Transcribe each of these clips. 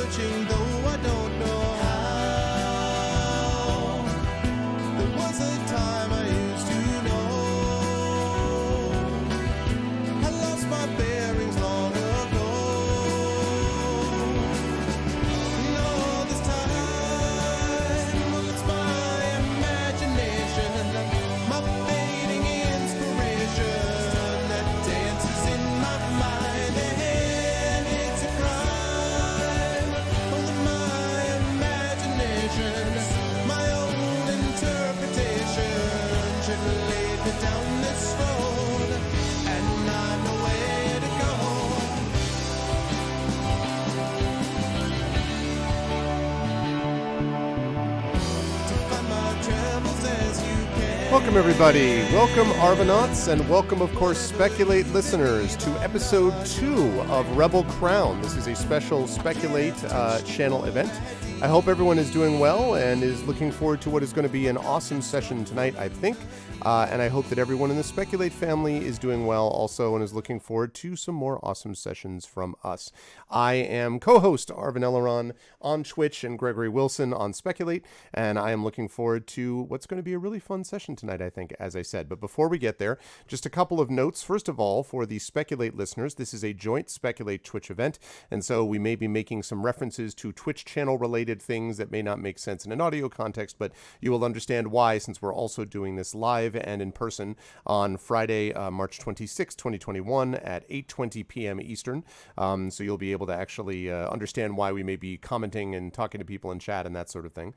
searching, though I don't know how. There was a time I used to know. I lost my bearings long ago. No, this time it's my imagination, my fading inspiration that dances in my mind, and it's a crime. Only my imagination, my own interpretation should lead me down this road, and I know where to go. To find my travels as you can. Welcome, everybody. Welcome, Arvanauts, and welcome, of course, Speculate listeners, to episode 2 of Rebel Crown. This is a special Speculate channel event. I hope everyone is doing well and is looking forward to what is going to be an awesome session tonight, I think. And I hope that everyone in the Speculate family is doing well also and is looking forward to some more awesome sessions from us. I am co-host Arvin Elleron on Twitch and Gregory Wilson on Speculate, and I am looking forward to what's going to be a really fun session tonight, I think, as I said. But before we get there, just a couple of notes. First of all, for the Speculate listeners, this is a joint Speculate Twitch event, and so we may be making some references to Twitch channel related things that may not make sense in an audio context, but you will understand why, since we're also doing this live and in person on Friday, March 26, 2021 at 8:20 p.m. Eastern. So you'll be able to actually understand why we may be commenting and talking to people in chat and that sort of thing.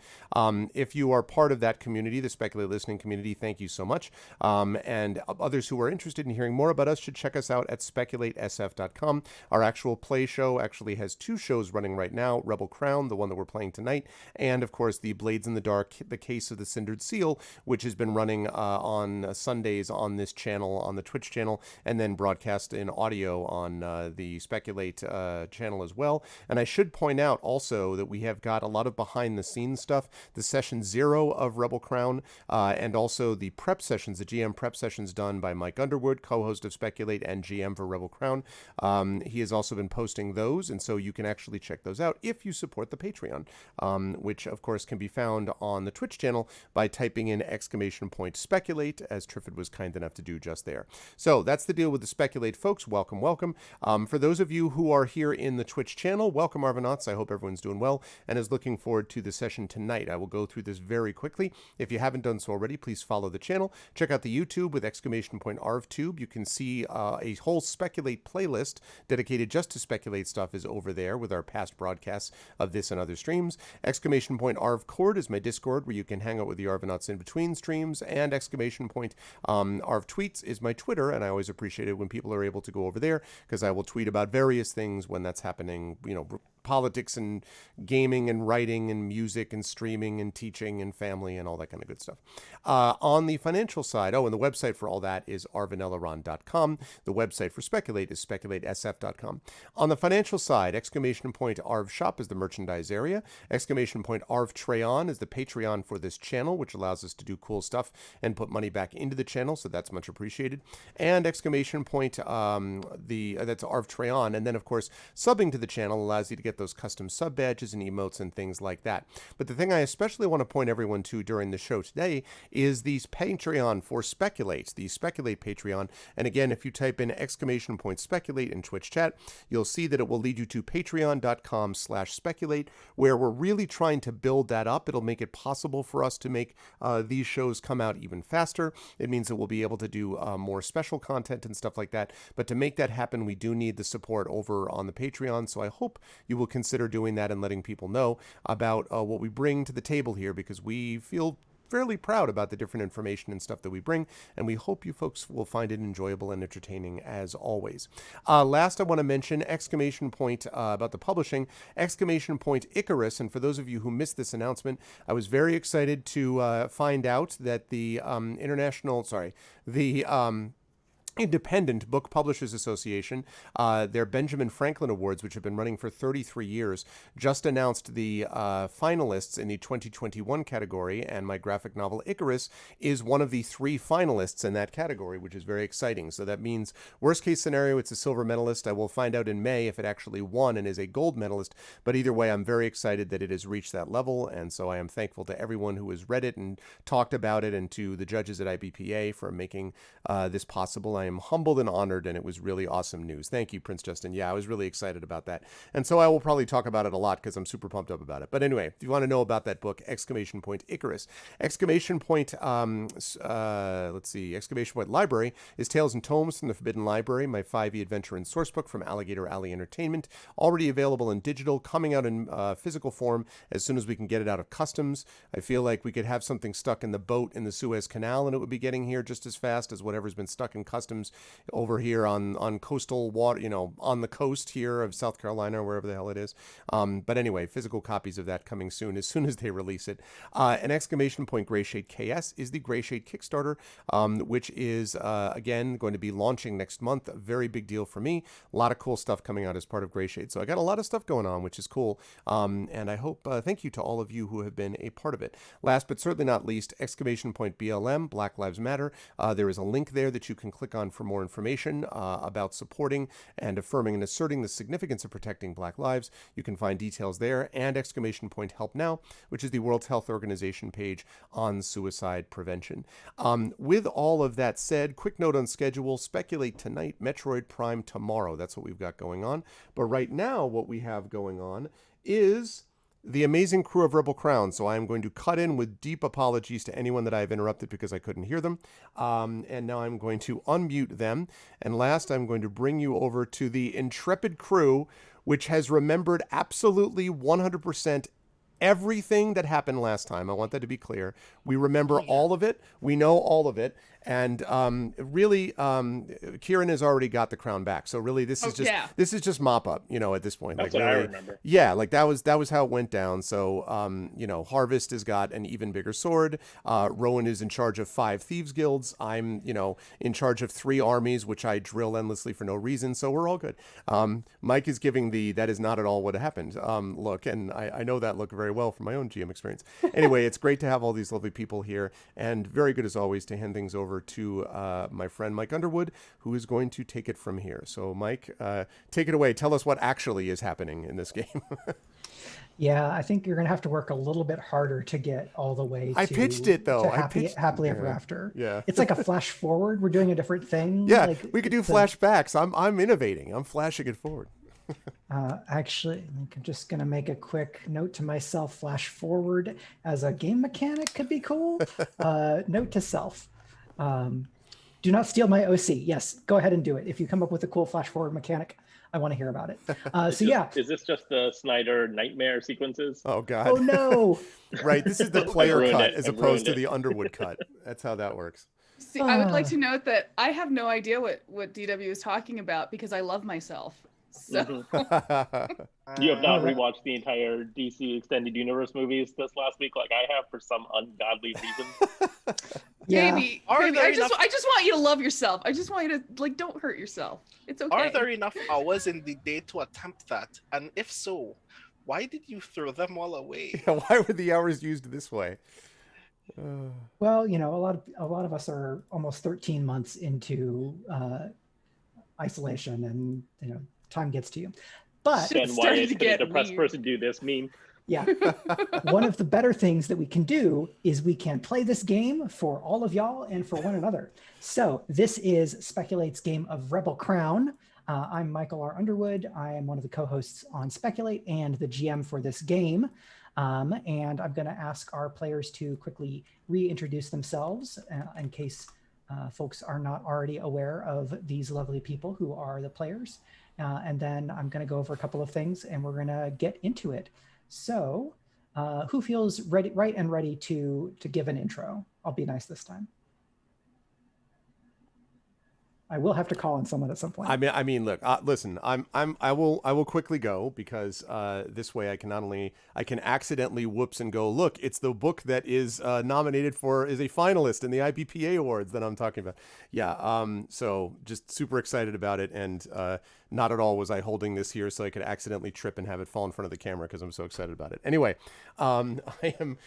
If you are part of that community, the Speculate listening community, thank you so much. And others who are interested in hearing more about us should check us out at speculatesf.com. Our actual play show actually has 2 shows running right now: Rebel Crown, the one that we're playing tonight, and of course the Blades in the Dark, the Case of the Cindered Seal, which has been running on Sundays on this channel, on the Twitch channel, and then broadcast in audio on the Speculate channel as well. And I should point out also that we have got a lot of behind the scenes stuff, the session 0 of Rebel Crown, and also the prep sessions, the GM prep sessions done by Mike Underwood, co-host of Speculate and GM for Rebel Crown. He has also been posting those, and so you can actually check those out if you support the Patreon, which of course can be found on the Twitch channel by typing in !Speculate, as Triffid was kind enough to do just there. So that's the deal with the Speculate folks. Welcome, welcome. For those of you who are here in the Twitch channel, welcome, Arvanauts. I hope everyone's doing well and is looking forward to the session tonight. I will go through this very quickly. If you haven't done so already, please follow the channel. Check out the YouTube with !ArvTube. You can see a whole Speculate playlist dedicated just to Speculate stuff is over there with our past broadcasts of this and other streams. !ArvCord is my Discord where you can hang out with the Arvanauts in between streams, and !Arv Tweets is my Twitter, and I always appreciate it when people are able to go over there because I will tweet about various things when that's happening, you know, politics and gaming and writing and music and streaming and teaching and family and all that kind of good stuff. On the financial side, and the website for all that is arvinelleron.com. The website for Speculate is speculatesf.com. On the financial side, !Arv Shop is the merchandise area. !Arv Treon is the Patreon for this channel, which allows us to do cool stuff and put money back into the channel, so that's much appreciated. And that's Arv Treon. And then, of course, subbing to the channel allows you to get those custom sub badges and emotes and things like that. But the thing I especially want to point everyone to during the show today is the Patreon for Speculate, the Speculate Patreon. And again, if you type in !Speculate in Twitch chat, you'll see that it will lead you to patreon.com/speculate, where we're really trying to build that up. It'll make it possible for us to make these shows come out even faster. It means that we'll be able to do more special content and stuff like that. But to make that happen, we do need the support over on the Patreon. So I hope you will consider doing that and letting people know about what we bring to the table here, because we feel fairly proud about the different information and stuff that we bring, and we hope you folks will find it enjoyable and entertaining as always. Last, I want to mention about the publishing, Icarus, and for those of you who missed this announcement, I was very excited to find out that the Independent Book Publishers Association, their Benjamin Franklin Awards, which have been running for 33 years, just announced the finalists in the 2021 category, and my graphic novel Icarus is one of the 3 finalists in that category, which is very exciting. So that means, worst case scenario, it's a silver medalist. I will find out in May if it actually won and is a gold medalist, but either way, I'm very excited that it has reached that level, and so I am thankful to everyone who has read it and talked about it, and to the judges at IBPA for making this possible. I am humbled and honored, and it was really awesome news. Thank you, Prince Justin. Yeah, I was really excited about that. And so I will probably talk about it a lot because I'm super pumped up about it. But anyway, if you want to know about that book, exclamation point Icarus. Exclamation point, let's see, exclamation point library is Tales and Tomes from the Forbidden Library, my 5e adventure and sourcebook from Alligator Alley Entertainment, already available in digital, coming out in physical form as soon as we can get it out of customs. I feel like we could have something stuck in the boat in the Suez Canal and it would be getting here just as fast as whatever's been stuck in customs over here on coastal water, on the coast here of South Carolina or wherever the hell it is. But anyway, physical copies of that coming soon as they release it. An exclamation point Greyshade KS is the Greyshade Kickstarter, which is, again, going to be launching next month. A very big deal for me. A lot of cool stuff coming out as part of Greyshade. So I got a lot of stuff going on, which is cool. And I hope, thank you to all of you who have been a part of it. Last but certainly not least, exclamation point BLM, Black Lives Matter. There is a link there that you can click on for more information about supporting and affirming and asserting the significance of protecting Black lives. You can find details there, and exclamation point Help Now, which is the World Health Organization page on suicide prevention. With all of that said, quick note on schedule: Speculate tonight, Metroid Prime tomorrow. That's what we've got going on. But right now, what we have going on is the amazing crew of Rebel Crown. So I am going to cut in with deep apologies to anyone that I've interrupted because I couldn't hear them. And now I'm going to unmute them. And last, I'm going to bring you over to the intrepid crew, which has remembered absolutely 100% everything that happened last time. I want that to be clear. We remember all of it. We know all of it. And really, Kieran has already got the crown back. So really, this is just mop up. At this point, that's like, what really, I remember. Yeah, like that was how it went down. So Harvest has got an even bigger sword. Rowan is in charge of 5 thieves guilds. I'm in charge of 3 armies, which I drill endlessly for no reason. So we're all good. Mike is giving that is not at all what happened look, and I know that look very well from my own GM experience. Anyway, it's great to have all these lovely people here, and very good as always to hand things over to my friend Mike Underwood, who is going to take it from here. So Mike, take it away. Tell us what actually is happening in this game. Yeah, I think you're going to have to work a little bit harder to get all the way to, I pitched it, though. Happily Ever After. Yeah. It's like a flash forward. We're doing a different thing. Yeah, like, we could do flashbacks. I'm innovating. I'm flashing it forward. Actually, I'm just going to make a quick note to myself. Flash forward as a game mechanic could be cool. Note to self. Do not steal my OC. Yes, go ahead and do it. If you come up with a cool flash forward mechanic, I want to hear about it. Is this just the Snyder nightmare sequences? Oh God. Oh no. Right. This is the player cut as opposed to the Underwood cut. That's how that works. See, I would like to note that I have no idea what DW is talking about because I love myself. So You have not rewatched the entire DC Extended Universe movies this last week, like I have, for some ungodly reason. Yeah. Baby, I just want you to love yourself. I just want you to don't hurt yourself. It's okay. Are there enough hours in the day to attempt that? And if so, why did you throw them all away? Yeah, why were the hours used this way? Well, a lot of us are almost 13 months into isolation, and time gets to you. But and why is a depressed person do this meme? Yeah. One of the better things that we can do is we can play this game for all of y'all and for one another. So this is Speculate's game of Rebel Crown. I'm Michael R. Underwood. I am one of the co-hosts on Speculate and the GM for this game. And I'm going to ask our players to quickly reintroduce themselves in case folks are not already aware of these lovely people who are the players. And then I'm going to go over a couple of things and we're going to get into it. So who feels ready to give an intro? I'll be nice this time. I will have to call on someone at some point. I mean, look, listen, I will quickly go because this way I can accidentally whoops and go, look, it's the book that is nominated is a finalist in the IPPA awards that I'm talking about. Yeah. So just super excited about it. And not at all was I holding this here so I could accidentally trip and have it fall in front of the camera because I'm so excited about it. Anyway, I am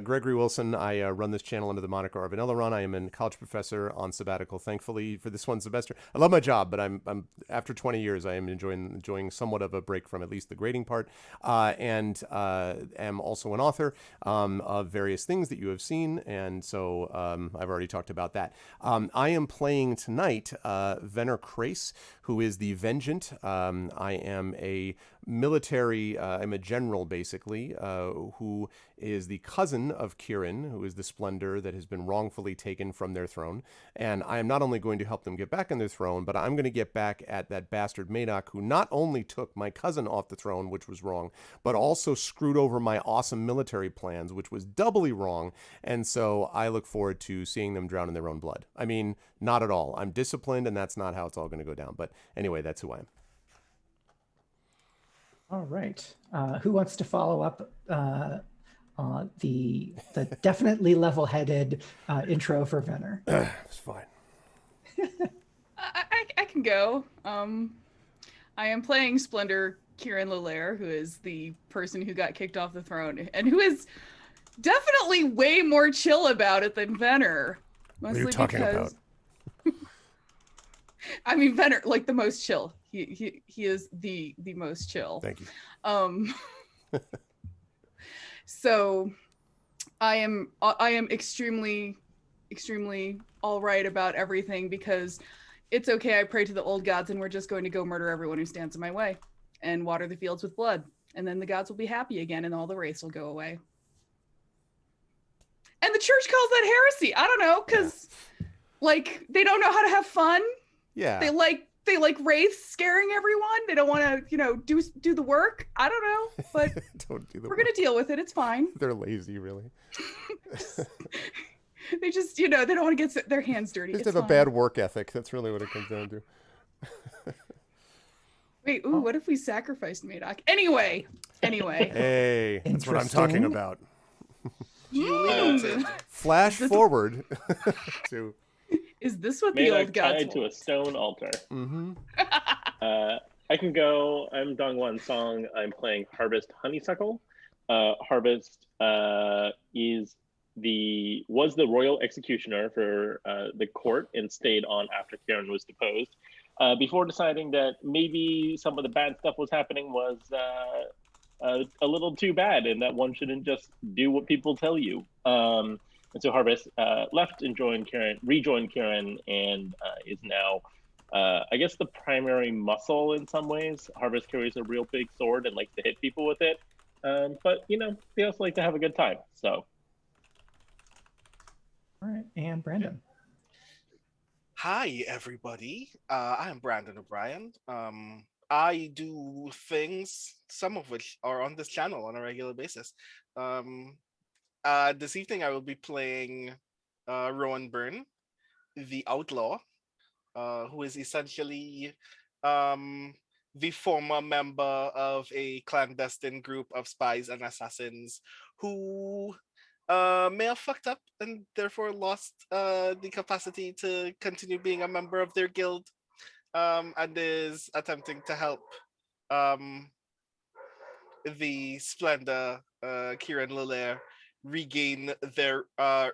Gregory Wilson. I run this channel under the moniker Arvanella Run. I am a college professor on sabbatical, thankfully, for this one semester. I love my job, but I'm after 20 years, I am enjoying somewhat of a break from at least the grading part, and am also an author of various things that you have seen, and so I've already talked about that. I am playing tonight Venner Crace, who is the Vengeant. I am a military, I'm a general basically, who is the cousin of Kieran, who is the Splendour that has been wrongfully taken from their throne. And I am not only going to help them get back on their throne, but I'm going to get back at that bastard Madoc, who not only took my cousin off the throne, which was wrong, but also screwed over my awesome military plans, which was doubly wrong. And so I look forward to seeing them drown in their own blood. I mean, not at all. I'm disciplined, and that's not how it's all going to go down. But anyway, that's who I am. All right. Who wants to follow up the definitely level-headed intro for Venner? It's fine. I can go. I am playing Splendour Kieran Lelaire, who is the person who got kicked off the throne and who is definitely way more chill about it than Venner. What are you talking about? I mean, Venner, like the most chill. He is the most chill. Thank you. So I am extremely all right about everything because it's okay. I pray to the old gods and we're just going to go murder everyone who stands in my way and water the fields with blood. And then the gods will be happy again and all the wraiths will go away. And the church calls that heresy. I don't know, because like they don't know how to have fun. Yeah. They like wraiths scaring everyone. They don't want to, do the work. I don't know, but we're gonna deal with it. It's fine. They're lazy, really. They just, they don't want to get their hands dirty. They just have a bad work ethic. That's really what it comes down to. Wait, what if we sacrificed Madoc? Anyway. Hey, that's what I'm talking about. Flash this forward to. Is this what the old gods tied to a stone altar? Mm-hmm. I can go. I'm DongWon Song. I'm playing Harvest Honeysuckle. Harvest was the royal executioner for the court and stayed on after Kieran was deposed. Before deciding that maybe some of the bad stuff was happening was a little too bad, and that one shouldn't just do what people tell you. And so Harvest left and rejoined Kieran, and is now, I guess, the primary muscle in some ways. Harvest carries a real big sword and likes to hit people with it. But, they also like to have a good time, so. All right, and Brandon. Hi, everybody. I am Brandon O'Brien. I do things, some of which are on this channel on a regular basis. This evening I will be playing Rowan Byrne, the outlaw, who is essentially the former member of a clandestine group of spies and assassins who may have fucked up and therefore lost the capacity to continue being a member of their guild, and is attempting to help the Splendour, Kieran Lelaire, regain their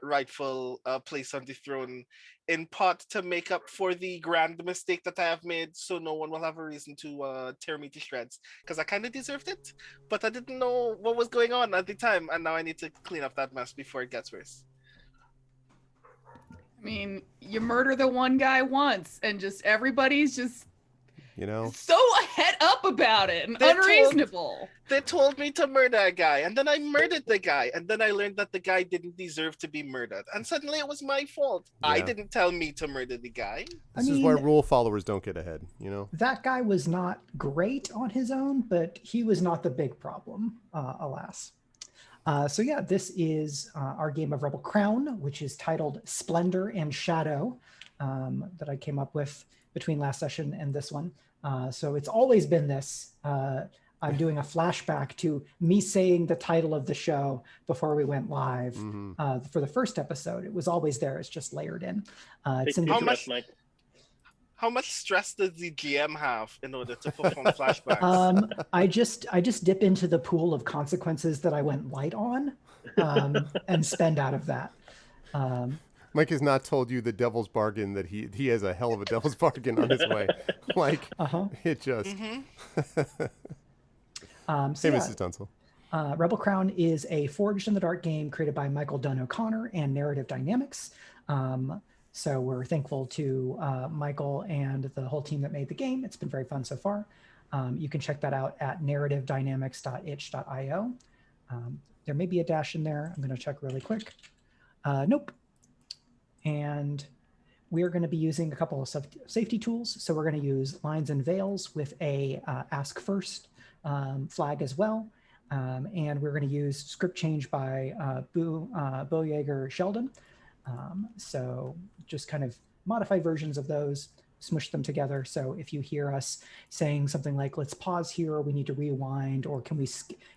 rightful place on the throne, in part to make up for the grand mistake that I have made, so no one will have a reason to tear me to shreds, because I kind of deserved it, but I didn't know what was going on at the time, and now I need to clean up that mess before it gets worse. I mean, you murder the one guy once, and just everybody's just so head up about it and unreasonable. They told me to murder a guy, and then I murdered the guy, and then I learned that the guy didn't deserve to be murdered, and suddenly it was my fault. Yeah. I didn't tell me to murder the guy. This is why rule followers don't get ahead, That guy was not great on his own, but he was not the big problem, alas. So yeah, this is our game of Rebel Crown, which is titled Splendor and Shadow. that I came up with between last session and this one. So it's always been this. I'm doing a flashback to me saying the title of the show before we went live. For the first episode. It was always there. It's just layered in. It's in Take the, a breath, Mike. How much stress does the GM have in order to perform flashbacks? I just dip into the pool of consequences that I went light on, and spend out of that. Mike has not told you the devil's bargain that he has a hell of a devil's bargain on his way. Like, it just. So Hey, yeah, Mrs. Tunsil. Rebel Crown is a Forged in the Dark game created by Michael Dunn O'Connor and Narrative Dynamics. So we're thankful to Michael and the whole team that made the game. It's been very fun so far. You can check that out at narrativedynamics.itch.io. There may be a dash in there. I'm going to check really quick. Nope. And we're going to be using a couple of safety tools. So we're going to use lines and veils with a ask first flag as well. And we're going to use script change by Bo Yeager Sheldon. So just kind of modify versions of those, smush them together. So if you hear us saying something like, let's pause here, or we need to rewind, or can we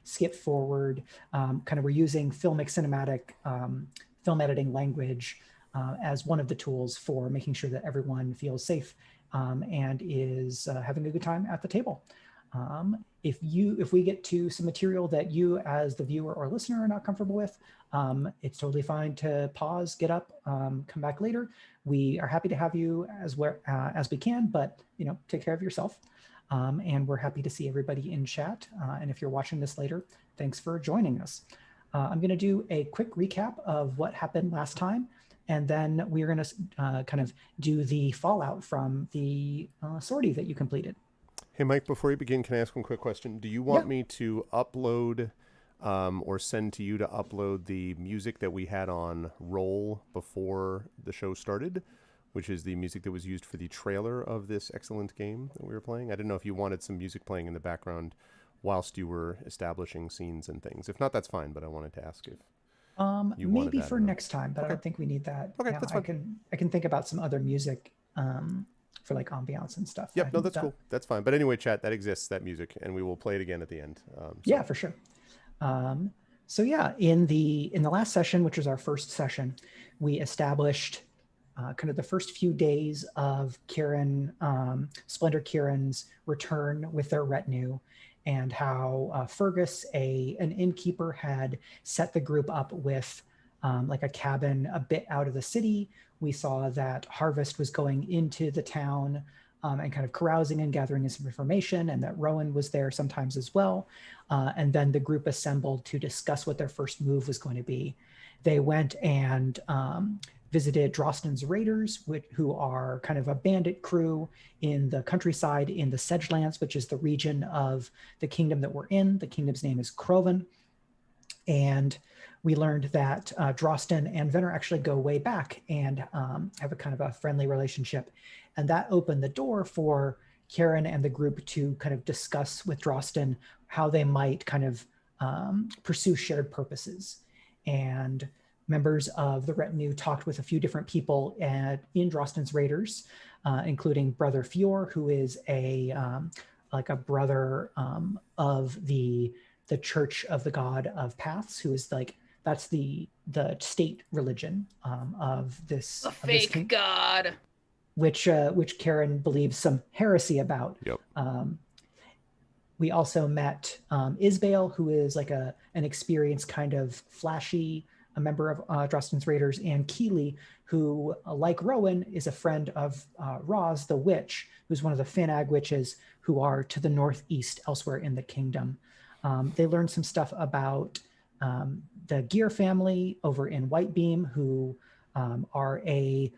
skip forward, kind of we're using filmic cinematic film editing language as one of the tools for making sure that everyone feels safe and is having a good time at the table. If we get to some material that you as the viewer or listener are not comfortable with, it's totally fine to pause, get up, come back later. We are happy to have you as we can, but take care of yourself. And we're happy to see everybody in chat. And if you're watching this later, thanks for joining us. I'm going to do a quick recap of what happened last time, and then we're going to kind of do the fallout from the sortie that you completed. Hey, Mike, before you begin, can I ask one quick question? Do you want me to upload or send to you to upload the music that we had on roll before the show started, which is the music that was used for the trailer of this excellent game that we were playing? I didn't know if you wanted some music playing in the background whilst you were establishing scenes and things. If not, that's fine, but I wanted to ask if you wanted maybe that for or not. next time, but I don't think we need that. Okay, now. that's fine. I can think about some other music for like ambiance and stuff. Yep, no, that's cool. That's fine. But anyway, chat, that exists, that music, and we will play it again at the end. Yeah, for sure. So yeah, in the last session, which was our first session, we established kind of the first few days of Splendour Kieran's return with their retinue, and how Fergus, an innkeeper, had set the group up with like a cabin a bit out of the city. We saw that Harvest was going into the town and kind of carousing and gathering some information, and that Rowan was there sometimes as well. And then the group assembled to discuss what their first move was going to be. They went and visited Drostan's Raiders, who are kind of a bandit crew in the countryside in the Sedgelands, which is the region of the kingdom that we're in. The kingdom's name is Crovan. And we learned that Drostan and Venner actually go way back and have a kind of a friendly relationship. And that opened the door for Kieran and the group to kind of discuss with Drostan how they might kind of pursue shared purposes. And members of the retinue talked with a few different people in Drostan's Raiders, including Brother Fior, who is like a brother of the Church of the God of Paths, who is like, that's the state religion of this fake god, which Karen believes some heresy about. Yep. We also met Isbale, who is like an experienced kind of flashy, a member of Drostan's Raiders, and Keeley, who, like Rowan, is a friend of Roz, the witch, who's one of the Finag witches who are to the northeast elsewhere in the kingdom. They learned some stuff about the Gear family over in Whitebeam, who are a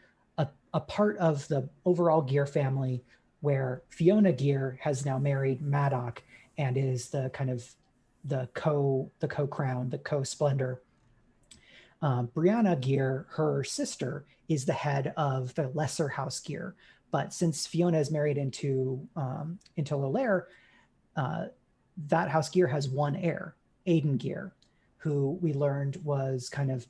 part of the overall Gear family, where Fiona Gear has now married Maddock and is the kind of the co-crown, the co-Splendour. Brianna Gear, her sister, is the head of the lesser house Gear, but since Fiona is married into Lolaire, that house Gear has one heir, Aiden Gear, who we learned was kind of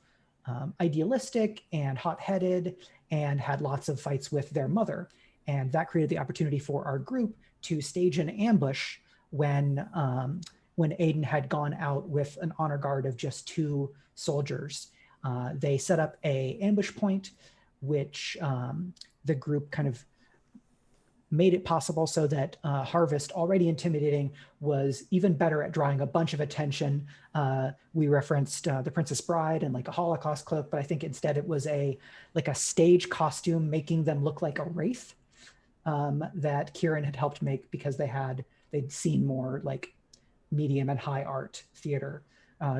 idealistic and hot-headed and had lots of fights with their mother. And that created the opportunity for our group to stage an ambush when Aiden had gone out with an honor guard of just 2 soldiers. They set up a ambush point, which the group kind of made it possible so that Harvest, already intimidating, was even better at drawing a bunch of attention. We referenced The Princess Bride and like a Holocaust cloak, but I think instead it was a stage costume making them look like a wraith that Kieran had helped make because they'd seen more like medium and high art theater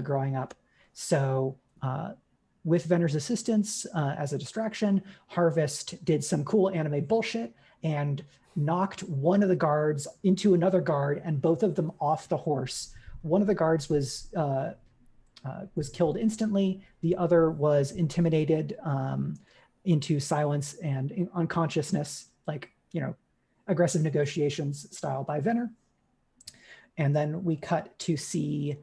growing up. So with Venner's assistance as a distraction, Harvest did some cool anime bullshit and knocked one of the guards into another guard and both of them off the horse. One of the guards was killed instantly. The other was intimidated into silence and unconsciousness, like, aggressive negotiations style by Venner. And then we cut to see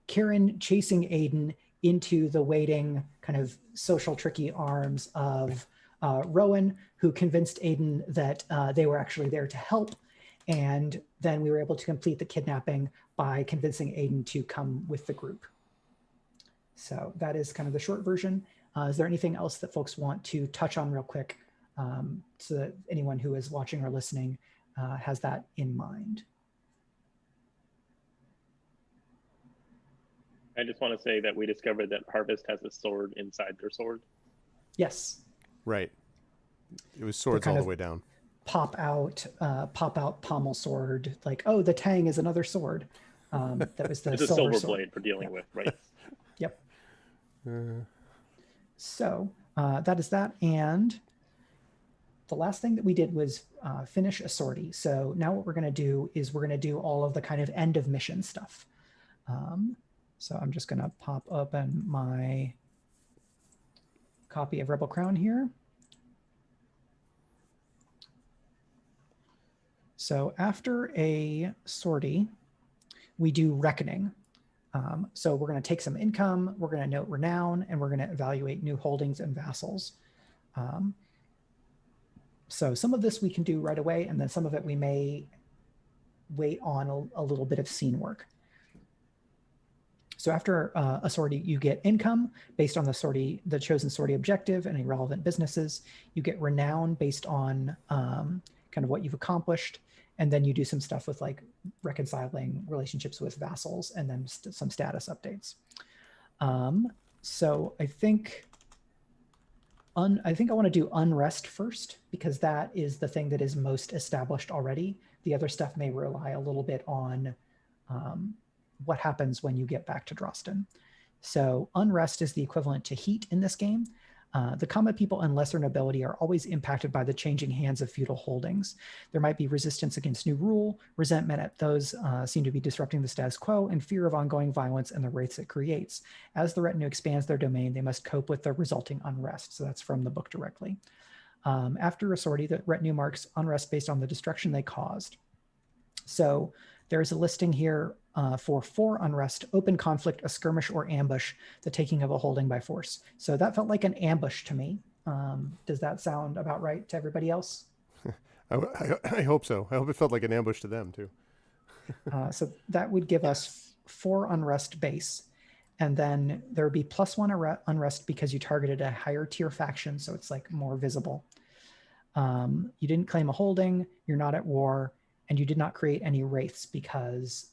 Kieran chasing Aiden into the waiting kind of social tricky arms of Rowan, who convinced Aiden that they were actually there to help. And then we were able to complete the kidnapping by convincing Aiden to come with the group. So that is kind of the short version. Is there anything else that folks want to touch on real quick so that anyone who is watching or listening has that in mind? I just want to say that we discovered that Harvest has a sword inside their sword. Yes. Right. It was swords all the way down. Pop out pommel sword, like, oh, the Tang is another sword. That was the it's a silver sword. blade for dealing with, right? Yep. So that is that. And the last thing that we did was finish a sortie. So now what we're going to do is we're going to do all of the kind of end of mission stuff. So I'm just going to pop open my copy of Rebel Crown here. So after a sortie, we do reckoning. So we're going to take some income, we're going to note renown, and we're going to evaluate new holdings and vassals. So some of this we can do right away, and then some of it we may wait on a little bit of scene work. So after a sortie, you get income based on the chosen sortie objective and any relevant businesses. You get renown based on kind of what you've accomplished. And then you do some stuff with like reconciling relationships with vassals and then some status updates. So I think I want to do unrest first because that is the thing that is most established already. The other stuff may rely a little bit on what happens when you get back to Drosten. So unrest is the equivalent to heat in this game. The combat people and lesser nobility are always impacted by the changing hands of feudal holdings. There might be resistance against new rule, resentment at those seem to be disrupting the status quo, and fear of ongoing violence and the wraiths it creates. As the retinue expands their domain, they must cope with the resulting unrest. So that's from the book directly. After a sortie, the retinue marks unrest based on the destruction they caused. So there's a listing here for unrest, open conflict, a skirmish or ambush, the taking of a holding by force. So that felt like an ambush to me. Does that sound about right to everybody else? I hope so. I hope it felt like an ambush to them too. So that would give us 4 unrest base. And then there would be +1 unrest because you targeted a higher tier faction. So it's like more visible. You didn't claim a holding, you're not at war, and you did not create any wraiths because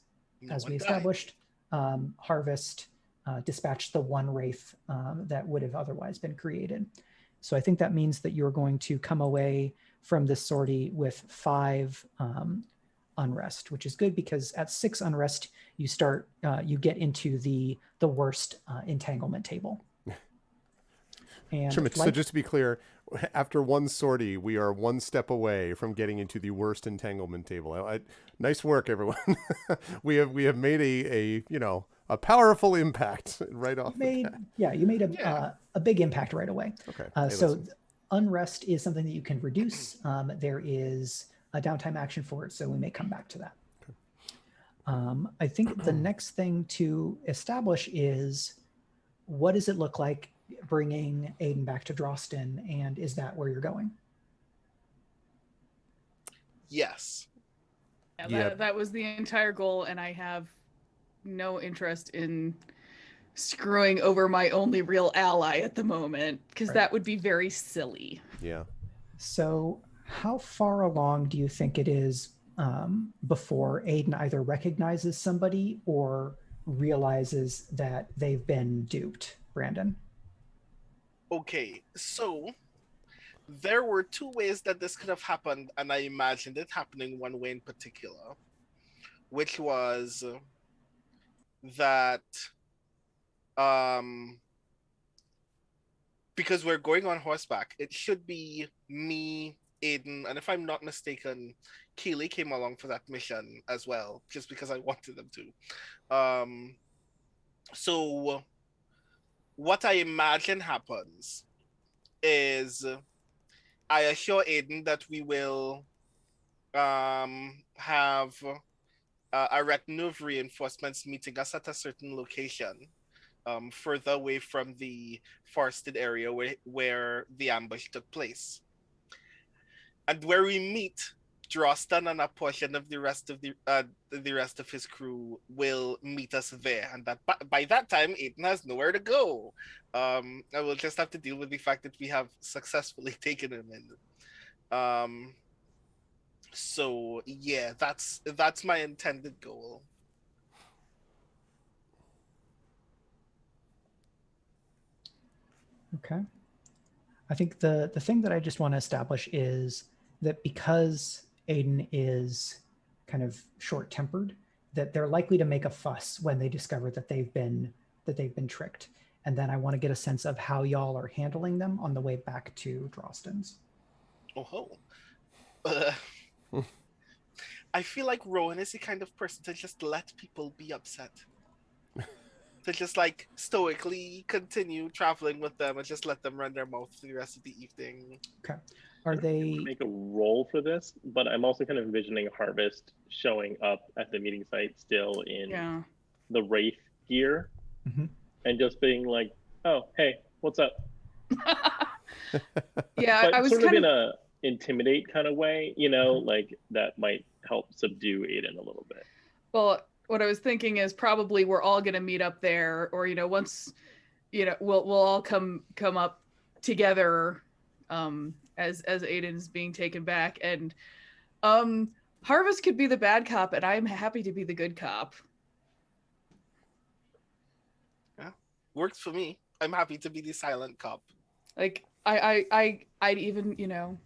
as we established, Harvest dispatched the 1 wraith that would have otherwise been created. So I think that means that you're going to come away from this sortie with 5 unrest, which is good because at 6 unrest, you start, you get into the worst entanglement table. And so just to be clear, after 1 sortie, we are 1 step away from getting into the worst entanglement table. Nice work, everyone. we have made a powerful impact right off. You made a big impact right away. Okay. So unrest is something that you can reduce. There is a downtime action for it, so we may come back to that. Okay. I think the next thing to establish is what does it look like bringing Aiden back to Drosten, and is that where you're going? Yes. Yeah, Yep. that was the entire goal, and I have no interest in screwing over my only real ally at the moment, because Right. that would be very silly. Yeah. So how far along do you think it is before Aiden either recognizes somebody or realizes that they've been duped, Brandon? Okay, so there were two ways that this could have happened, and I imagined it happening one way in particular, which was that because we're going on horseback, it should be me, Aiden, and if I'm not mistaken, Keely came along for that mission as well, just because I wanted them to. So what I imagine happens is I assure Aiden that we will have a retinue of reinforcements meeting us at a certain location, further away from the forested area where the ambush took place. And where we meet, Drosten and a portion of the rest of his crew will meet us there, and that by that time, Aiden has nowhere to go. I will just have to deal with the fact that we have successfully taken him in. So yeah, that's my intended goal. Okay. I think the thing that I just want to establish is that because Aiden is kind of short-tempered, that they're likely to make a fuss when they discover that they've been tricked. And then I want to get a sense of how y'all are handling them on the way back to Drosten's. Oh, I feel like Rowan is the kind of person to just let people be upset. To just like stoically continue traveling with them and just let them run their mouth for the rest of the evening. Okay. Are they Make a roll for this, but I'm also kind of envisioning Harvest showing up at the meeting site still in Yeah. the Wraith gear Mhm. and just being like, "Oh, hey, what's up?" Yeah, But I was sort of kind in of a intimidate kind of way, you know, like that might help subdue Aiden a little bit. well. What I was thinking is probably we're all gonna meet up there, or once we'll all come up together as Aiden's being taken back, and Harvest could be the bad cop, and I'm happy to be the good cop. Yeah, works for me. I'm happy to be the silent cop. Like I'd even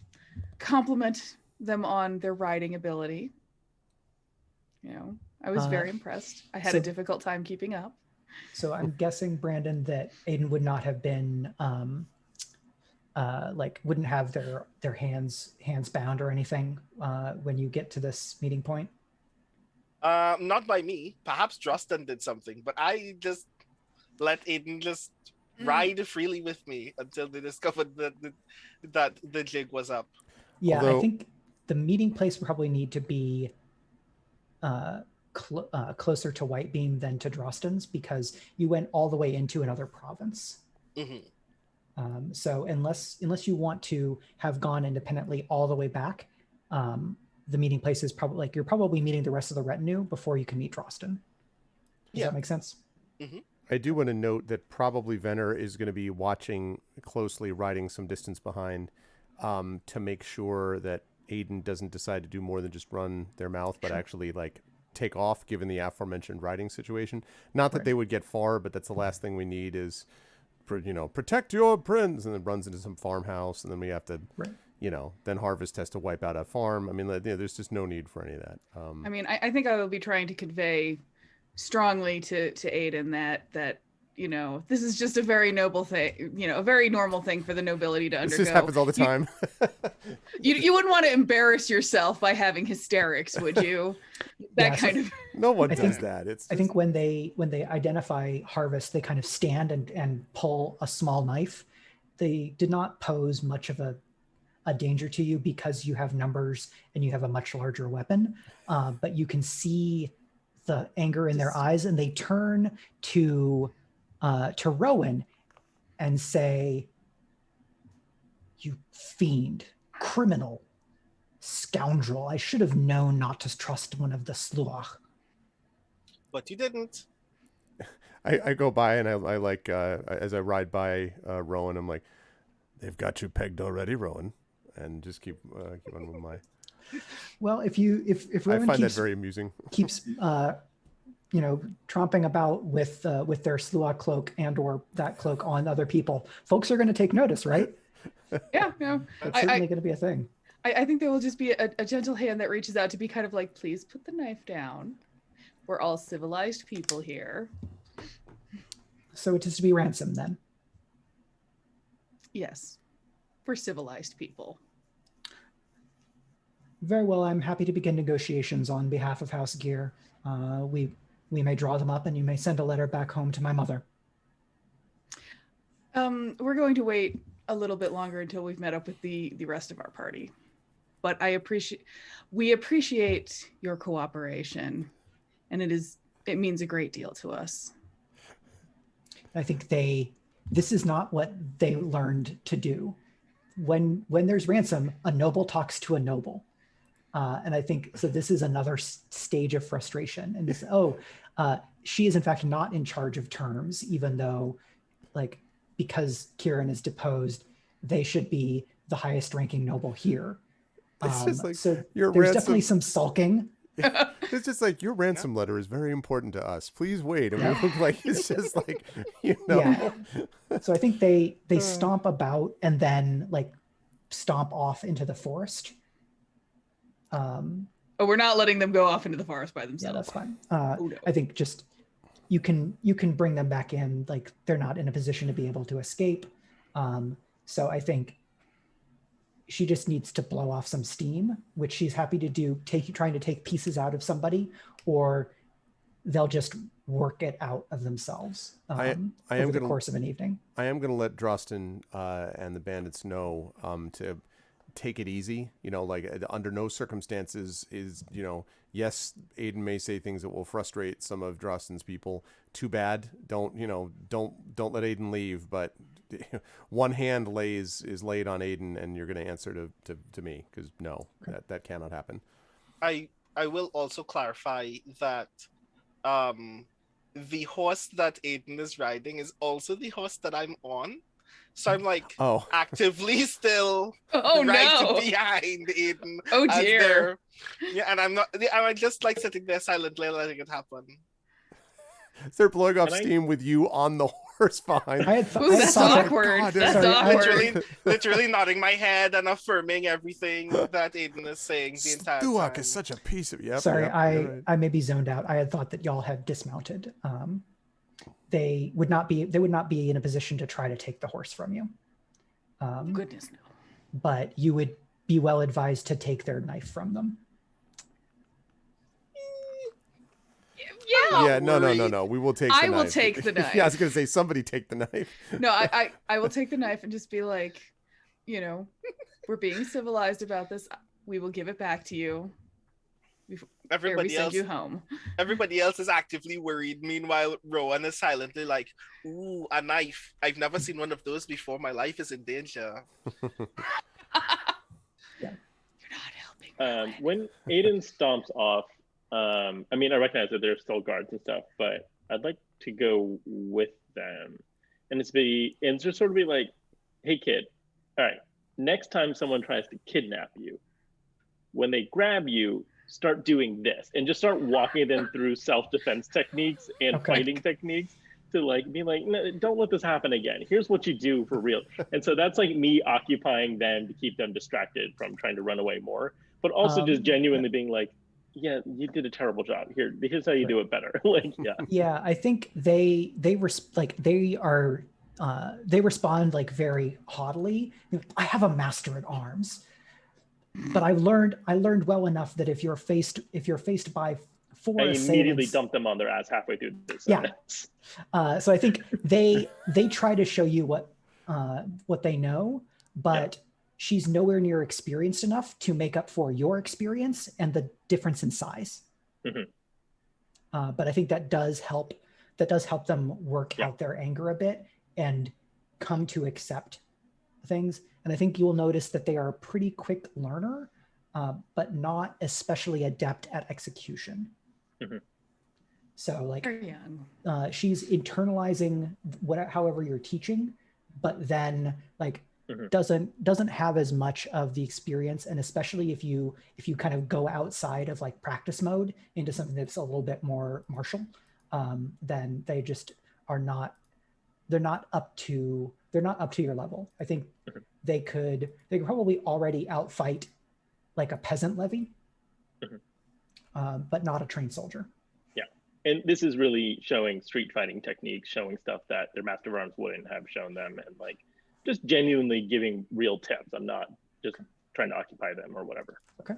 compliment them on their riding ability. I was very impressed. I had a difficult time keeping up. So I'm guessing, Brandon, that Aiden would not have been wouldn't have their hands bound or anything when you get to this meeting point. Not by me. Perhaps Drosten did something, but I just let Aiden just ride freely with me until they discovered that the jig was up. Yeah, Although, I think the meeting place would probably need to be closer to Whitebeam than to Drosten's, because you went all the way into another province. Mm-hmm. So unless you want to have gone independently all the way back, the meeting place is probably like you're probably meeting the rest of the retinue before you can meet Drosten. Does that make sense? Mm-hmm. I do want to note that probably Venner is going to be watching closely, riding some distance behind, to make sure that Aiden doesn't decide to do more than just run their mouth, but actually like take off, given the aforementioned riding situation. Not that they would get far, but that's the last thing we need is, protect your prince, and then runs into some farmhouse, and then we have to, then Harvest has to wipe out a farm. I mean, there's just no need for any of that. I mean, I think I will be trying to convey strongly to Aiden that this is just a very noble thing, a very normal thing for the nobility to undergo. This just happens all the time. You wouldn't want to embarrass yourself by having hysterics, would you? No one does that. I think when they identify Harvest, they kind of stand and pull a small knife. They did not pose much of a danger to you because you have numbers and you have a much larger weapon, but you can see the anger in their eyes, and they turn to Rowan, and say, "You fiend, criminal, scoundrel! I should have known not to trust one of the Sluach." But you didn't. I go by and I like as I ride by Rowan, I'm like, "They've got you pegged already, Rowan," and just keep on with my. Well, if I Rowan find that keeps very amusing. tromping about with their Sluach cloak or that cloak on other people, folks are going to take notice, right? Yeah, no. That's certainly going to be a thing. I think there will just be a gentle hand that reaches out to be kind of like, please put the knife down. We're all civilized people here. So it is to be ransom then? Yes, we're civilized people. Very well, I'm happy to begin negotiations on behalf of House Gear. We may draw them up and you may send a letter back home to my mother. We're going to wait a little bit longer until we've met up with the rest of our party. But we appreciate your cooperation, and it means a great deal to us. I think this is not what they learned to do. When there's ransom, a noble talks to a noble. And I think, so this is another stage of frustration. And this, she is in fact not in charge of terms, even though because Kieran is deposed, they should be the highest ranking noble here. It's just like, so your there's ransom, definitely some sulking. It's just like, your ransom letter is very important to us. Please wait. And we look like it's just like, Yeah. So I think they stomp about and then stomp off into the forest. We're not letting them go off into the forest by themselves. Yeah, that's fine. No. I think just you can bring them back in. They're not in a position to be able to escape. So I think she just needs to blow off some steam, which she's happy to do, trying to take pieces out of somebody, or they'll just work it out of themselves over the course of an evening. I am going to let Drosten and the bandits know to take it easy. Under no circumstances is, yes, Aiden may say things that will frustrate some of Drosten's people. Too bad. Don't let Aiden leave, but one hand is laid on Aiden and you're going to answer to me, because no, that cannot happen. I will also clarify that the horse that Aiden is riding is also the horse that I'm on. So I'm actively still behind Aiden. Oh dear. And I'm just sitting there silently letting it happen. They're blowing off steam with you on the horse behind. That's awkward. That's awkward. Literally nodding my head and affirming everything that Aiden is saying the entire time. Stuak is such a piece of I may be zoned out. I had thought that y'all had dismounted. They would not be in a position to try to take the horse from you. Goodness no. But you would be well advised to take their knife from them. Yeah. No. We will take the knife. I will take the knife. Yeah, I was going to say, somebody take the knife. No, I will take the knife and just be like, we're being civilized about this. We will give it back to you. Everybody else, send you home. Everybody else is actively worried. Meanwhile, Rowan is silently like, "Ooh, a knife! I've never seen one of those before. My life is in danger." You're not helping. When Aiden stomps off, I recognize that there's still guards and stuff, but I'd like to go with them, and just sort of be like, "Hey, kid, all right. Next time someone tries to kidnap you, when they grab you, start doing this," and just start walking them through self-defense techniques and fighting techniques to be like, "No, don't let this happen again. Here's what you do for real." And so that's me occupying them to keep them distracted from trying to run away more, but also just genuinely being like, "Yeah, you did a terrible job. Here's how you do it better." Yeah, I think they respond very haughtily. "I have a master at arms." But I learned well enough that if you're faced by four assailants, I immediately dump them on their ass halfway through this. Yeah. So I think they try to show you what they know, but she's nowhere near experienced enough to make up for your experience and the difference in size. Mm-hmm. But I think that does help them work out their anger a bit. And come to accept things. And I think you will notice that they are a pretty quick learner, but not especially adept at execution. Mhm. So like Very young. she's internalizing however you're teaching, but then like doesn't have as much of the experience. And especially if you kind of go outside of like practice mode into something that's a little bit more martial, then they just are not, they're not up to your level. I think they could probably already outfight like a peasant levy, but not a trained soldier. Yeah, and this is really showing street fighting techniques, showing stuff that their master of arms wouldn't have shown them, and like just genuinely giving real tips. I'm not just trying to occupy them or whatever. Okay.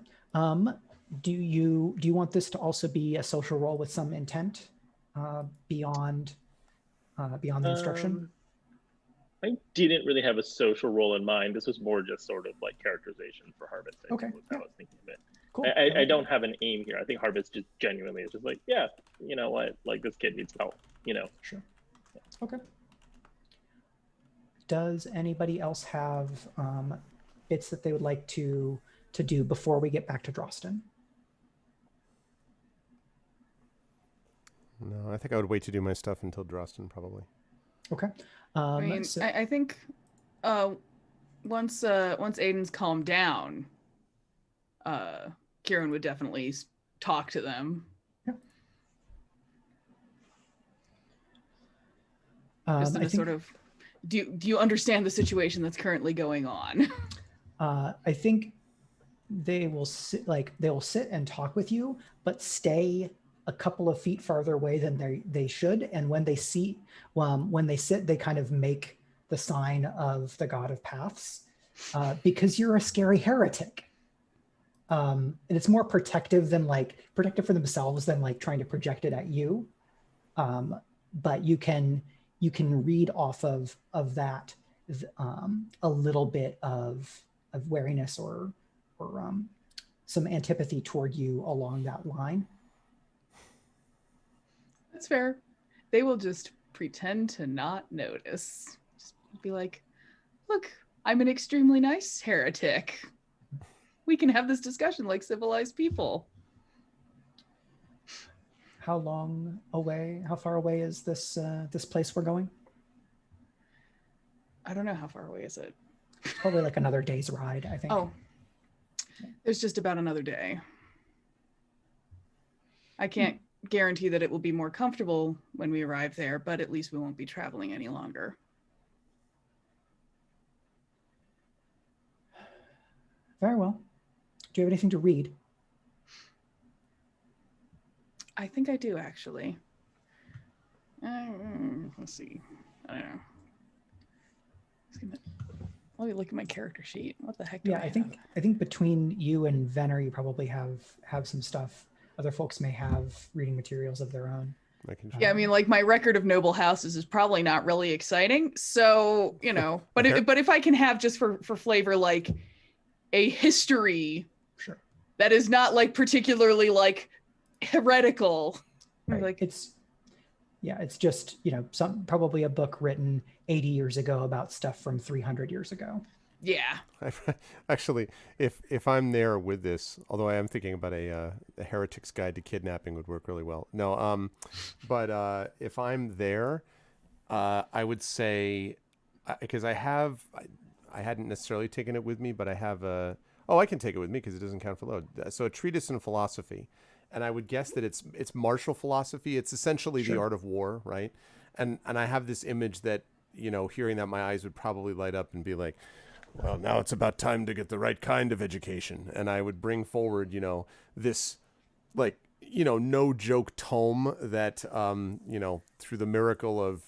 Do you want this to also be a social role with some intent beyond the instruction? I didn't really have a social role in mind. This was more just sort of like characterization for Harvest. I think was how I was thinking of it. Cool. I don't have an aim here. I think Harvest just genuinely is just like, yeah, you know what? Like this kid needs help, you know? Sure. Okay. Does anybody else have bits that they would like to do before we get back to Drosten? No, I think I would wait to do my stuff until Drosten, probably. Okay. I mean, so- I think once Aiden's calmed down, Kieran would definitely talk to them. Yeah. Just in a sort of, do you understand the situation that's currently going on? I think they will sit and talk with you, but stay a couple of feet farther away than they should. And when they sit, they kind of make the sign of the God of Paths, because you're a scary heretic. And it's more protective for themselves than like trying to project it at you. But you can read off of that a little bit of wariness or some antipathy toward you along that line. That's fair. They will just pretend to not notice. Just be like, look, I'm an extremely nice heretic. We can have this discussion like civilized people. How far away is this place we're going? I don't know, how far away is it? Probably like another day's ride, I think. Oh, there's just about another day. I can't guarantee that it will be more comfortable when we arrive there, but at least we won't be traveling any longer. Very well. Do you have anything to read? I think I do, actually. Let's see. I don't know. Let me look at my character sheet. What the heck do I think between you and Venner, you probably have some stuff. Other folks may have reading materials of their own. Yeah, I mean, like my record of noble houses is probably not really exciting. So, you know, but if I can have just for flavor, like a history, sure, that is not like particularly like heretical. Right. Like it's just, you know, probably a book written 80 years ago about stuff from 300 years ago. Yeah. Actually, if I'm there with this, although I am thinking about a Heretic's Guide to Kidnapping would work really well. No, but if I'm there, I would say, because I hadn't necessarily taken it with me, but I have I can take it with me because it doesn't count for load. So a treatise in philosophy, and I would guess that it's martial philosophy. It's essentially the art of war, right? And I have this image that, you know, hearing that, my eyes would probably light up and be like, well, now it's about time to get the right kind of education. And I would bring forward, you know, this, like, you know, no joke tome that, you know, through the miracle of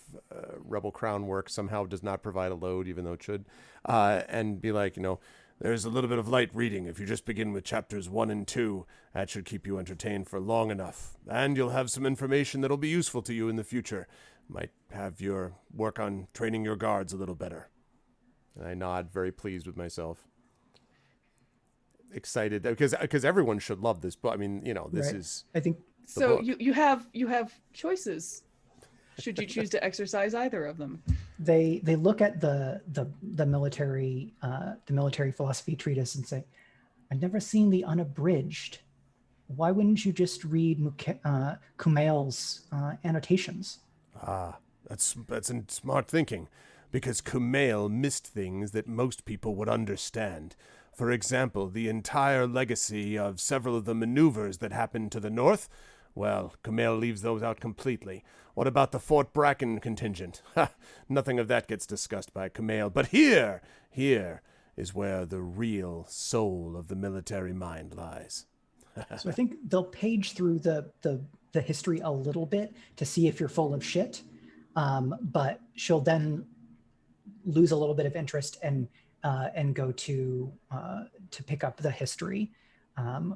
Rebel Crown work somehow does not provide a load, even though it should, and be like, you know, there's a little bit of light reading. If you just begin with chapters 1 and 2, that should keep you entertained for long enough. And you'll have some information that'll be useful to you in the future. Might have your work on training your guards a little better. And I nod, very pleased with myself. Excited because everyone should love this book. I mean, you know, this is. I think so. You have choices. should you choose to exercise either of them. They look at the military philosophy treatise and say, "I've never seen the unabridged. Why wouldn't you just read Kumail's annotations?" Ah, that's smart thinking, because Kumail missed things that most people would understand. For example, the entire legacy of several of the maneuvers that happened to the north. Well, Kumail leaves those out completely. What about the Fort Bracken contingent? Ha! Nothing of that gets discussed by Kumail. But here is where the real soul of the military mind lies. So I think they'll page through the history a little bit to see if you're full of shit, but she'll then lose a little bit of interest and go to pick up the history,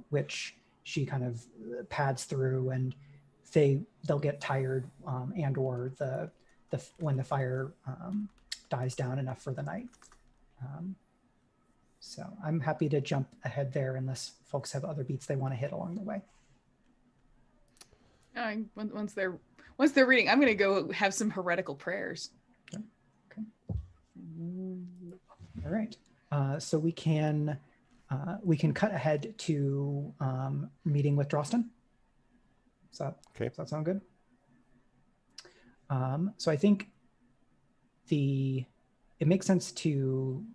which she kind of pads through, and they'll get tired, and or when the fire dies down enough for the night. So I'm happy to jump ahead there unless folks have other beats they want to hit along the way. Once they're reading, I'm going to go have some heretical prayers. Okay. All right. So we can cut ahead to meeting with Drosten. Does that sound good? So I think it makes sense to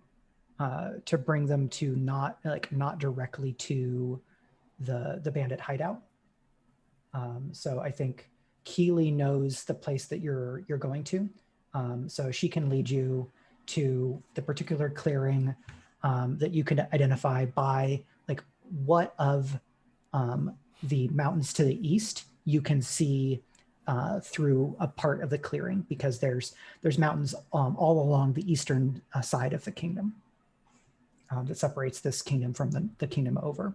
bring them to not directly to the bandit hideout. So I think Keely knows the place that you're going to, so she can lead you to the particular clearing that you can identify by like what of the mountains to the east you can see through a part of the clearing, because there's mountains all along the eastern side of the kingdom that separates this kingdom from the kingdom over.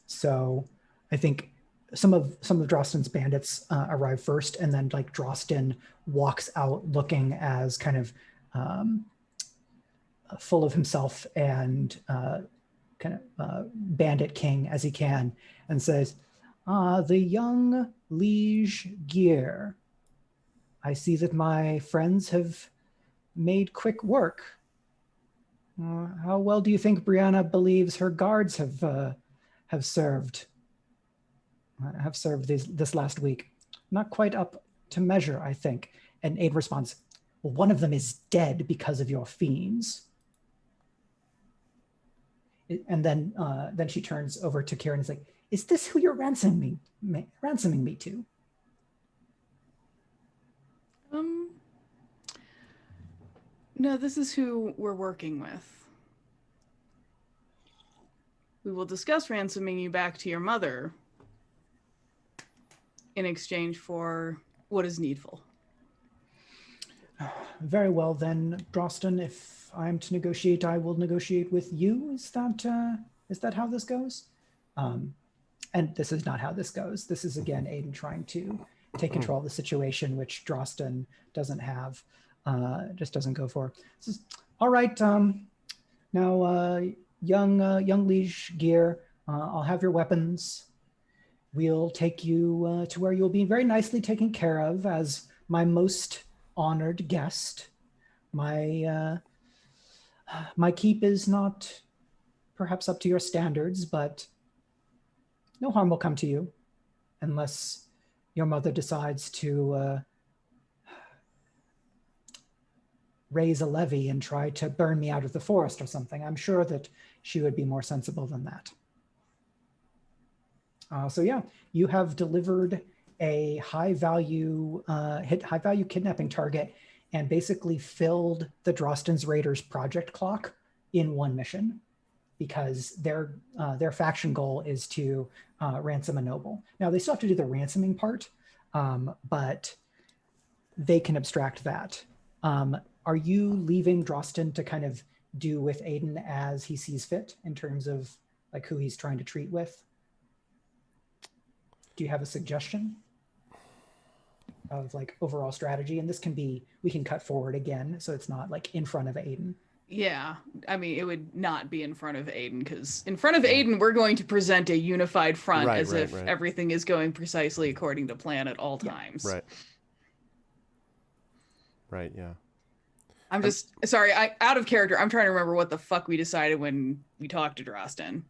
So I think some of Drosten's bandits arrive first, and then like Drosten walks out looking as kind of full of himself and kind of bandit king as he can, and says, "The young liege gear. I see that my friends have made quick work. How well do you think Brianna believes her guards have served this last week? Not quite up to measure, I think." And Aiden responds, "Well, one of them is dead because of your fiends." And then she turns over to Kieran and is like, "Is this who you're ransoming me to?" No, this is who we're working with. We will discuss ransoming you back to your mother in exchange for what is needful. Very well then, Drosten. If I'm to negotiate, I will negotiate with you. Is that how this goes? And this is not how this goes. This is again Aiden trying to take control of the situation, which Drosten doesn't have, just doesn't go for. Says, "All right, now young liege gear, I'll have your weapons. We'll take you to where you'll be very nicely taken care of as my most honored guest. My keep is not perhaps up to your standards, but no harm will come to you unless your mother decides to raise a levy and try to burn me out of the forest or something. I'm sure that she would be more sensible than that." So yeah, you have delivered a high value kidnapping target and basically filled the Drosten's Raiders project clock in one mission, because their faction goal is to ransom a noble. Now they still have to do the ransoming part, but they can abstract that. Are you leaving Drosten to kind of do with Aiden as he sees fit in terms of like who he's trying to treat with? Do you have a suggestion of like overall strategy? And this can be, we can cut forward again, so it's not like in front of Aiden. Yeah, I mean, it would not be in front of Aiden, because in front of Aiden, we're going to present a unified front as if everything is going precisely according to plan at all times. Right. Right. Yeah. I'm just sorry. Out of character. I'm trying to remember what the fuck we decided when we talked to Drosten,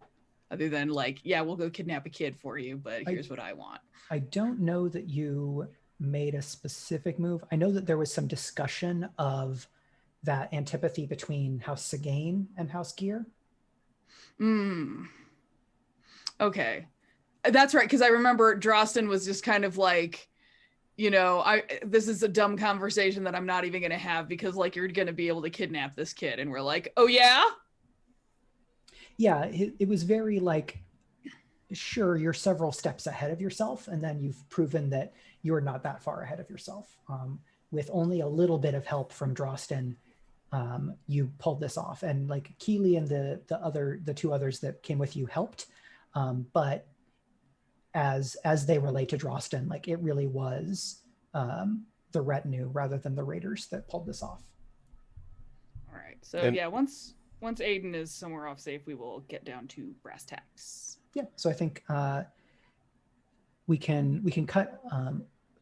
other than like, yeah, we'll go kidnap a kid for you, but here's what I want. I don't know that you made a specific move. I know that there was some discussion of that antipathy between House Sagane and House Gear. Okay, that's right. Because I remember Drosten was just kind of like, you know, this is a dumb conversation that I'm not even going to have because like you're going to be able to kidnap this kid, and we're like, oh yeah. Yeah, it was very like, sure, you're several steps ahead of yourself, and then you've proven that you're not that far ahead of yourself. With only a little bit of help from Drosten, you pulled this off, and like Keely and the two others that came with you helped, but as they relate to Drosten, like it really was the retinue rather than the raiders that pulled this off. All right, so yeah, once Aiden is somewhere off safe, we will get down to brass tacks. Yeah, so I think we can cut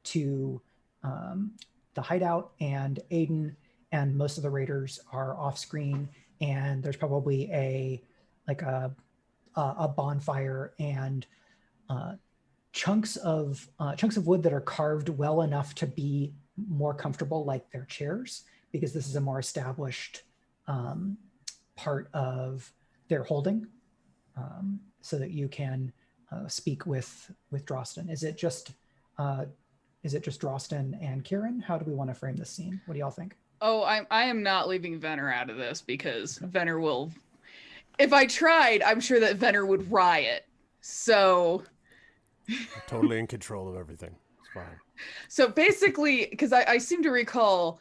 to the hideout, and Aiden and most of the raiders are off screen, and there's probably a bonfire and chunks of wood that are carved well enough to be more comfortable, like their chairs, because this is a more established part of their holding, so that you can speak with Drosten. Is it just Drosten and Kieran? How do we want to frame this scene? What do y'all think? Oh, I am not leaving Venner out of this because Venner will. If I tried, I'm sure that Venner would riot. So. Totally in control of everything. It's fine. So basically, because I seem to recall,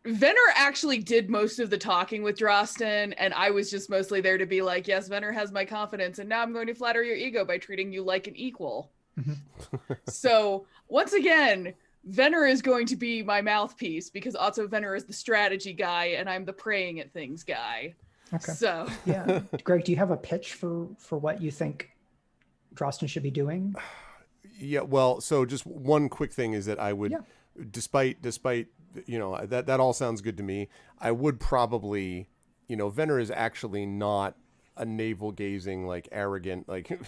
Venner actually did most of the talking with Drosten, and I was just mostly there to be like, yes, Venner has my confidence, and now I'm going to flatter your ego by treating you like an equal. So once again, Venner is going to be my mouthpiece because also Venner is the strategy guy and I'm the praying at things guy. Okay. So yeah, Greg, do you have a pitch for what you think Drosten should be doing? Yeah, well, so just one quick thing is that I would, despite you know, that all sounds good to me, I would probably, you know, Venner is actually not a navel gazing, like arrogant, like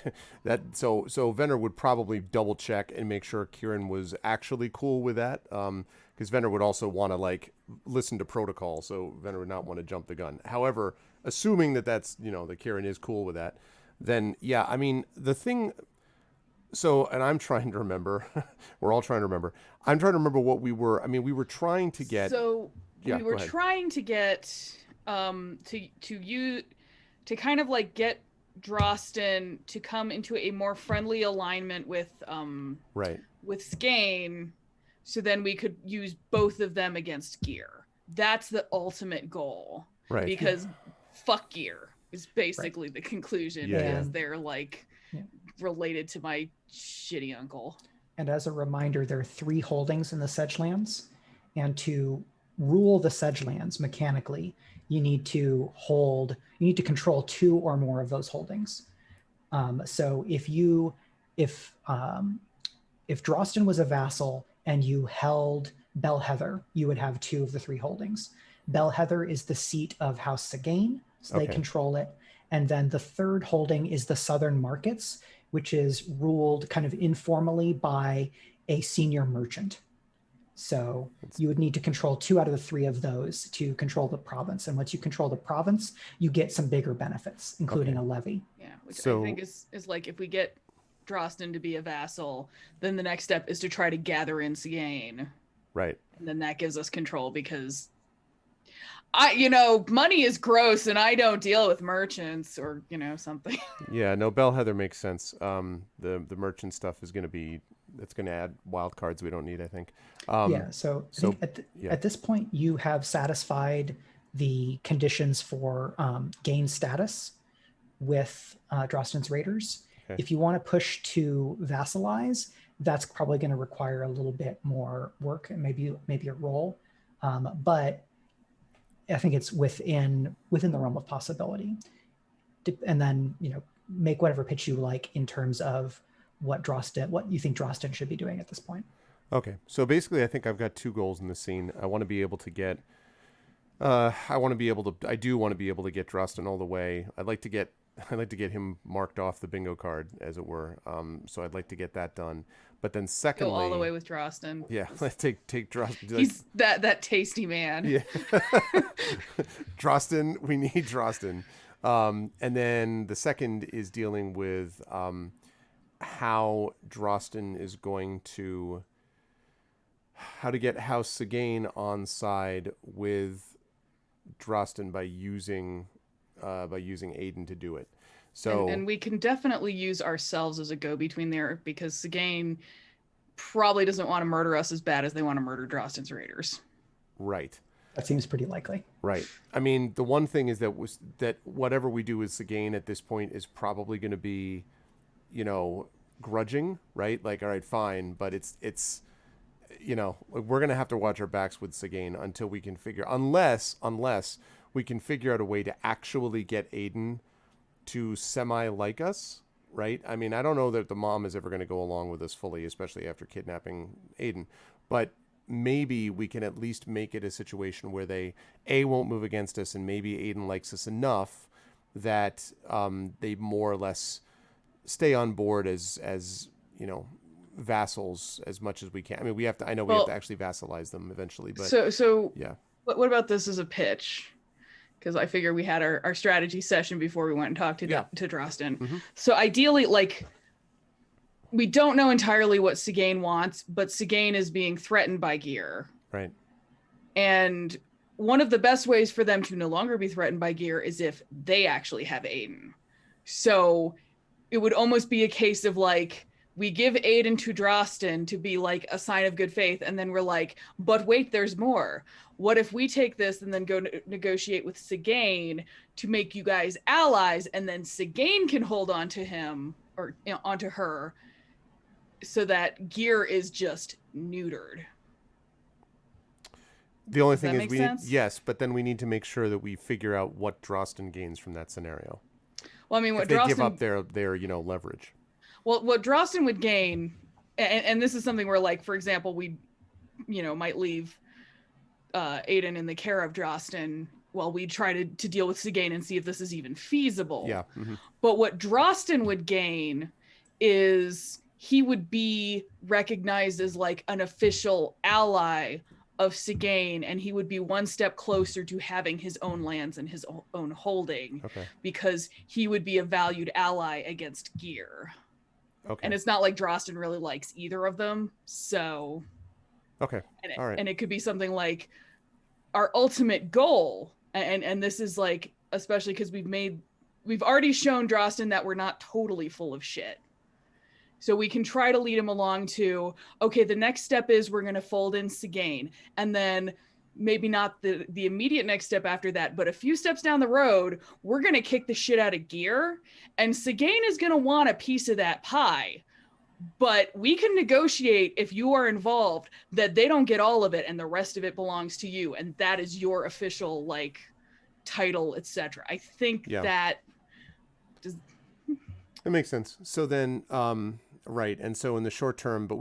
that. So Venner would probably double check and make sure Kieran was actually cool with that. Because Venner would also want to like listen to protocol. So Venner would not want to jump the gun. However, assuming that that's, you know, that Kieran is cool with that, then yeah, I mean, the thing. So, and I'm trying to remember, we're all trying to remember. I'm trying to remember what we were, I mean, we were trying to get. So we were trying to get, to kind of like get Drosten to come into a more friendly alignment with Skane, so then we could use both of them against Gear. That's the ultimate goal, right? Because fuck Gear is basically the conclusion, because they're like related to my shitty uncle. And as a reminder, there are 3 holdings in the Sedgelands, and to rule the Sedgelands mechanically, you need to control 2 or more of those holdings. So if Drosten was a vassal and you held Bellheather, you would have 2 of the 3 holdings. Bellheather is the seat of House Sagane, so they control it. And then the 3rd holding is the Southern Markets, which is ruled kind of informally by a senior merchant. So you would need to control 2 out of the 3 of those to control the province. And once you control the province, you get some bigger benefits, including a levy. Yeah, which I think is like, if we get Drosten to be a vassal, then the next step is to try to gather in Sagane. Right. And then that gives us control, because money is gross and I don't deal with merchants or, something. Yeah, no, Bellheather makes sense. The merchant stuff is going to be, that's going to add wild cards we don't need, I think. So I think at this point, you have satisfied the conditions for gain status with Drosten's Raiders. Okay. If you want to push to vassalize, that's probably going to require a little bit more work and maybe a roll. But I think it's within the realm of possibility. And then, make whatever pitch you like in terms of what you think Drosten should be doing at this point. Okay, so basically, I think I've got two goals in the scene. I want to be able to get. I want to be able to. I do want to be able to get Drosten all the way. I'd like to get. I'd like to get him marked off the bingo card, as it were. So I'd like to get that done. But then, Go secondly, all the way with Drosten. yeah, let's take Drosten. He's that tasty man. Yeah, Drosten. We need Drosten. And then the second is dealing with how Drosten is going to. How to get House Sagane on side with Drosten by using Aiden to do it. So And we can definitely use ourselves as a go-between there, because Sagane probably doesn't want to murder us as bad as they want to murder Drosten's raiders. right. That seems pretty likely. Right. I mean, the one thing is that whatever we do with Sagane at this point is probably going to be, grudging, right? Like, all right, fine, but it's we're going to have to watch our backs with Sagane until we can figure, unless we can figure out a way to actually get Aiden to semi-like us, right? I mean, I don't know that the mom is ever going to go along with us fully, especially after kidnapping Aiden, but maybe we can at least make it a situation where they won't move against us, and maybe Aiden likes us enough that they more or less stay on board as vassals as much as we can. I mean, we have to actually vassalize them eventually, but so yeah. What about this as a pitch? Because I figure we had our strategy session before we went and talked to Drosten. Mm-hmm. So ideally, like, we don't know entirely what Sagane wants, but Sagane is being threatened by Gear. Right. And one of the best ways for them to no longer be threatened by Gear is if they actually have Aiden. So it would almost be a case of, like, we give Aiden to Drosten to be like a sign of good faith, and then we're like, but wait, there's more. What if we take this and then go negotiate with Sagane to make you guys allies, and then Sagane can hold on to him or onto her, so that Gear is just neutered. The only Does thing that is make sense? yes, but then we need to make sure that we figure out what Drosten gains from that scenario. Well, I mean, what If they Drosten give up their leverage. Well, what Drosten would gain, and this is something where, like, for example, we, might leave Aiden in the care of Drosten while we try to deal with Sagane and see if this is even feasible. Yeah. Mm-hmm. But what Drosten would gain is he would be recognized as, like, an official ally of Sagane, and he would be one step closer to having his own lands and his own holding, because he would be a valued ally against Gear. Okay. And it's not like Drosten really likes either of them. So, okay. All right. And it could be something like our ultimate goal. And this is, like, especially because we've already shown Drosten that we're not totally full of shit. So we can try to lead him along to, okay, the next step is we're going to fold in Sagane. And then maybe not the immediate next step after that, but a few steps down the road, we're going to kick the shit out of Gear, and Sagane is going to want a piece of that pie. But we can negotiate, if you are involved, that they don't get all of it and the rest of it belongs to you, and that is your official, like, title, etc. I think that does... It makes sense. So then, right, and so in the short term, but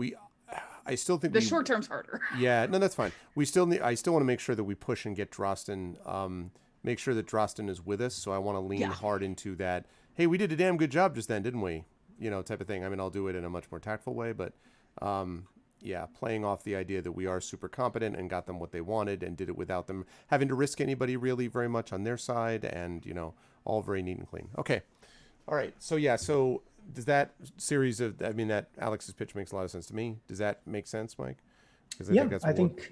I still think the short term's harder. Yeah, no, that's fine. I still want to make sure that we push and get Drosten, make sure that Drosten is with us. So I want to lean hard into that. Hey, we did a damn good job just then, didn't we? Type of thing. I mean, I'll do it in a much more tactful way, but playing off the idea that we are super competent and got them what they wanted and did it without them having to risk anybody really very much on their side, and all very neat and clean. Okay, all right. So does that series of, that Alex's pitch makes a lot of sense to me. Does that make sense, Mike? I think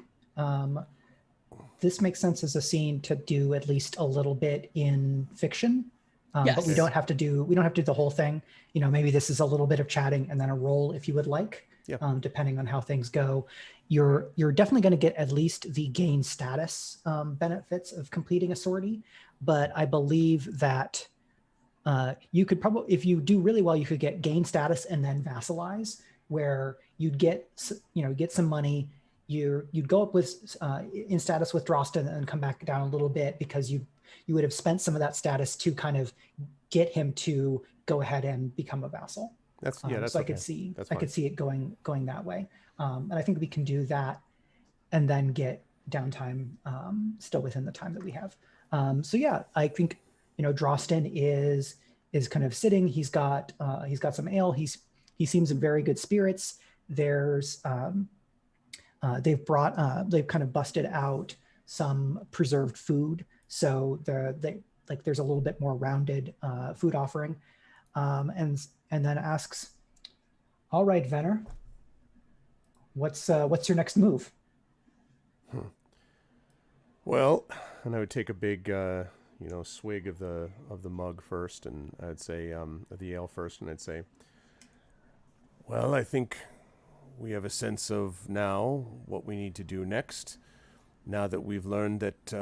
this makes sense as a scene to do at least a little bit in fiction. But we don't have to do the whole thing. Maybe this is a little bit of chatting and then a roll if you would like, depending on how things go. You're definitely going to get at least the gain status benefits of completing a sortie. But I believe that you could probably, if you do really well, you could get gain status and then vassalize, where you'd get some money. You'd go up with in status with Drosten and come back down a little bit, because you would have spent some of that status to kind of get him to go ahead and become a vassal. That's so I could see it going that way. And I think we can do that and then get downtime still within the time that we have. So yeah, I think Drosten is kind of sitting. He's got some ale. He seems in very good spirits. There's they've kind of busted out some preserved food, so there's a little bit more rounded food offering, and then asks, "All right, Venner, what's your next move?" Well, and I would take a big, swig of the mug first, and I'd say of the ale first, and I'd say, well, I think we have a sense of now what we need to do next. Now that we've learned that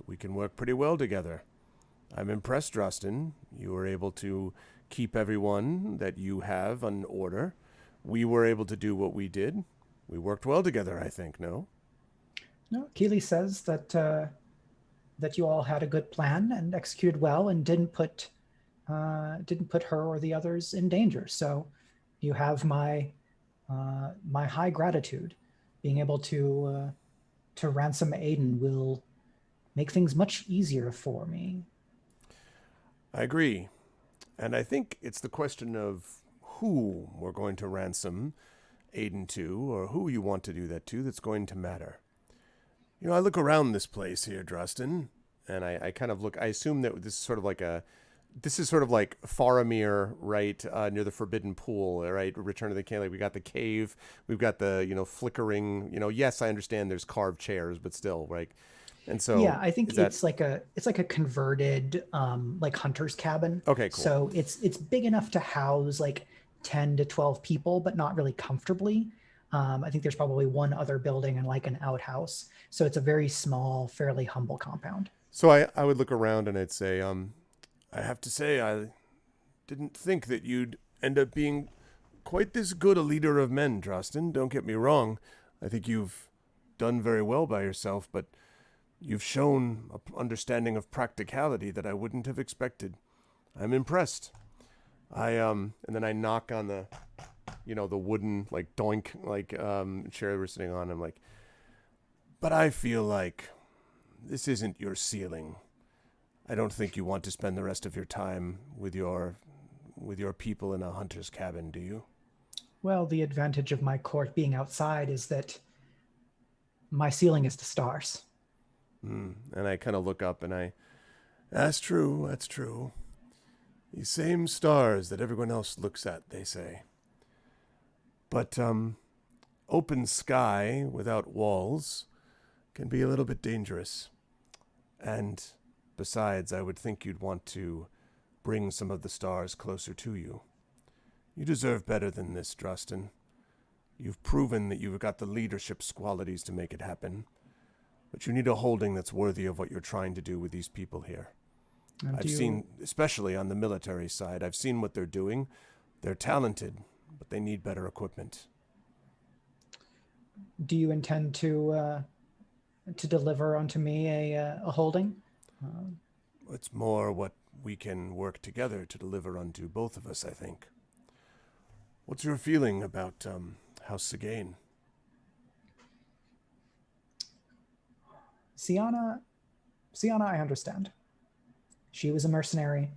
we can work pretty well together, I'm impressed, Drosten. You were able to keep everyone that you have in order. We were able to do what we did. We worked well together, I think. No. No, Keeley says that you all had a good plan and executed well and didn't put her or the others in danger. So you have my high gratitude. Being able to ransom Aiden will make things much easier for me. I agree. And I think it's the question of who we're going to ransom Aiden to, or who you want to do that to, that's going to matter. I look around this place here, Drosten, and I kind of look, I assume that this is sort of like Faramir, right, near the Forbidden Pool, right, Return of the King. Like, we got the cave, we've got the, flickering, yes, I understand there's carved chairs, but still, right? And so yeah, I think it's like a converted like hunter's cabin. Okay, cool. So it's big enough to house like 10 to 12 people, but not really comfortably. I think there's probably one other building and like an outhouse. So it's a very small, fairly humble compound. So I would look around and I'd say, I have to say, I didn't think that you'd end up being quite this good a leader of men, Drosten. Don't get me wrong. I think you've done very well by yourself, but you've shown an understanding of practicality that I wouldn't have expected. I'm impressed. And then I knock on the wooden, like, doink, like, chair we're sitting on. I'm like, but I feel like this isn't your ceiling. I don't think you want to spend the rest of your time with your people in a hunter's cabin, do you? Well, the advantage of my court being outside is that my ceiling is the stars. And I kind of look up and that's true. These same stars that everyone else looks at, they say. But open sky without walls can be a little bit dangerous. And besides, I would think you'd want to bring some of the stars closer to you. You deserve better than this, Drosten. You've proven that you've got the leadership qualities to make it happen. But you need a holding that's worthy of what you're trying to do with these people here. I've seen, especially on the military side, I've seen what they're doing. They're talented, but they need better equipment. Do you intend to deliver onto me a holding? It's more what we can work together to deliver unto both of us, I think. What's your feeling about House Sagain? Sienna, I understand. She was a mercenary.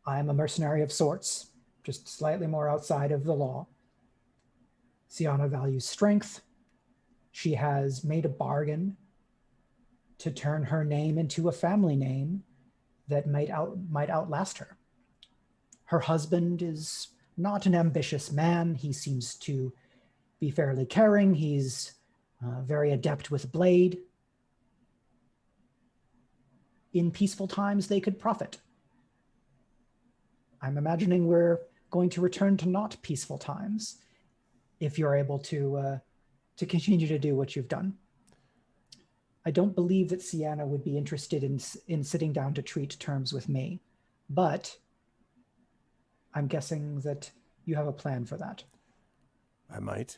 I am a mercenary of sorts, just slightly more outside of the law. Sienna values strength. She has made a bargain to turn her name into a family name that might outlast her. Her husband is not an ambitious man. He seems to be fairly caring. He's very adept with blade. In peaceful times, they could profit. I'm imagining we're going to return to not peaceful times if you're able to continue to do what you've done. I don't believe that Sienna would be interested in sitting down to treat terms with me, but I'm guessing that you have a plan for that. I might.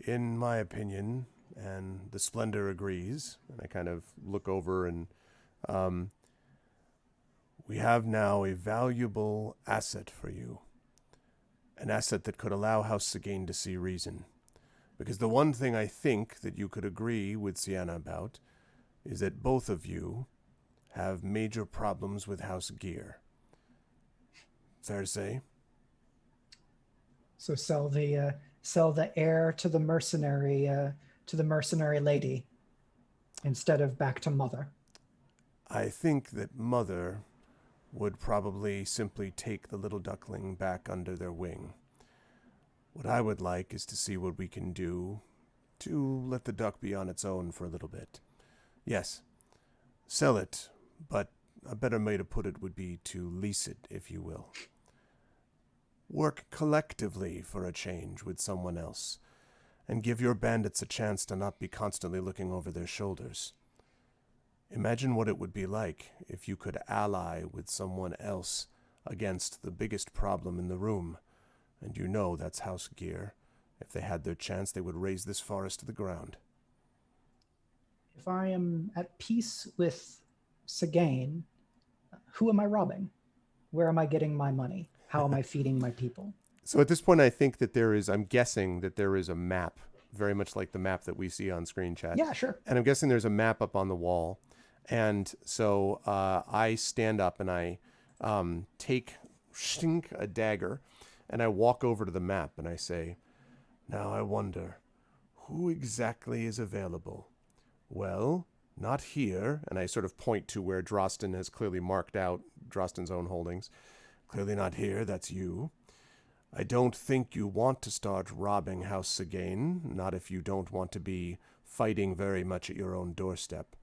In my opinion, and the Splendour agrees, and I kind of look over and we have now a valuable asset for you. an asset that could allow House Sagane to see reason. Because the one thing I think that you could agree with Sienna about is that both of you have major problems with House Gear. Fair to say? So sell the heir to the mercenary lady instead of back to mother. I think that Mother would probably simply take the little duckling back under their wing. What I would like is to see what we can do to let the duck be on its own for a little bit. Yes, sell it, but a better way to put it would be to lease it, if you will. Work collectively for a change with someone else, and give your bandits a chance to not be constantly looking over their shoulders. Imagine what it would be like if you could ally with someone else against the biggest problem in the room, and you know that's House Gear. If they had their chance, they would raise this forest to the ground. If I am at peace with Sagane, who am I robbing? Where am I getting my money? How am I feeding my people? So at this point, I think that I'm guessing that there is a map, very much like the map that we see on screen chat. Yeah, sure. And I'm guessing there's a map up on the wall. And so I stand up and I take a dagger and I walk over to the map and I say, now I wonder, who exactly is available? Well, not here. And I sort of point to where Drosten has clearly marked out Drosten's own holdings. Clearly not here, that's you. I don't think you want to start robbing House Sagane, not if you don't want to be fighting very much at your own doorstep.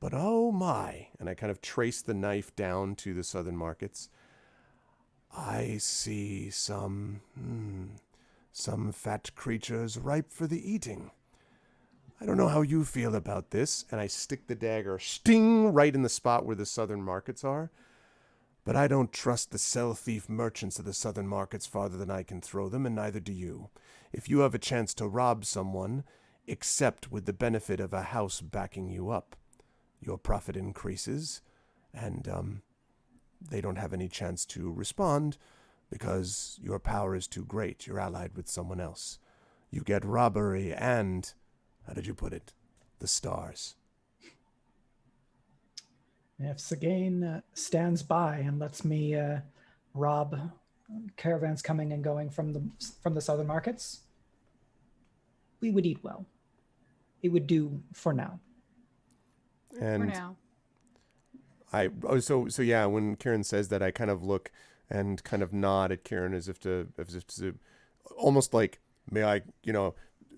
But oh my, and I kind of trace the knife down to the southern markets. I see some fat creatures ripe for the eating. I don't know how you feel about this, and I stick the dagger, sting, right in the spot where the southern markets are. But I don't trust the sell-thief merchants of the southern markets farther than I can throw them, and neither do you. If you have a chance to rob someone, accept with the benefit of a house backing you up. Your profit increases, and they don't have any chance to respond because your power is too great. You're allied with someone else. You get robbery and, how did you put it, the stars. If Sagane stands by and lets me rob caravans coming and going from the southern markets, we would eat well. It would do for now. And For now. So yeah, when Kieran says that, I kind of look and kind of nod at Kieran as if to almost like, may I,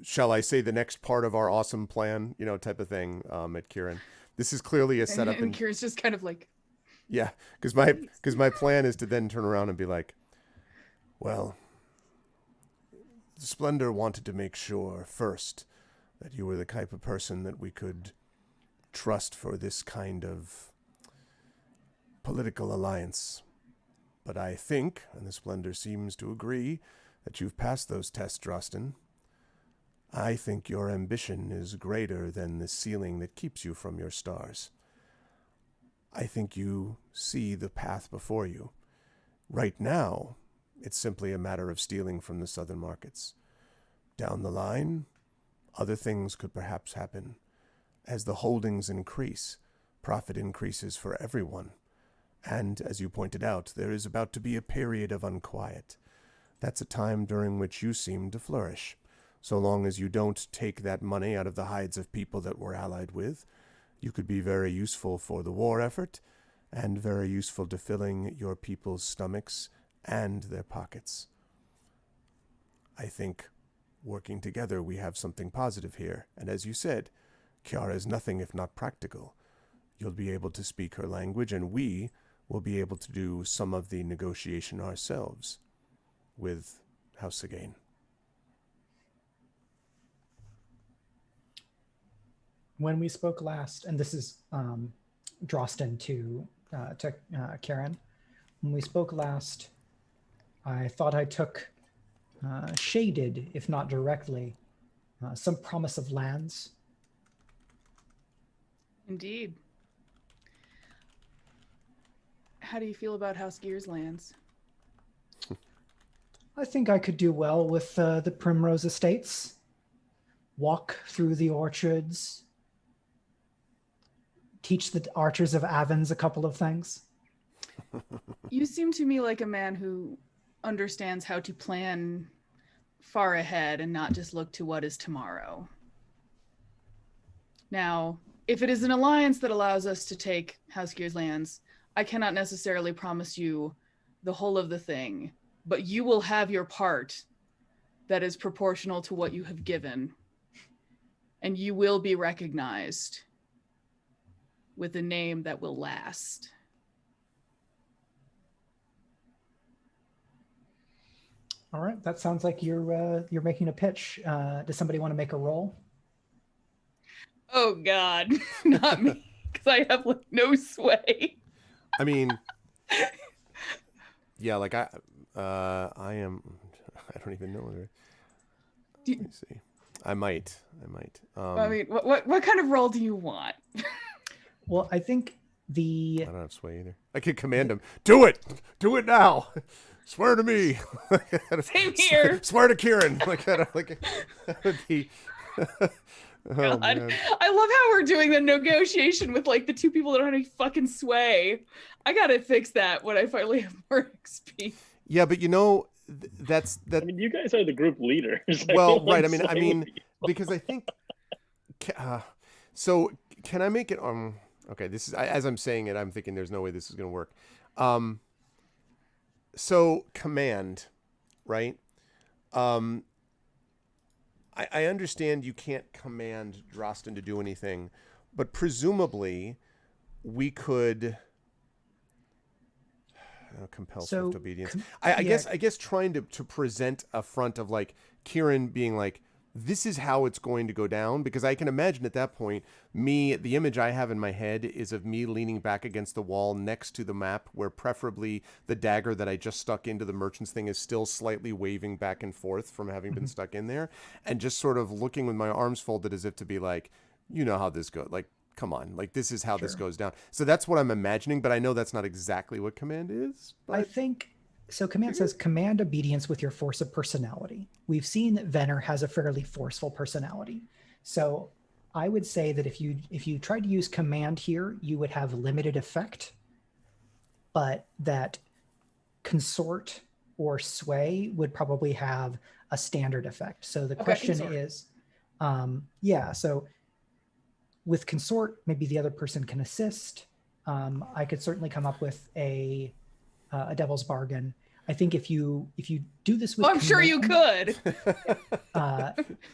shall I say the next part of our awesome plan, type of thing at Kieran. This is clearly a setup. And Kieran's just kind of like, yeah, because my plan is to then turn around and be like, well, Splendour wanted to make sure first that you were the type of person that we could trust for this kind of political alliance. But I think, and the Splendour seems to agree, that you've passed those tests, Drosten. I think your ambition is greater than the ceiling that keeps you from your stars. I think you see the path before you. Right now, it's simply a matter of stealing from the southern markets. Down the line, other things could perhaps happen. As the holdings increase, profit increases for everyone. And, as you pointed out, there is about to be a period of unquiet. That's a time during which you seem to flourish. So long as you don't take that money out of the hides of people that we're allied with, you could be very useful for the war effort, and very useful to filling your people's stomachs and their pockets. I think, working together, we have something positive here, and as you said, Kiara is nothing if not practical. You'll be able to speak her language, and we will be able to do some of the negotiation ourselves with House Sagane. When we spoke last, and this is Drosten to Karen, when we spoke last, I thought I took shaded, if not directly, some promise of lands. Indeed. How do you feel about House Gear's lands? I think I could do well with the Primrose Estates. Walk through the orchards. Teach the archers of Avens a couple of things. You seem to me like a man who understands how to plan far ahead and not just look to what is tomorrow. Now, if it is an alliance that allows us to take Housegear's lands, I cannot necessarily promise you the whole of the thing, but you will have your part that is proportional to what you have given, and you will be recognized with a name that will last. All right, that sounds like you're making a pitch. Does somebody want to make a roll? Oh God, not me, because I have like no sway. I mean, yeah, like I am. I don't even know. Let me see. I might. I mean, what kind of role do you want? Well, I think I don't have sway either. I could command him. Do it now. Swear to me. Same here. Swear to Kieran. That would be. Oh, God. man. I love how we're doing the negotiation with like the two people that don't have any fucking sway. I gotta fix that when I finally have more XP. Yeah, but you know, that's that. I mean, you guys are the group leaders. Well, right. I mean, because I think. So can I make it? Okay. This is as I'm saying it. I'm thinking there's no way this is going to work. So command, right? I understand you can't command Drosten to do anything, but presumably we could compel swift obedience. I guess trying to present a front of like Kieran being like, this is how it's going to go down, because I can imagine at that point, the image I have in my head is of me leaning back against the wall next to the map, where preferably the dagger that I just stuck into the merchant's thing is still slightly waving back and forth from having been stuck in there, and just sort of looking with my arms folded as if to be like, you know how this goes, like, come on, like this is how this goes down. So that's what I'm imagining, but I know that's not exactly what command is. But... I think... So command says command obedience with your force of personality. We've seen that Venner has a fairly forceful personality. So I would say that if you tried to use command here, you would have limited effect, but that consort or sway would probably have a standard effect. So the question is, so with consort, maybe the other person can assist. I could certainly come up with a devil's bargain. I think if you do this with I'm sure you could.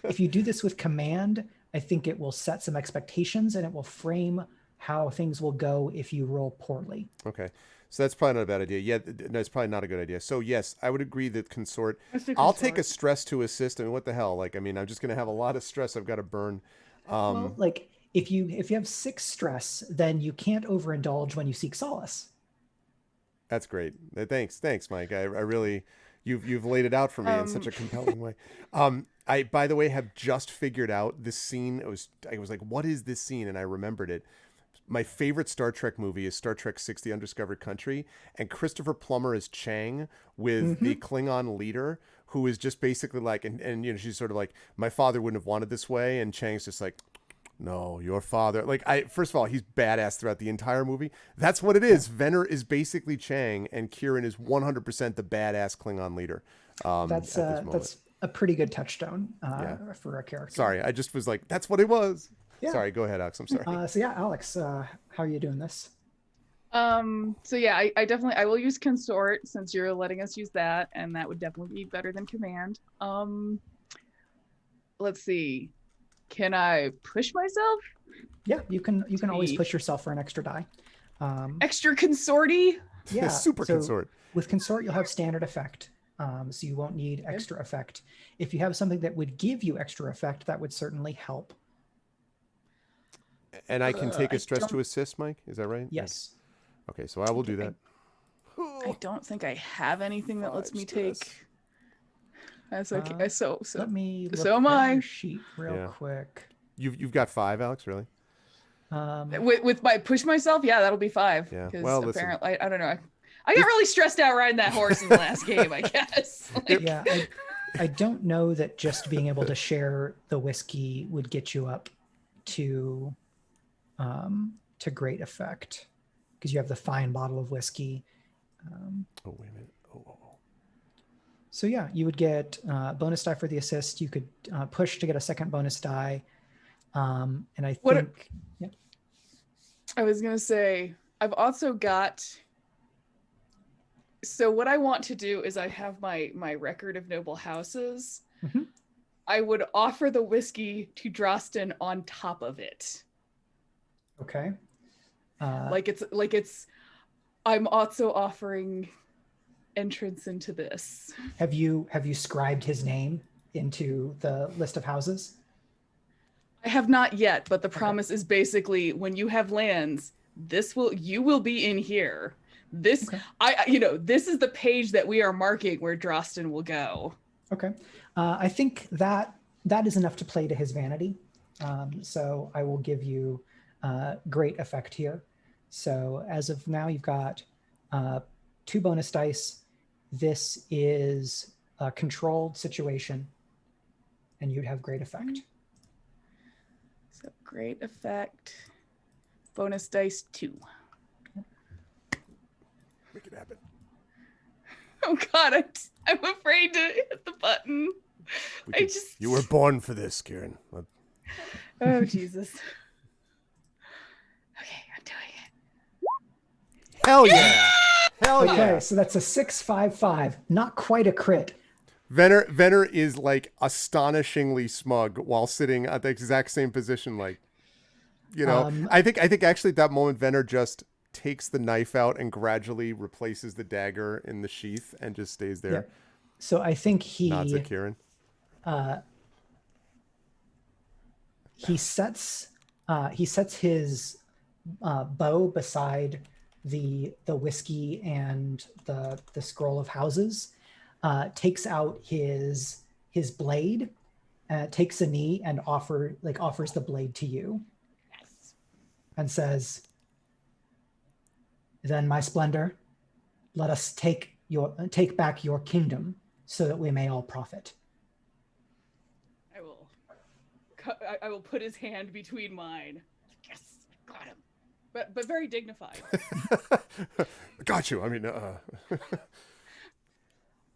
If you do this with command, I think it will set some expectations and it will frame how things will go if you roll poorly. Okay. So that's probably not a bad idea. Yeah, no, it's probably not a good idea. So yes, I would agree that consort. I'll take a stress to assist. I mean, what the hell? Like, I mean, I'm just going to have a lot of stress I've got to burn. Well, like if you have 6 stress, then you can't overindulge when you seek solace. That's great. Thanks, Mike. I really, you've laid it out for me in such a compelling way. I, by the way, have just figured out this scene. I was like, what is this scene? And I remembered it. My favorite Star Trek movie is Star Trek VI: The Undiscovered Country, and Christopher Plummer is Chang with the Klingon leader, who is just basically like, and you know, she's sort of like, my father wouldn't have wanted this way, and Chang's just like, no, your father. Like, first of all, he's badass throughout the entire movie. That's what it is. Venner is basically Chang, and Kieran is 100% the badass Klingon leader. That's a pretty good touchdown for a character. Sorry, I just was like, that's what it was. Yeah. Sorry, go ahead, Alex. I'm sorry. So yeah, Alex, how are you doing this? So yeah, I definitely will use consort since you're letting us use that, and that would definitely be better than command. Let's see. Can I push myself? Yeah, you can always push yourself for an extra die. Extra consorty? Yeah. Super consort. With consort, you'll have standard effect. So you won't need extra effect. If you have something that would give you extra effect, that would certainly help. And I can take a stress to assist, Mike? Is that right? Yes. Okay, so I will do that. I don't think I have anything that lets me stress. take. That's okay. So let me look so am at I. your sheet real quick. You've got 5, Alex, really? With my push myself, yeah, that'll be 5. Yeah. Because Well, apparently, I don't know. I got really stressed out riding that horse in the last game, I guess. Like, Yeah, I don't know that just being able to share the whiskey would get you up to great effect, because you have the fine bottle of whiskey. Oh, wait a minute. Oh. So yeah, you would get bonus die for the assist. You could push to get a second bonus die. And I think... yeah. I was going to say, I've also got... So what I want to do is I have my record of noble houses. Mm-hmm. I would offer the whiskey to Drosten on top of it. Okay. I'm also offering entrance into this. Have you scribed his name into the list of houses? I have not yet, but the promise is basically when you have lands, you will be in here. This this is the page that we are marking where Drosten will go. Okay. I think that is enough to play to his vanity. So I will give you great effect here. So as of now, you've got 2 bonus dice. This is a controlled situation, and you'd have great effect. So great effect. Bonus dice 2. Make it happen. Oh God, I'm afraid to hit the button. You were born for this, Kieran. Oh Jesus. Okay, I'm doing it. Hell yeah! Hell yeah! Okay, so that's a 6-5-5. Not quite a crit. Venner is like astonishingly smug while sitting at the exact same position. Like, I think actually at that moment Venner just takes the knife out and gradually replaces the dagger in the sheath and just stays there. Yeah. So I think he nods at Kieran. He sets his bow beside the whiskey and the scroll of houses, takes out his blade, takes a knee and offers the blade to you. Yes. And says, "Then, my Splendour, let us take back your kingdom so that we may all profit." I will put his hand between mine. Yes, got him. But very dignified. Got you. I mean,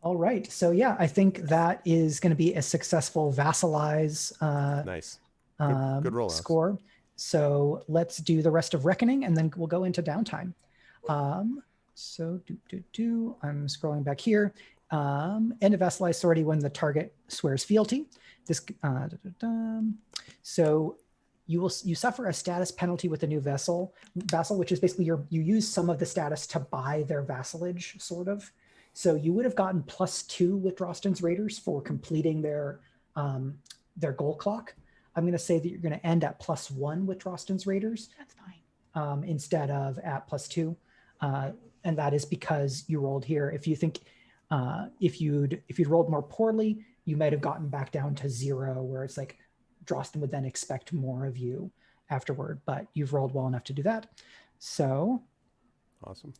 All right. So yeah, I think that is going to be a successful vassalize nice. Good roll score. So let's do the rest of Reckoning, and then we'll go into downtime. So I'm scrolling back here. End of vassalize authority when the target swears fealty. This so you suffer a status penalty with a new vassal, which is basically you use some of the status to buy their vassalage, sort of. So you would have gotten +2 with Drosten's Raiders for completing their goal clock. I'm going to say that you're going to end at +1 with Drosten's Raiders. That's fine. Instead of at +2, and that is because you rolled here. If you think if you'd rolled more poorly, you might have gotten back down to 0, where it's like Drosten would then expect more of you afterward. But you've rolled well enough to do that. So awesome.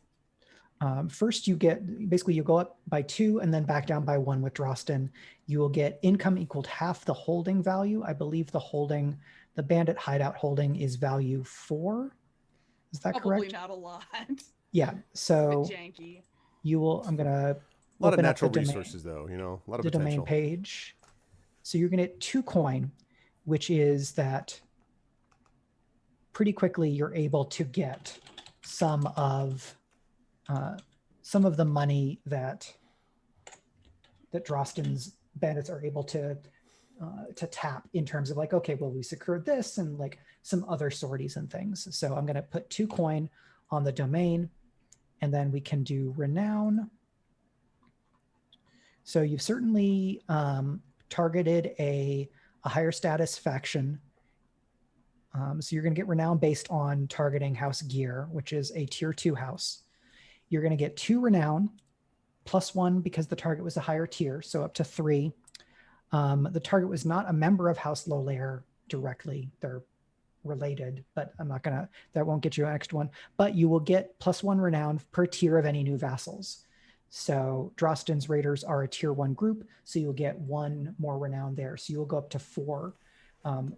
First, you go up by 2 and then back down by 1 with Drosten. You will get income equaled half the holding value. I believe the bandit hideout holding is value 4. Is that correct? Probably not a lot. Yeah. So janky. I'm going to a lot of natural resources, though. A lot of the potential. Domain page. So you're going to get 2 coin, which is that pretty quickly you're able to get some of the money that Drosten's bandits are able to tap in terms of like, okay, well, we secured this and like some other sorties and things. So I'm going to put 2 coin on the domain, and then we can do renown. So you've certainly targeted a higher status faction. So you're going to get renown based on targeting House Gear, which is a tier 2 house. You're going to get 2 renown, +1 because the target was a higher tier, so up to 3. The target was not a member of House Low Layer directly. They're related, but that won't get you an extra one. But you will get +1 renown per tier of any new vassals. So Drosten's Raiders are a tier 1 group, so you'll get 1 more renown there. So you'll go up to 4.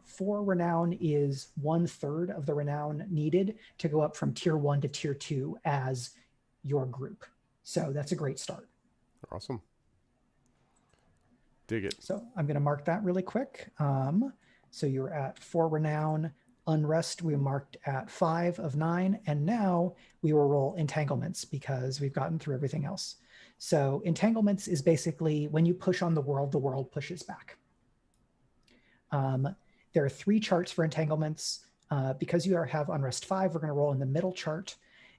4 renown is 1/3 of the renown needed to go up from tier 1 to tier 2 as your group. So that's a great start. Awesome. Dig it. So I'm going to mark that really quick. So you're at 4 renown. Unrest we marked at 5 of 9, and now we will roll entanglements because we've gotten through everything else. So entanglements is basically when you push on the world pushes back. There are 3 charts for entanglements. Because you have unrest 5, we're going to roll in the middle chart,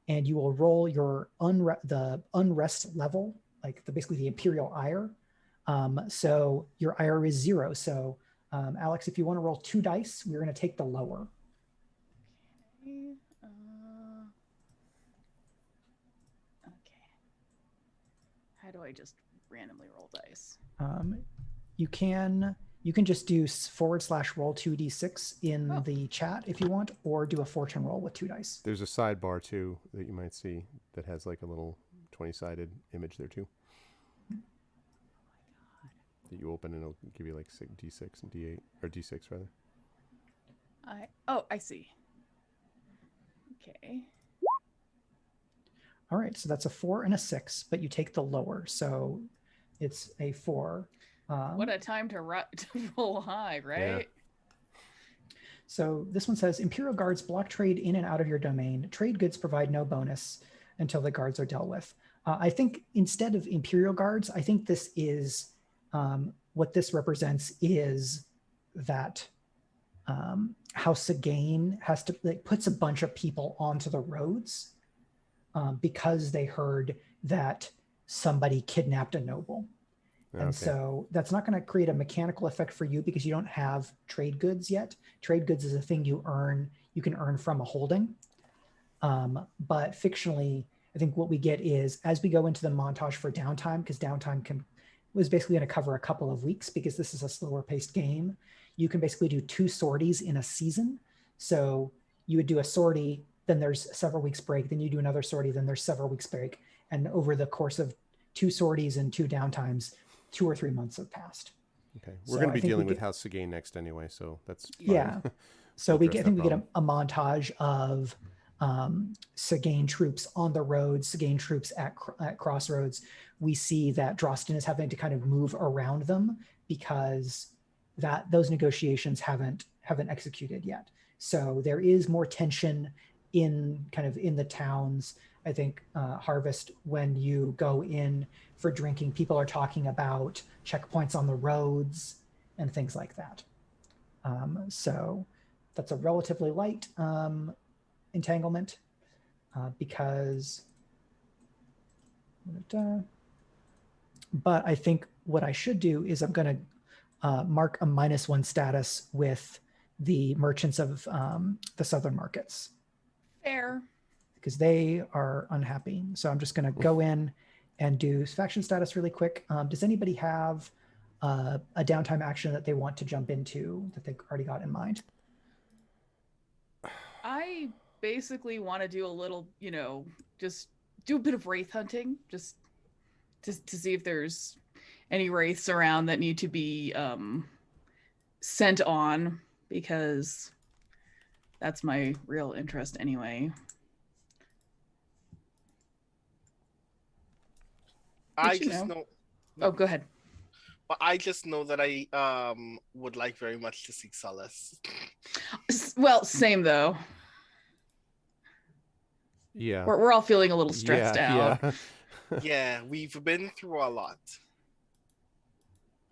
and you will roll your the unrest level, like basically the imperial ire. So your ire is 0. So Alex, if you want to roll 2 dice, we're going to take the lower. Okay. How do I just randomly roll dice? You can just do /roll 2d6 in the chat if you want, or do a fortune roll with 2 dice. There's a sidebar too that you might see that has like a little 20-sided image there too. That you open and it'll give you like D6 and D8 or D6 rather. I see. Okay. All right, so that's a 4 and a 6, but you take the lower, so it's a 4. What a time to roll high, right? Yeah. So this one says Imperial Guards block trade in and out of your domain. Trade goods provide no bonus until the guards are dealt with. I think instead of Imperial Guards, I think this is what this represents is that House Sagane puts a bunch of people onto the roads because they heard that somebody kidnapped a noble. And so that's not going to create a mechanical effect for you because you don't have trade goods yet. Trade goods is a thing you can earn from a holding. But fictionally, I think what we get is as we go into the montage for downtime, because downtime was basically going to cover a couple of weeks because this is a slower paced game. You can basically do 2 sorties in a season. So you would do a sortie, then there's several weeks break, then you do another sortie, then there's several weeks break. And over the course of 2 sorties and 2 downtimes, 2 or 3 months have passed. Okay, we're going to be dealing with House Sagane next anyway, so that's fine. Yeah. So I think we get a montage of Sagane troops on the roads, Sagane troops at crossroads. We see that Drosten is having to kind of move around them because those negotiations haven't executed yet. So there is more tension in the towns. I think Harvest, when you go in for drinking, people are talking about checkpoints on the roads and things like that. So that's a relatively light entanglement because, but I think what I should do is I'm going to mark a -1 status with the merchants of the southern markets. Fair. Because they are unhappy. So I'm just going to go in and do faction status really quick. Does anybody have a downtime action that they want to jump into that they've already got in mind? I basically want to do a little, just do a bit of wraith hunting, just to see if there's any wraiths around that need to be sent on, because that's my real interest anyway. I just know. Oh, go ahead. But I just know that I would like very much to seek solace. Well, same though. Yeah. We're all feeling a little stressed out. Yeah. Yeah, we've been through a lot.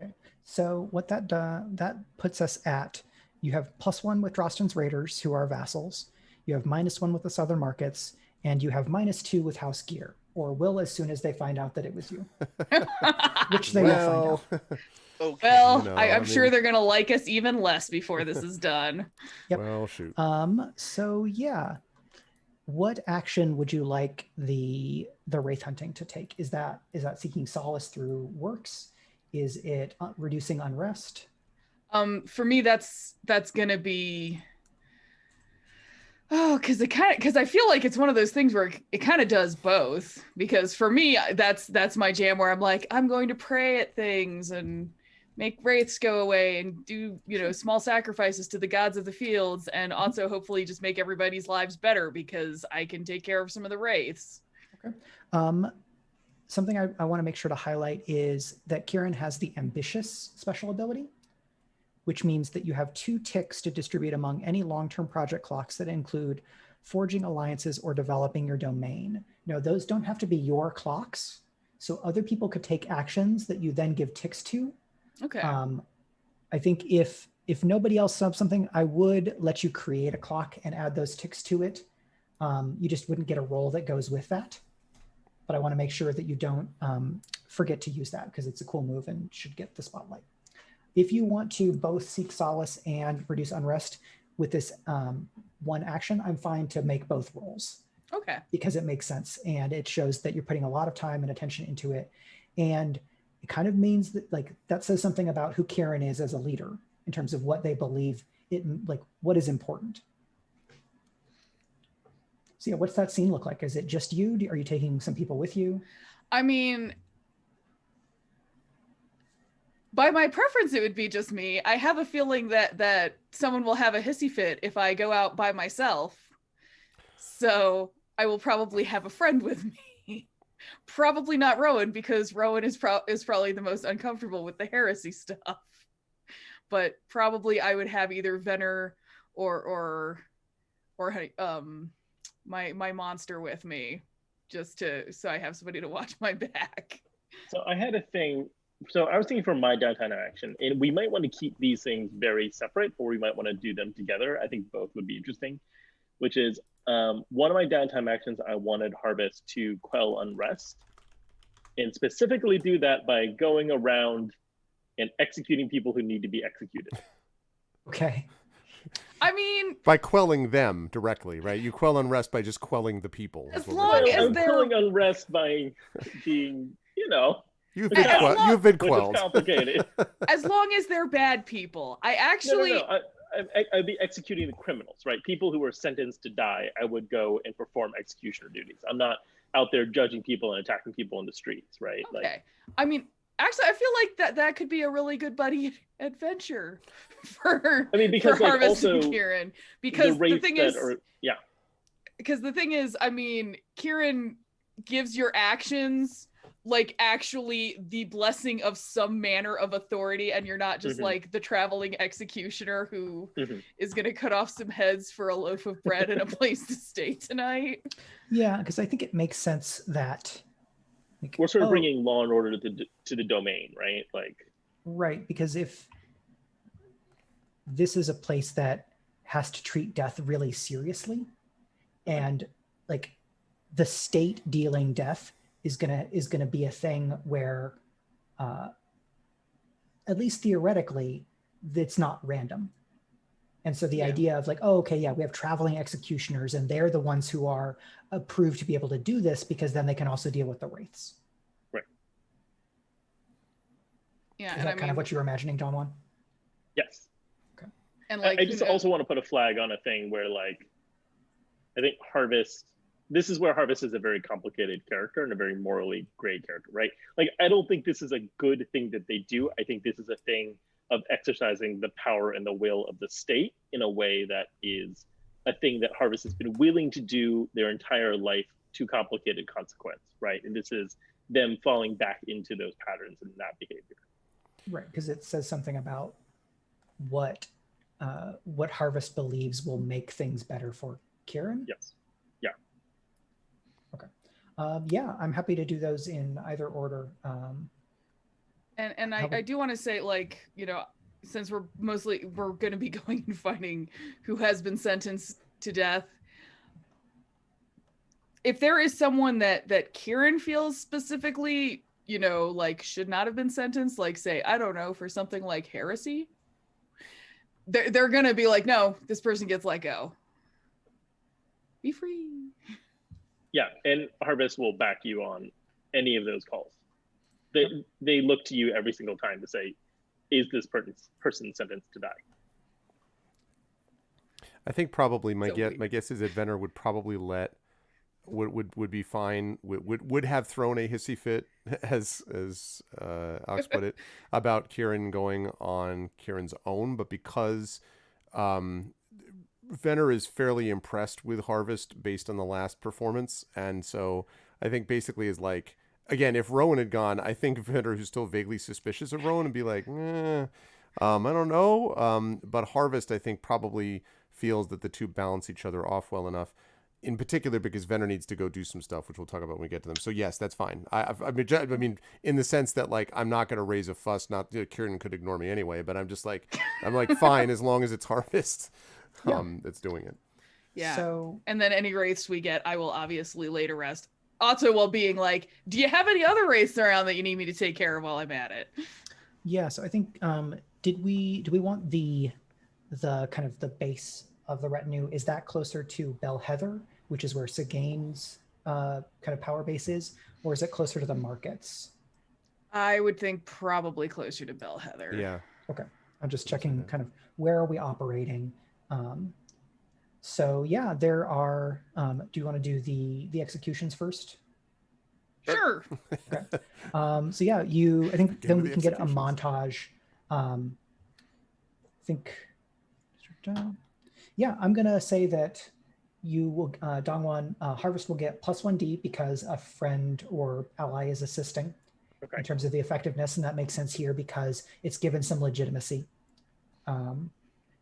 Okay. So what that puts us at, you have +1 with Drosten's Raiders, who are vassals. You have -1 with the Southern Markets, and you have -2 with House Gear, or will as soon as they find out that it was you. Which they will find out. Okay. Well, I'm sure they're going to like us even less before this is done. Yep. Well, shoot. So yeah, what action would you like the wraith hunting to take? Is that seeking solace through works? Is it reducing unrest? For me, that's going to be Oh, because I feel like it's one of those things where it kind of does both. Because for me, that's my jam, where I'm like, I'm going to pray at things and make wraiths go away and do, small sacrifices to the gods of the fields, and also hopefully just make everybody's lives better because I can take care of some of the wraiths. Okay. Something I want to make sure to highlight is that Kieran has the ambitious special ability, which means that you have 2 ticks to distribute among any long-term project clocks that include forging alliances or developing your domain. Those don't have to be your clocks, so other people could take actions that you then give ticks to. Okay. I think if nobody else subs something, I would let you create a clock and add those ticks to it. You just wouldn't get a roll that goes with that. But I want to make sure that you don't forget to use that, because it's a cool move and should get the spotlight. If you want to both seek solace and reduce unrest with this one action, I'm fine to make both rolls. Okay. Because it makes sense, and it shows that you're putting a lot of time and attention into it. And it kind of means that, like, that says something about who Kieran is as a leader in terms of what they believe what is important. So yeah, what's that scene look like? Is it just you? Are you taking some people with you? I mean, by my preference, it would be just me. I have a feeling that someone will have a hissy fit if I go out by myself. So I will probably have a friend with me. Probably not Rowan, because Rowan is probably the most uncomfortable with the heresy stuff. But probably I would have either Venner or my monster with me, so I have somebody to watch my back. So I had a thing. So I was thinking for my downtime action, and we might want to keep these things very separate, or we might want to do them together. I think both would be interesting, which is one of my downtime actions, I wanted Harvest to quell unrest, and specifically do that by going around and executing people who need to be executed. Okay. I mean, by quelling them directly, right? You quell unrest by just quelling the people. As long as I'm they're quelling unrest by being, you've been quelled. Complicated. As long as they're bad people. I actually No. I'd be executing the criminals, right? People who are sentenced to die, I would go and perform executioner duties. I'm not out there judging people and attacking people in the streets, right? Okay. I mean, actually, I feel like that could be a really good buddy adventure for Harvest also and Kieran. Because the thing is, yeah. Because the thing is, I mean, Kieran gives your actions like actually the blessing of some manner of authority, and you're not just like the traveling executioner who is going to cut off some heads for a loaf of bread and a place to stay tonight. Yeah, because I think it makes sense that we're sort of bringing law and order to the domain, right? Right, because if this is a place that has to treat death really seriously, and like the state dealing death is gonna be a thing where at least theoretically it's not random. And so the idea of like, oh, okay, yeah, we have traveling executioners and they're the ones who are approved to be able to do this, because then they can also deal with the wraiths. Right. Yeah. Is that kind of what you were imagining, DongWon? Yes. Okay. And I just also want to put a flag on a thing where I think this is where Harvest is a very complicated character and a very morally gray character, right? I don't think this is a good thing that they do. I think this is a thing of exercising the power and the will of the state in a way that is a thing that Harvest has been willing to do their entire life to complicated consequence, right? And this is them falling back into those patterns and that behavior. Right, because it says something about what Harvest believes will make things better for Kieran. Yes. Yeah, I'm happy to do those in either order. And I do want to say, since we're going to be going and finding who has been sentenced to death, if there is someone that Kieran feels specifically, should not have been sentenced, say, I don't know, for something like heresy, they're going to be like, no, this person gets let go. Be free. Yeah, and Harvest will back you on any of those calls. They look to you every single time to say, is this person sentenced to die? I think probably my So guess is that Venner would probably would be fine, would have thrown a hissy fit as Alex put it, about Kieran going on Kieran's own, but because um Venner is fairly impressed with Harvest based on the last performance, and so I think basically is like, again, if Rowan had gone, I think Venner, who's still vaguely suspicious of Rowan, would be like, I don't know, but Harvest, I think, probably feels that the two balance each other off well enough. In particular, because Venner needs to go do some stuff, which we'll talk about when we get to them. So yes, that's fine. I mean, in the sense that like I'm not going to raise a fuss. Not Kieran could ignore me anyway, but I'm like fine as long as it's Harvest Yeah. that's doing it. yeah. So And then any wraiths we get, I will obviously lay to rest. Otto while being like, do you have any other wraiths around that you need me to take care of while I'm at it? yeah, so I think do we want the kind of the base of the retinue? Is that closer to Bell Heather, which is where Sagane's kind of power base is, or is it closer to the markets? I would think probably closer to Bell Heather. Yeah. Okay, I'm just checking kind of where are we operating. So yeah, there are. Do you want to do the executions first? Sure. Okay. So yeah, I think Get then into we the can get a executions. montage. I think. Yeah, I'm gonna say that you will DongWon Harvest will get +1D because a friend or ally is assisting Okay. in terms of the effectiveness, and that makes sense here because it's given some legitimacy.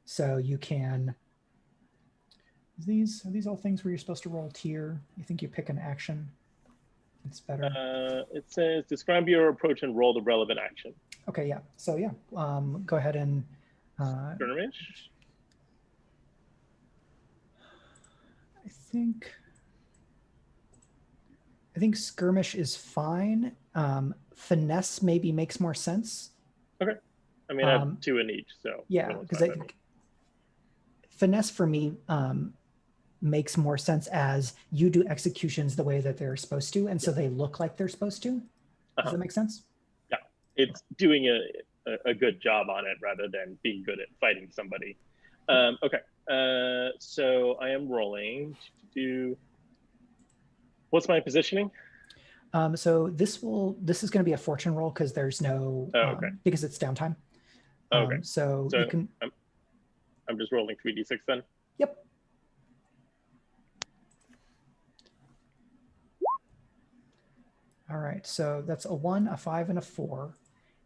So you can. Are these all things where you're supposed to roll tier? You think you pick an action? It's better. It says describe your approach and roll the relevant action. Okay, yeah. So yeah, go ahead and Skirmish. I think skirmish is fine. Finesse maybe makes more sense. Okay. I mean, I have 2 in each, so Yeah, because I think finesse for me makes more sense as you do executions the way that they're supposed to, and so they look like they're supposed to. Does that make sense? Yeah, it's doing a good job on it rather than being good at fighting somebody. Okay, so I am rolling to do. What's my positioning? So this is going to be a fortune roll because there's no because it's downtime. Okay. So you can. I'm just rolling 3d6 then. Yep. All right, so that's a 1, a 5, and a 4.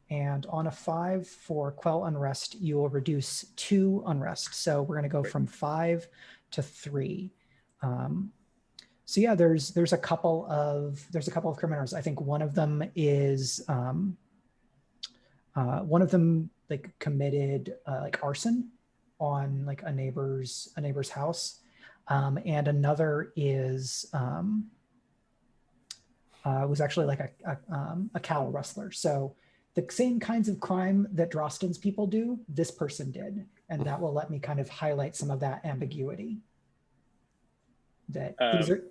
And on a 5 for Quell Unrest, you will reduce 2 unrest. So we're going to go from 5 to 3. So yeah, there's a couple of criminals. I think one of them is like committed like arson on like a neighbor's house, and another is was actually like a cattle rustler. So the same kinds of crime that Drosten's people do, this person did, and that will let me kind of highlight some of that ambiguity. That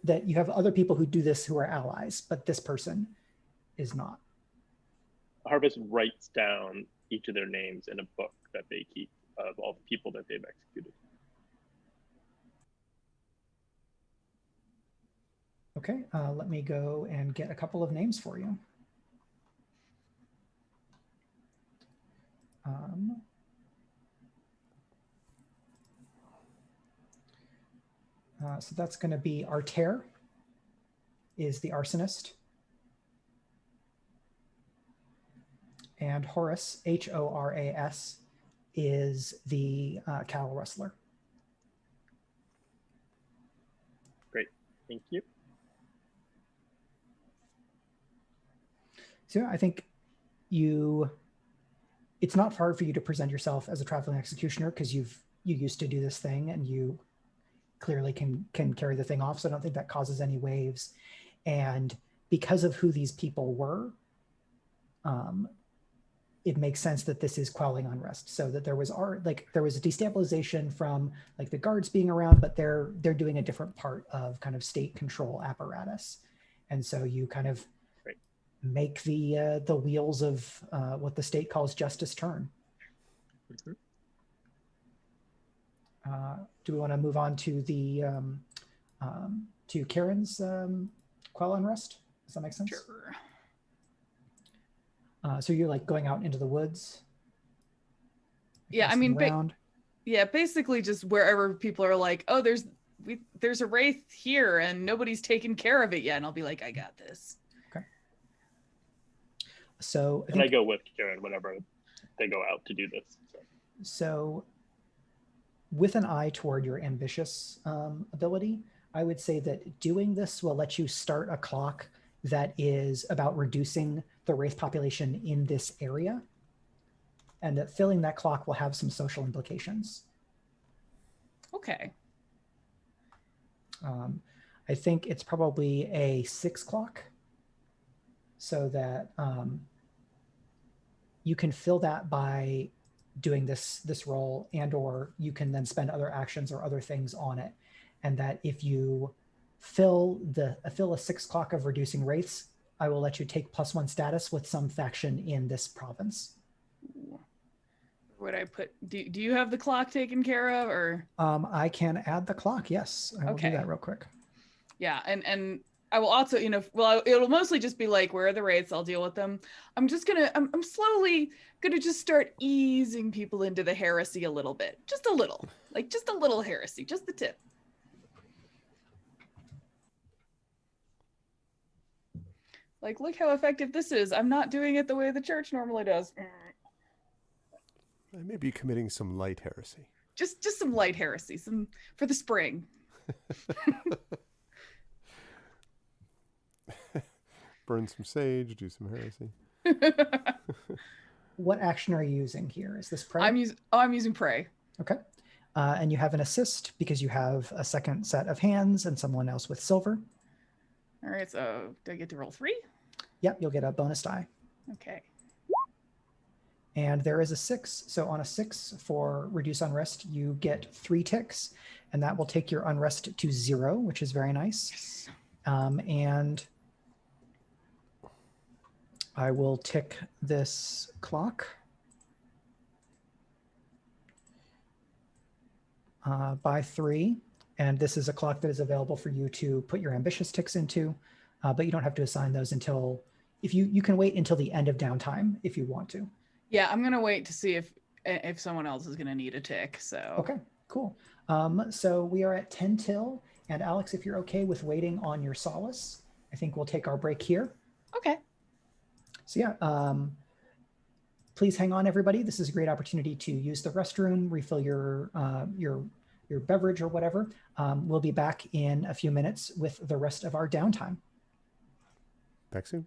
that you have other people who do this who are allies, but this person is not. Harvest writes down each of their names in a book that they keep of all the people that they've executed. Okay, let me go and get a couple of names for you. So that's going to be Arter is the arsonist. And Horace, Horas, is the cattle rustler. Great, thank you. So I think it's not hard for you to present yourself as a traveling executioner because you used to do this thing and you clearly can carry the thing off. So I don't think that causes any waves. And because of who these people were, it makes sense that this is quelling unrest. So that there was a destabilization from like the guards being around, but they're doing a different part of kind of state control apparatus. And so you kind of make the wheels of what the state calls justice turn. Mm-hmm. Do we want to move on to the to Karen's quell unrest? Does that make sense? Sure. So you're like going out into the woods. Yeah, I mean, around. Yeah, basically just wherever people are like, oh, there's a wraith here and nobody's taken care of it yet, and I'll be like, I got this. Okay. So I go with Karen whenever they go out to do this. So with an eye toward your ambitious ability, I would say that doing this will let you start a clock that is about reducing the wraith population in this area, and that filling that clock will have some social implications. Okay. I think it's probably a 6 clock, so that you can fill that by doing this roll, and or you can then spend other actions or other things on it, and that if you fill a 6 clock of reducing wraiths, I will let you take +1 status with some faction in this province. Would I put? Do you have the clock taken care of, or? I can add the clock. Yes, I will do that real quick. Yeah, and I will also, it'll mostly just be like, where are the wraiths? I'll deal with them. I'm slowly gonna just start easing people into the heresy a little bit, just a little heresy, just the tip. Like, look how effective this is. I'm not doing it the way the church normally does. I may be committing some light heresy. Just some light heresy, some for the spring. Burn some sage, do some heresy. What action are you using here? Is this pray? I'm using pray. Okay. And you have an assist because you have a second set of hands and someone else with silver. All right, so do I get to roll 3? Yep, you'll get a bonus die. Okay. And there is a 6. So on a 6 for reduce unrest, you get 3 ticks, and that will take your unrest to 0, which is very nice. Yes. And I will tick this clock by 3. And this is a clock that is available for you to put your ambitious ticks into, but you don't have to assign those until, if you can wait until the end of downtime if you want to. Yeah, I'm gonna wait to see if someone else is gonna need a tick. So okay, cool. So we are at 10 till, and Alex, if you're okay with waiting on your solace, I think we'll take our break here. Okay. So yeah, please hang on, everybody. This is a great opportunity to use the restroom, refill your beverage or whatever. We'll be back in a few minutes with the rest of our downtime. Back soon.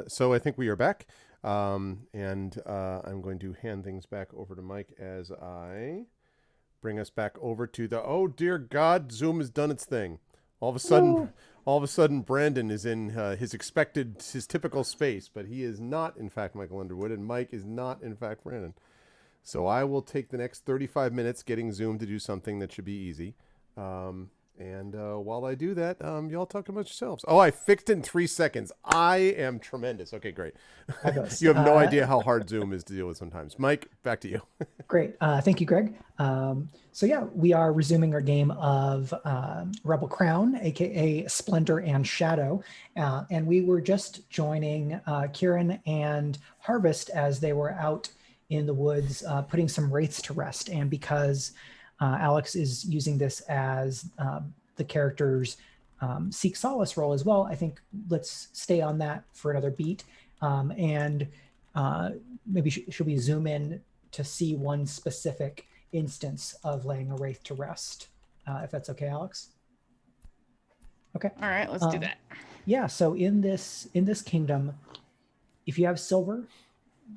So I think we are back. And I'm going to hand things back over to Mike as I bring us back over to the, oh dear God, Zoom has done its thing. All of a sudden, Brandon is in his typical space, but he is not, in fact, Michael Underwood, and Mike is not, in fact, Brandon. So I will take the next 35 minutes getting Zoom to do something that should be easy. And while I do that, y'all talk about yourselves. Oh, I fixed it in 3 seconds. I am tremendous. Okay, great. You have no idea how hard Zoom is to deal with sometimes. Mike, back to you. Great. Thank you, Greg. So yeah, we are resuming our game of Rebel Crown, aka Splendour and Shadow. And we were just joining Kieran and Harvest as they were out in the woods putting some wraiths to rest. And because Alex is using this as the character's Seek Solace role as well, I think let's stay on that for another beat. And maybe should we zoom in to see one specific instance of laying a wraith to rest, if that's okay, Alex? Okay. All right, let's do that. Yeah, so in this kingdom, if you have silver,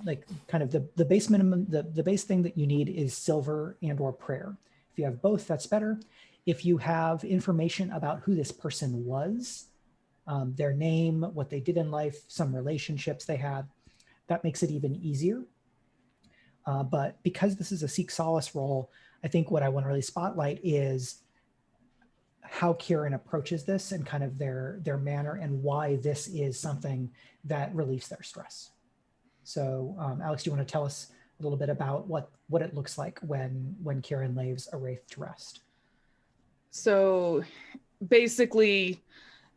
like kind of the base minimum, the base thing that you need is silver and or prayer. If you have both, that's better. If you have information about who this person was, their name, what they did in life, some relationships they had, that makes it even easier. But because this is a Seek Solace role, I think what I want to really spotlight is how Kieran approaches this and kind of their manner and why this is something that relieves their stress. So Alex, do you want to tell us a little bit about what it looks like when Kieran lays a wraith to rest? So basically,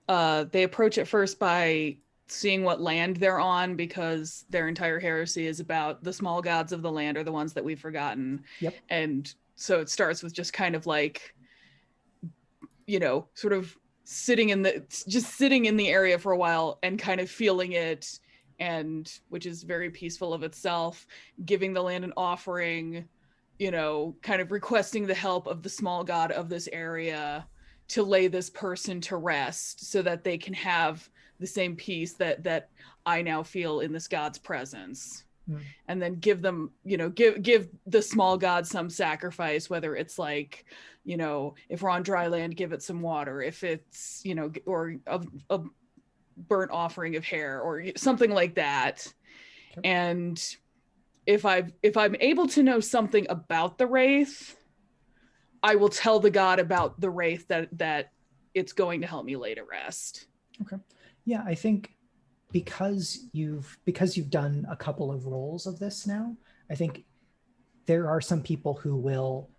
they approach it first by seeing what land they're on, because their entire heresy is about the small gods of the land are the ones that we've forgotten. Yep. And so it starts with just kind of like, sort of sitting in the area for a while and kind of feeling it, and which is very peaceful of itself, giving the land an offering, kind of requesting the help of the small god of this area to lay this person to rest so that they can have the same peace that I now feel in this god's presence. And then give them, give the small god some sacrifice, whether it's like, if we're on dry land, give it some water, if it's, or a burnt offering of hair or something like that. Sure. And if I'm able to know something about the wraith, I will tell the god about the wraith that it's going to help me lay to rest. Okay. Yeah, I think because you've done a couple of roles of this now, I think there are some people who will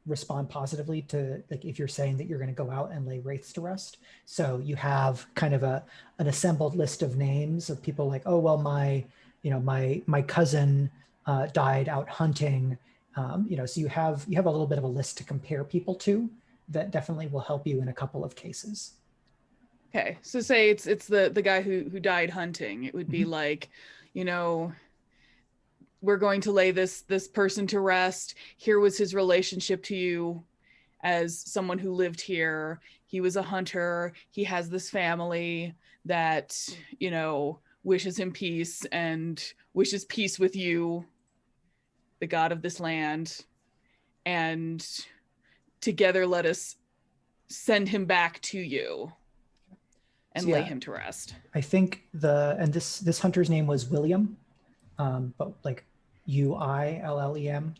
respond positively to, like, if you're saying that you're going to go out and lay wraiths to rest. So you have kind of an assembled list of names of people like, oh, well, my cousin died out hunting. So you have a little bit of a list to compare people to that definitely will help you in a couple of cases. Okay, so say it's the guy who died hunting. It would be like, we're going to lay this person to rest. Here was his relationship to you as someone who lived here. He was a hunter. He has this family that, wishes him peace and wishes peace with you, the god of this land. And together let us send him back to you and lay him to rest. I think this hunter's name was William, but like Uilleam.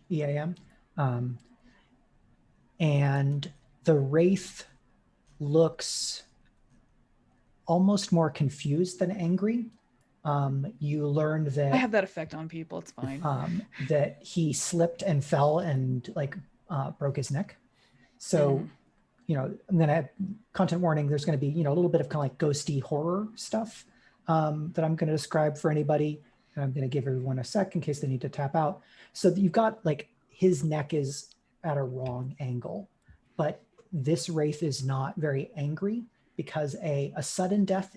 And the wraith looks almost more confused than angry. You learned that I have that effect on people. It's fine. That he slipped and fell and broke his neck. So. I'm going to add content warning. There's going to be, a little bit of kind of like ghosty horror stuff that I'm going to describe for anybody. And I'm going to give everyone a sec in case they need to tap out. So you've got like his neck is at a wrong angle, but this wraith is not very angry because a sudden death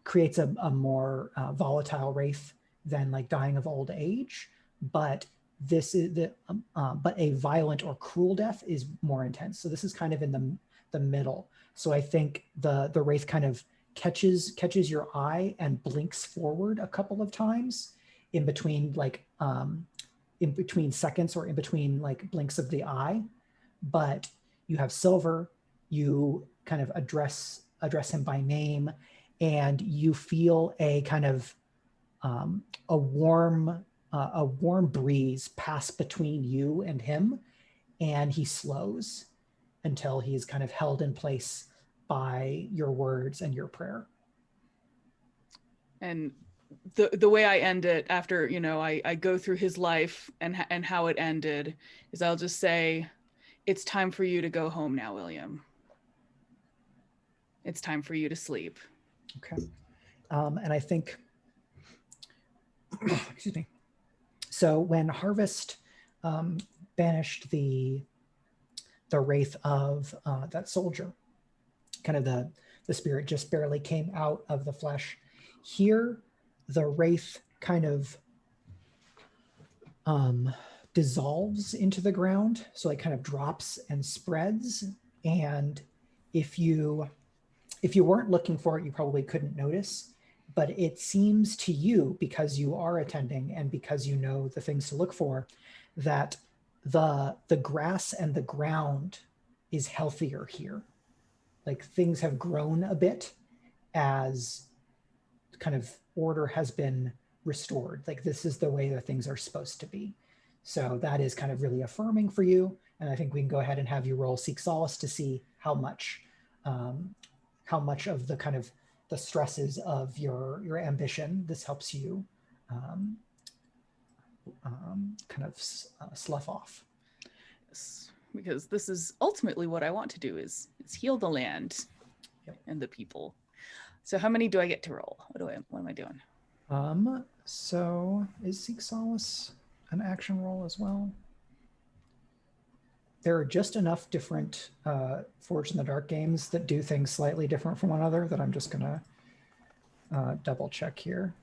creates a more volatile wraith than like dying of old age. But but a violent or cruel death is more intense. So this is kind of in the middle. So I think the wraith kind of catches your eye and blinks forward a couple of times in between in between seconds or in between like blinks of the eye. But you have Silver, you kind of address him by name, and you feel a kind of a warm breeze pass between you and him, and he slows until he's kind of held in place by your words and your prayer. And the way I end it after, I go through his life and how it ended is I'll just say, it's time for you to go home now, William. It's time for you to sleep. Okay. And I think, excuse me. So when Harvest banished the wraith of that soldier, kind of the spirit just barely came out of the flesh. Here, the wraith kind of dissolves into the ground, so it kind of drops and spreads. And if you weren't looking for it, you probably couldn't notice, but it seems to you, because you are attending and because you know the things to look for, that the grass and the ground is healthier here. Like things have grown a bit as kind of order has been restored. Like this is the way that things are supposed to be. So that is kind of really affirming for you. And I think we can go ahead and have you roll Seek Solace to see how much of the kind of the stresses of your ambition this helps you kind of slough off. Yes, because this is ultimately what I want to do is heal the land and the people. So how many do I get to roll? What am I doing? So is Seek Solace an action roll as well? There are just enough different Forged in the Dark games that do things slightly different from one another that I'm just gonna double check here.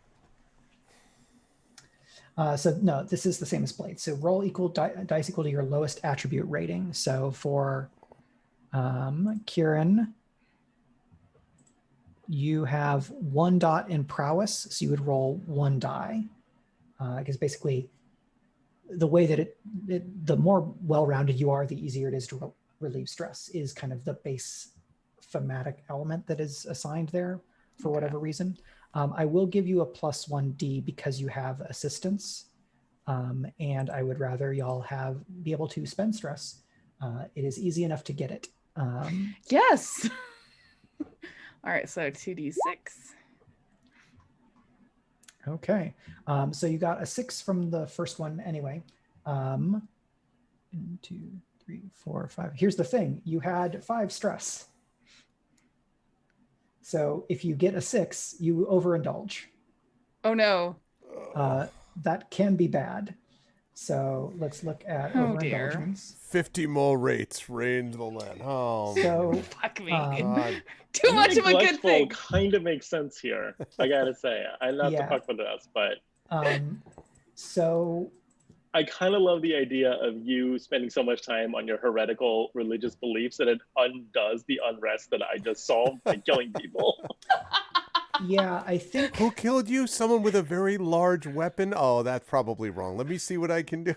So no, this is the same as Blade. So roll dice equal to your lowest attribute rating. So for Kieran, you have 1 dot in prowess, so you would roll 1 die. Because basically, the way that the more well-rounded you are, the easier it is to relieve stress is kind of the base thematic element that is assigned there for whatever reason. I will give you a +1d because you have assistance, and I would rather y'all be able to spend stress. It is easy enough to get it. Yes. All right, so 2d6. Okay, so you got a 6 from the first one anyway. 1, 2, 3, 4, 5. Here's the thing: you had 5 stress. So if you get a 6, you overindulge. Oh no. That can be bad. So let's look at overindulgence. 50 mole rates range the land. Oh, so fuck me. God. Too much of a good thing. Kind of makes sense here. I gotta say, I love to fuck with us, but so I kind of love the idea of you spending so much time on your heretical religious beliefs that it undoes the unrest that I just solved by killing people. Yeah, I think. Who killed you? Someone with a very large weapon? Oh, that's probably wrong. Let me see what I can do.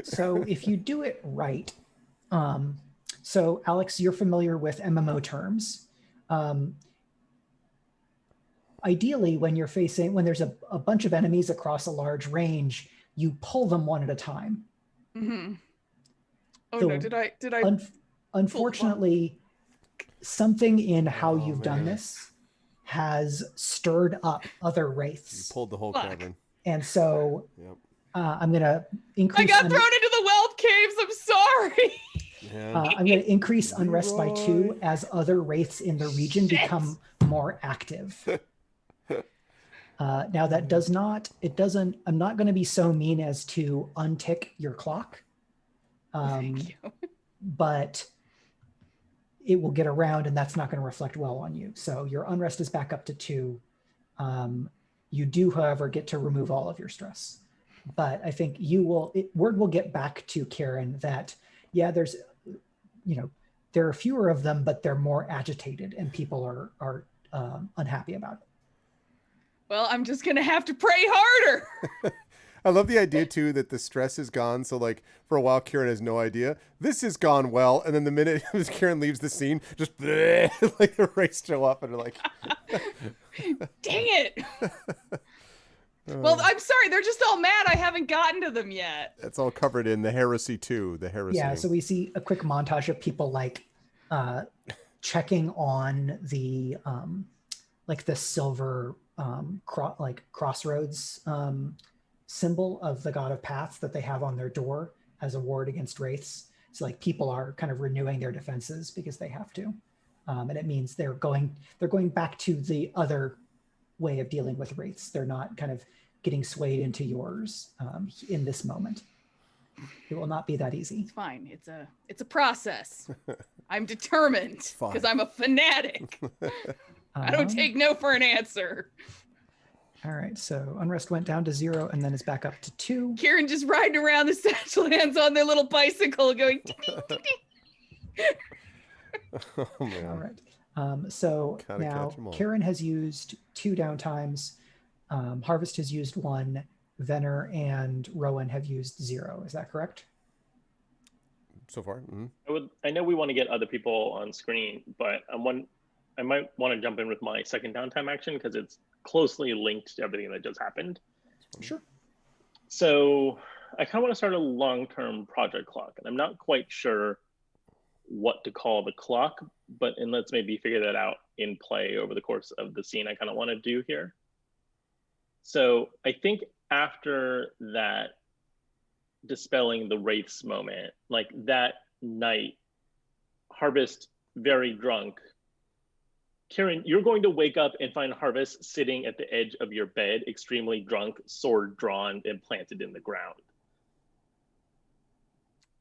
So if you do it right, so Alex, you're familiar with MMO terms. Ideally, when there's a bunch of enemies across a large range, you pull them one at a time. Mm-hmm. Oh no, did I unfortunately, something in how you've done this has stirred up other wraiths. You pulled the whole cabin. And so I'm gonna increase. I got thrown into the wealth caves. I'm sorry. I'm going to increase unrest by 2 as other wraiths in the region become more active. Now that I'm not going to be so mean as to untick your clock. Thank you. But it will get around and that's not going to reflect well on you. So your unrest is back up to 2. You do, however, get to remove all of your stress. But I think word will get back to Karen that, there are fewer of them, but they're more agitated and people are unhappy about it. Well, I'm just gonna have to pray harder. I love the idea too that the stress is gone. So like for a while, Kieran has no idea this has gone well, and then the minute Kieran leaves the scene, just like the rays show up and are like, Dang it. Well, I'm sorry. They're just all mad I haven't gotten to them yet. It's all covered in the heresy too. The heresy. Yeah, so we see a quick montage of people like checking on the like the silver crossroads symbol of the god of paths that they have on their door as a ward against wraiths. So like people are kind of renewing their defenses because they have to, and it means they're going back to the other way of dealing with wraiths. They're not kind of getting swayed into yours in this moment. It will not be that easy. It's fine. It's a process. I'm determined because I'm a fanatic. I don't take no for an answer. All right, so unrest went down to 0 and then it's back up to 2. Kieran just riding around the satchel hands on their little bicycle going ding, ding, ding, ding. Oh man. All right. So Gotta now catch 'em all. Kieran has used 2 downtimes. Harvest has used 1. Venner and Rowan have used 0. Is that correct? So far. Mm-hmm. I know we want to get other people on screen, but I might want to jump in with my second downtime action because it's closely linked to everything that just happened. Sure. So I kind of want to start a long-term project clock, and I'm not quite sure what to call the clock, and let's maybe figure that out in play over the course of the scene I kind of want to do here. So I think after that dispelling the wraiths moment, like that night, Harvest very drunk. Kieran, you're going to wake up and find Harvest sitting at the edge of your bed, extremely drunk, sword drawn and planted in the ground.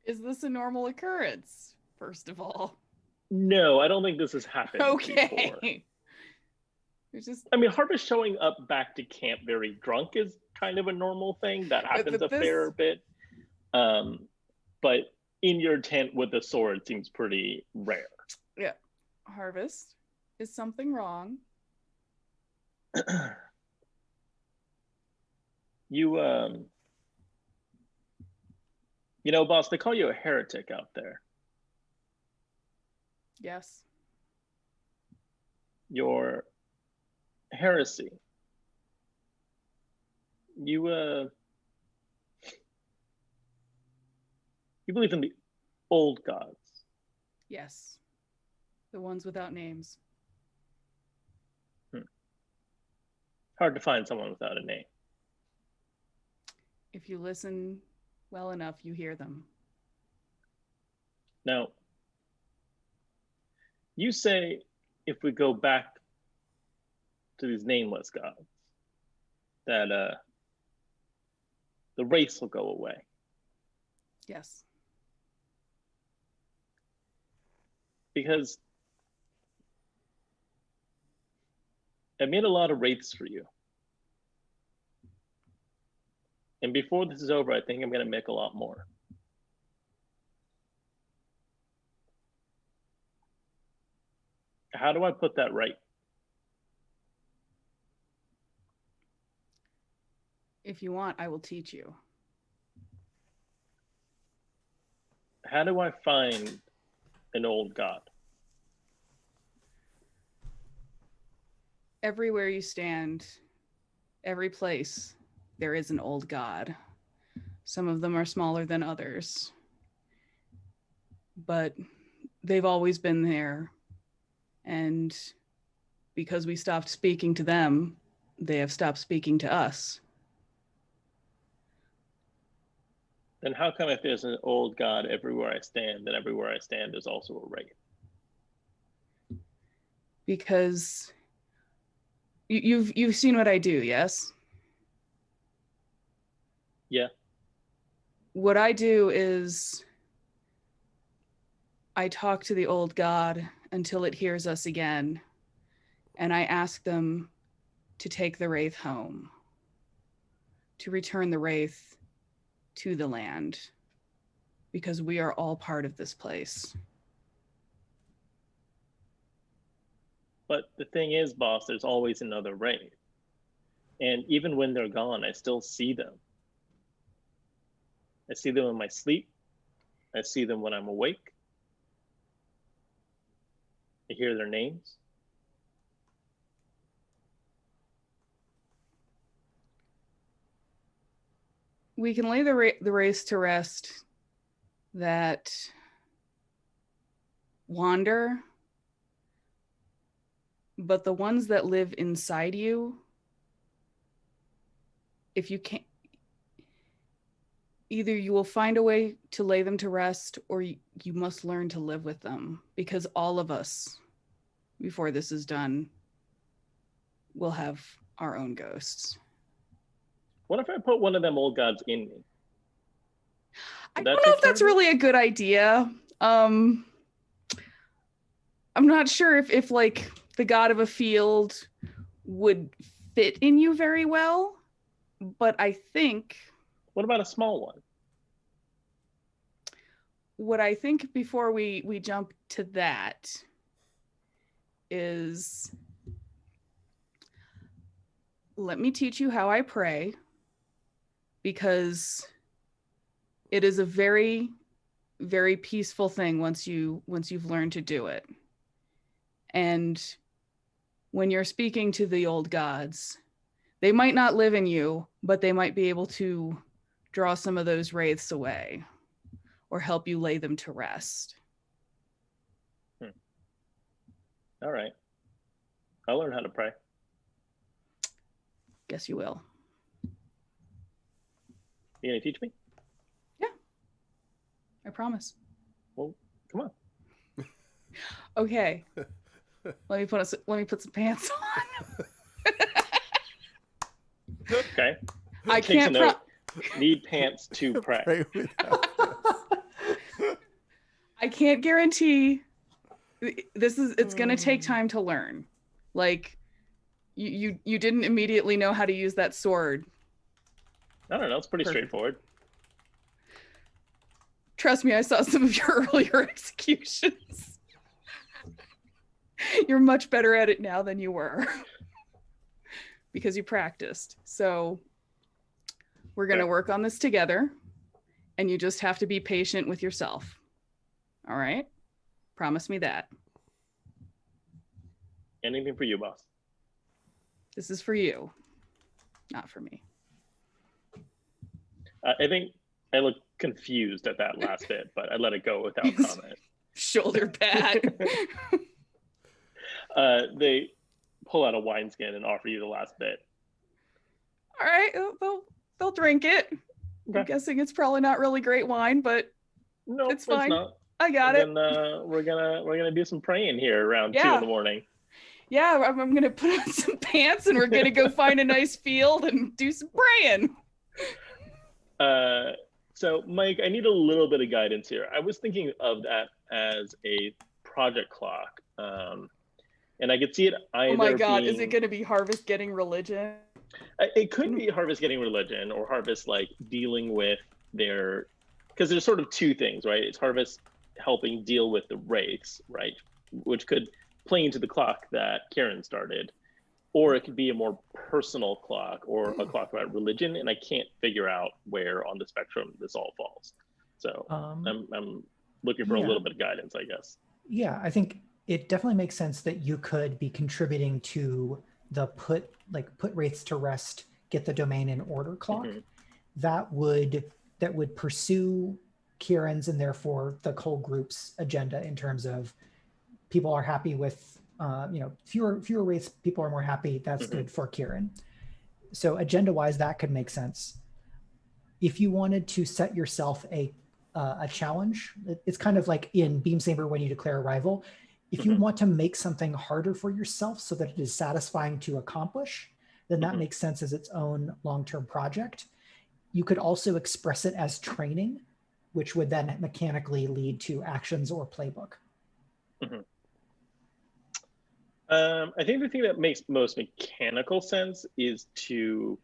Is this a normal occurrence, first of all? No, I don't think this has happened Okay. before. It's just I mean, Harvest showing up back to camp very drunk is kind of a normal thing. That happens but a fair bit. But in your tent with a sword seems pretty rare. yeah. Harvest, is something wrong? You know, boss, they call you a heretic out there. Yes. Your heresy. You believe in the old gods. Yes. The ones without names. Hard to find someone without a name. If you listen well enough, you hear them. Now, you say if we go back to these nameless gods, that the race will go away. Yes. Because I made a lot of wraiths for you. And before this is over, I think I'm going to make a lot more. How do I put that right? If you want, I will teach you. How do I find an old god? Everywhere you stand, every place, there is an old god. Some of them are smaller than others, but they've always been there. And because we stopped speaking to them, they have stopped speaking to us. Then how come if there's an old god everywhere I stand, then everywhere I stand there's also a wraith? Because you've seen what I do, yes? Yeah. What I do is I talk to the old god until it hears us again, and I ask them to take the wraith home, to return the wraith to the land, because we are all part of this place. But the thing is, boss, there's always another raid. And even when they're gone, I still see them. I see them in my sleep. I see them when I'm awake. I hear their names. We can lay the race to rest that wander, but the ones that live inside you, if you can't, either you will find a way to lay them to rest, or you must learn to live with them, because all of us, before this is done, will have our own ghosts. What if I put one of them old gods in me? I Would don't that know take if that's care of it? really a good idea. I'm not sure if like the god of a field would fit in you very well, but I think What about a small one? what I think before we jump to that is, let me teach you how I pray, because it is a very, very peaceful thing once you've learned to do it. And when you're speaking to the old gods, they might not live in you, but they might be able to draw some of those wraiths away or help you lay them to rest. All right. I'll learn how to pray. Guess you will. You gonna teach me? I promise. Well, come on. Okay. Let me put some pants on. Okay. I Takes a can't note. Need pants to pray. Pray without I can't guarantee it's going to take time to learn. Like you didn't immediately know how to use that sword. I don't know. It's pretty Perfect. straightforward. Trust me, I saw some of your earlier executions. You're much better at it now than you were because you practiced. So we're going to work on this together, and you just have to be patient with yourself. All right? Promise me that. Anything for you, boss. This is for you, not for me. I think I looked confused at that last bit, but I let it go without comment. Shoulder pad. They pull out a wineskin and offer you the last bit. All right, they'll drink it. Okay. I'm guessing it's probably not really great wine, but No, it's fine. not. I got it. And then we're gonna do some praying here around 2 Yeah. in the morning. Yeah, I'm gonna put on some pants and we're gonna go find a nice field and do some praying. So Mike, I need a little bit of guidance here. I was thinking of that as a project clock, and I could see it either. Oh my God, being, is it gonna be Harvest getting religion? It could be Harvest getting religion, or Harvest like dealing with their, because there's sort of two things, right? It's Harvest helping deal with the wraiths, right? Which could play into the clock that Kieran started, or it could be a more personal clock or a clock about religion, and I can't figure out where on the spectrum this all falls. So I'm looking for a little bit of guidance, I guess. Yeah, I think it definitely makes sense that you could be contributing to the put wraiths to rest, get the domain in order clock. Mhm. That would pursue Kieran's and therefore the whole group's agenda in terms of people are happy with fewer wraiths, people are more happy. That's good for Kieran. So agenda wise, that could make sense. If you wanted to set yourself a challenge, it's kind of like in Beam Saber when you declare a rival. If you want to make something harder for yourself so that it is satisfying to accomplish, then that makes sense as its own long-term project. You could also express it as training, which would then mechanically lead to actions or playbook. I think the thing that makes most mechanical sense is to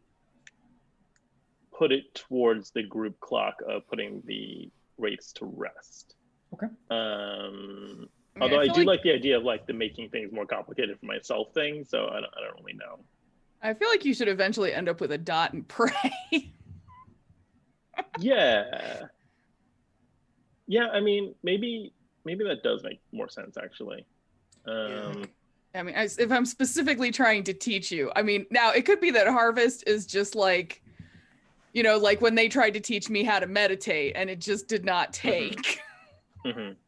put it towards the group clock of putting the wraiths to rest. Okay. mean, Although I feel do like the idea of like the making things more complicated for myself thing. So I don't really know. I feel like you should eventually end up with a dot and pray. Yeah. Yeah, I mean, maybe that does make more sense actually. I mean, if I'm specifically trying to teach you, I mean, now it could be that harvest is just like, you know, like when they tried to teach me how to meditate and it just did not take.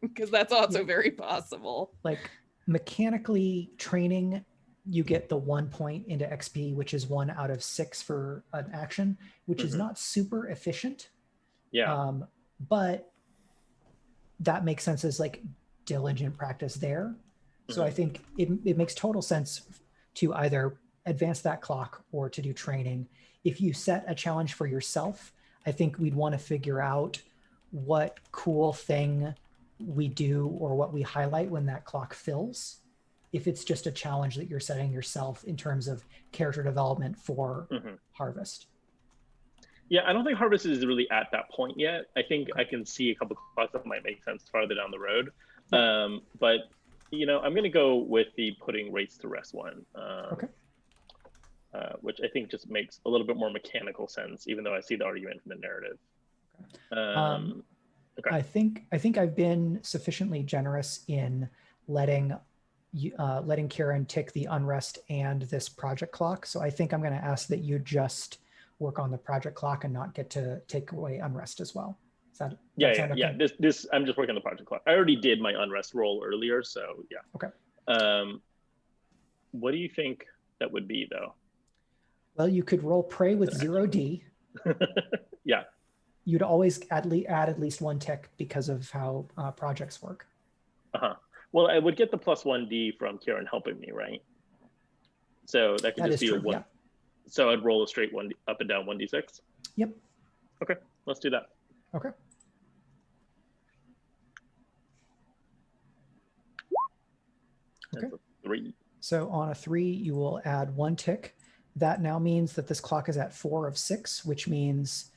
Because that's also very possible. Like mechanically training, you get the 1 point into XP, which is 1 out of 6 for an action, which is not super efficient. Yeah. But that makes sense as like diligent practice there. So I think it makes total sense to either advance that clock or to do training. If you set a challenge for yourself, I think we'd want to figure out what cool thing we do or what we highlight when that clock fills. If it's just a challenge that you're setting yourself in terms of character development for Harvest. Yeah, I don't think Harvest is really at that point yet. I think I can see a couple of clocks that might make sense farther down the road. But you know, I'm going to go with the putting rates to rest one, which I think just makes a little bit more mechanical sense, even though I see the argument from the narrative. I think I've been sufficiently generous in letting Kieran tick the unrest and this project clock. So I think I'm going to ask that you just work on the project clock and not get to take away unrest as well. Yeah. This I'm just working on the project clock. I already did my unrest roll earlier, so yeah. Okay. What do you think that would be though? Well, you could roll prey with 0D. Yeah. You'd always add at least 1 tick because of how projects work. Well, I would get the +1D from Kieran helping me, right? So that could just be a 1. Yeah. So I'd roll a straight 1 up and down 1d6. Yep. Okay, let's do that. Okay. Okay. 3. So on a 3, you will add 1 tick. That now means that this clock is at 4 of 6, which means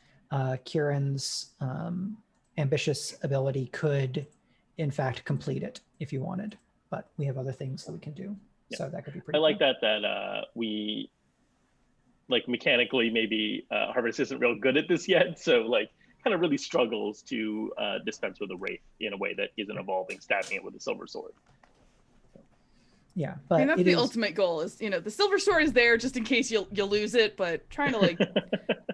Kieran's ambitious ability could, in fact, complete it if you wanted. But we have other things that we can do. Yeah. So that could be pretty cool. I like that we, like mechanically, maybe Harvest isn't real good at this yet. So like kind of really struggles to dispense with a Wraith in a way that isn't evolving, stabbing it with a silver sword. Yeah, but and that's the ultimate goal is, you know, the silver sword is there just in case you'll lose it, but trying to like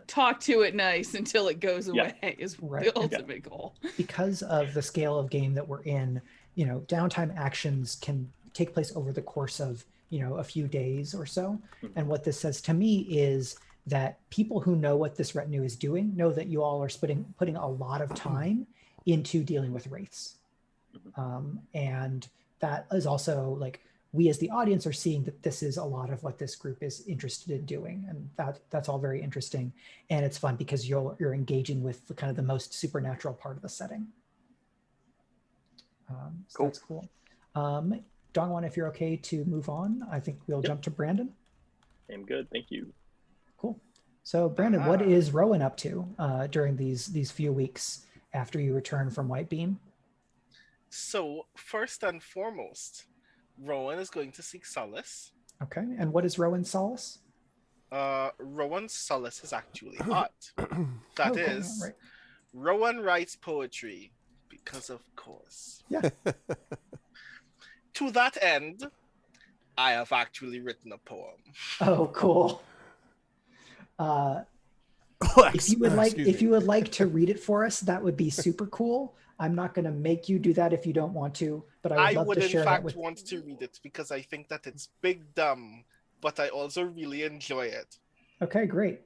talk to it nice until it goes away is the ultimate goal. Because of the scale of game that we're in, you know, downtime actions can take place over the course of, you know, a few days or so. And what this says to me is that people who know what this retinue is doing know that you all are putting a lot of time into dealing with wraiths. And that is also like, we as the audience are seeing that this is a lot of what this group is interested in doing, and that's all very interesting, and it's fun because you're engaging with the kind of the most supernatural part of the setting. So cool. That's cool. DongWon, if you're okay to move on, I think we'll jump to Brandon. I'm good, thank you. Cool. So Brandon, what is Rowan up to during these few weeks after you return from White Beam? So first and foremost, Rowan is going to seek solace. Okay, and what is Rowan's solace? Rowan's solace is actually art. That is, cool. Right. Rowan writes poetry because of course. Yeah. To that end, I have actually written a poem. Oh, cool. If you would like to read it for us, that would be super cool. I'm not going to make you do that if you don't want to, but I would love to share that with you. I would in fact want to read it because I think that it's big dumb, but I also really enjoy it. Okay, great.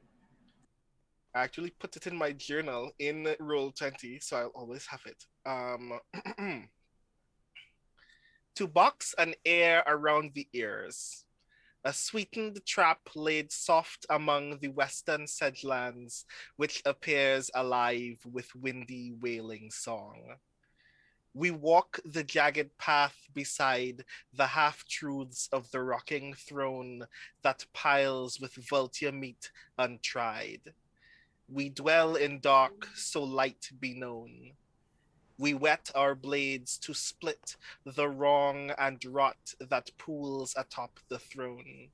I actually put it in my journal in Roll20, so I'll always have it. To box an air around the ears, a sweetened trap laid soft among the western sedgelands, which appears alive with windy wailing song. We walk the jagged path beside the half-truths of the rocking throne that piles with vulture meat untried. We dwell in dark, so light be known. We whet our blades to split the wrong and rot that pools atop the throne.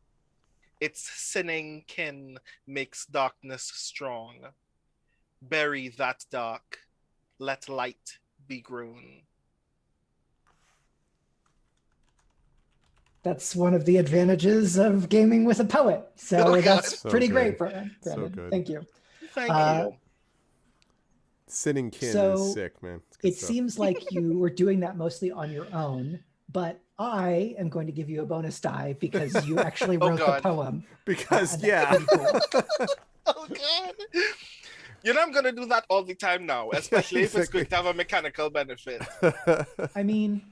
Its sinning kin makes darkness strong. Bury that dark, let light be grown. That's one of the advantages of gaming with a poet. So Oh, God. that's So pretty good. great, Brandon. So good. Thank you. Thank you. Sinning kin So is sick, man. It's good It stuff. seems like you were doing that mostly on your own, but I am going to give you a bonus die because you actually Oh, wrote the God. poem. Because and yeah. that's pretty cool. Oh, God. You know, I'm going to do that all the time now, especially if it's exactly. going to have a mechanical benefit. I mean,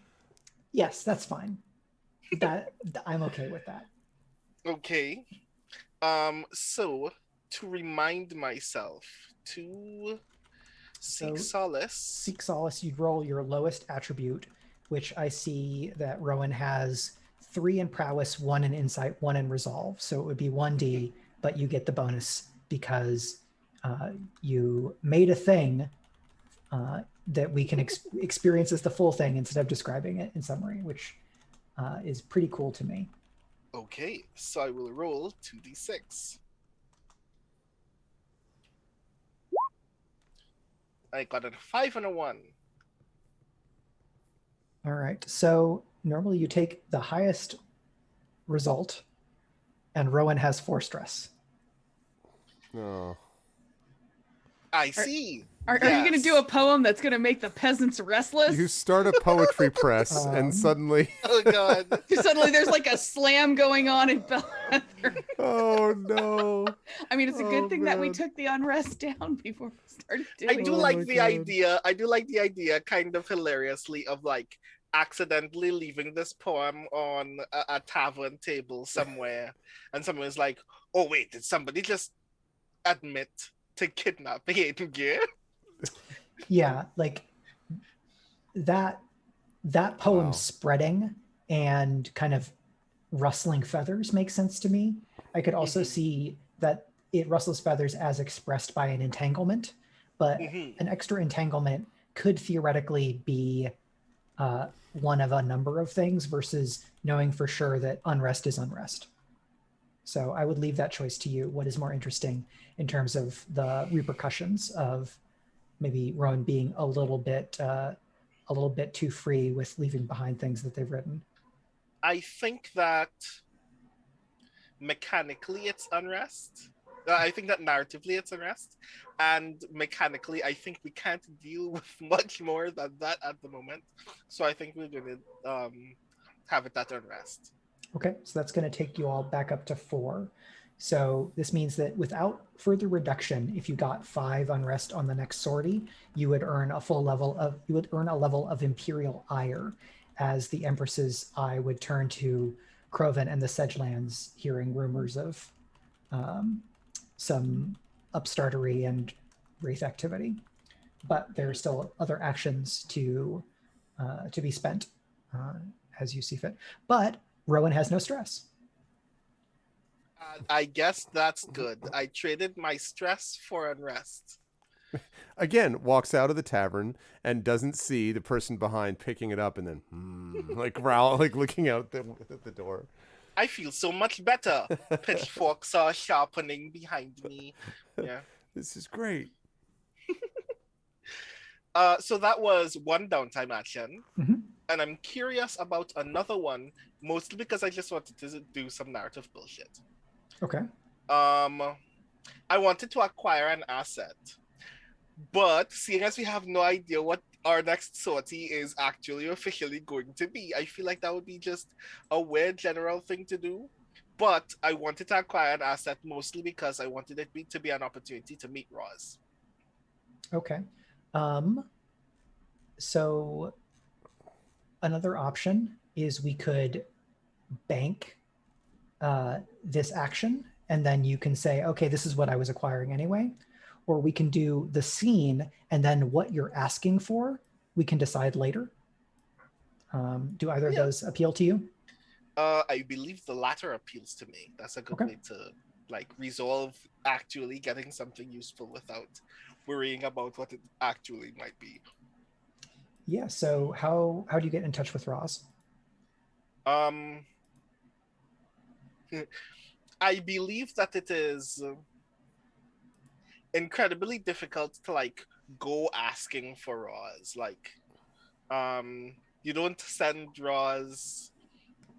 yes, that's fine. That I'm okay with that. Okay. So, to remind myself to seek So, solace. Seek solace, you'd roll your lowest attribute, which I see that Rowan has 3 in prowess, 1 in insight, 1 in resolve. So it would be 1d, but you get the bonus because you made a thing that we can experience as the full thing instead of describing it in summary, which is pretty cool to me. Okay, so I will roll 2d6. I got a 5 and a 1. All right. So normally you take the highest result, and Rowan has 4 stress. Oh. I see. Are you going to do a poem that's going to make the peasants restless? You start a poetry press and suddenly Oh, God. Suddenly there's like a slam going on in Bellwether. oh no. I mean, it's a good thing that we man. took the unrest down before we started doing I do Oh like my the God. idea. I do like the idea, kind of hilariously, of like accidentally leaving this poem on a tavern table somewhere, and someone's like, "Oh wait, did somebody just admit to kidnapping Aiden Gear?" Yeah, like that poem Wow. spreading and kind of rustling feathers makes sense to me. I could also Mhm. see that it rustles feathers as expressed by an entanglement, but Mhm. an extra entanglement could theoretically be one of a number of things versus knowing for sure that unrest is unrest. So I would leave that choice to you. What is more interesting in terms of the repercussions of maybe Rowan being a little bit too free with leaving behind things that they've written? I think that mechanically it's unrest. I think that narratively it's unrest, and mechanically I think we can't deal with much more than that at the moment. So I think we're gonna have it at unrest. Okay, so that's going to take you all back up to 4. So this means that without further reduction, if you got 5 unrest on the next sortie, you would earn a level of imperial ire, as the Empress's eye would turn to Croven and the Sedgelands, hearing rumors of some upstartery and wraith activity. But there are still other actions to be spent as you see fit. But Rowan has no stress. I guess that's good. I traded my stress for unrest. Again, walks out of the tavern and doesn't see the person behind picking it up and then like growl, like looking out at the door. I feel so much better. Pitchforks are sharpening behind me. Yeah. This is great. So that was one downtime action. Mhm. And I'm curious about another one, mostly because I just wanted to do some narrative bullshit. Okay. I wanted to acquire an asset, but seeing as we have no idea what our next sortie is actually officially going to be, I feel like that would be just a weird general thing to do. But I wanted to acquire an asset mostly because I wanted it to be an opportunity to meet Roz. Okay. So another option is we could bank this action, and then you can say, okay, this is what I was acquiring anyway. Or we can do the scene, and then what you're asking for, we can decide later. Do either of those appeal to you? I believe the latter appeals to me. That's a good way to like resolve actually getting something useful without worrying about what it actually might be. Yeah. So how do you get in touch with Roz? Um, I believe that it is incredibly difficult to like go asking for Roz. Like, you don't send Roz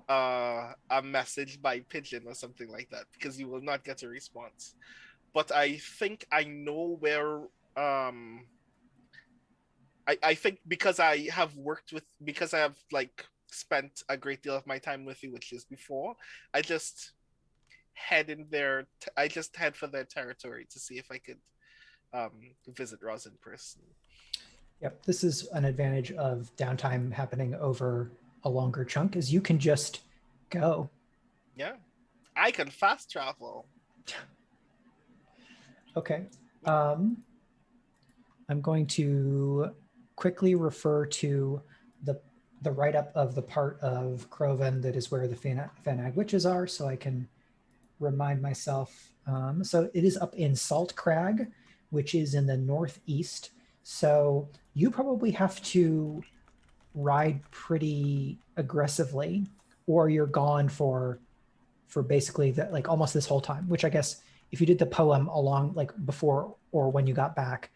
a message by pigeon or something like that because you will not get a response. But I think I know where I think because I have because I have like spent a great deal of my time with the witches before, I just head in there. I just head for their territory to see if I could visit Roz in person. Yep. This is an advantage of downtime happening over a longer chunk is you can just go. Yeah, I can fast travel. Okay. I'm going to quickly refer to the write-up of the part of Croven that is where the Fanag witches are, so I can remind myself. So it is up in Salt Crag, which is in the northeast. So you probably have to ride pretty aggressively, or you're gone for basically the, like almost this whole time. Which I guess if you did the poem along like before or when you got back,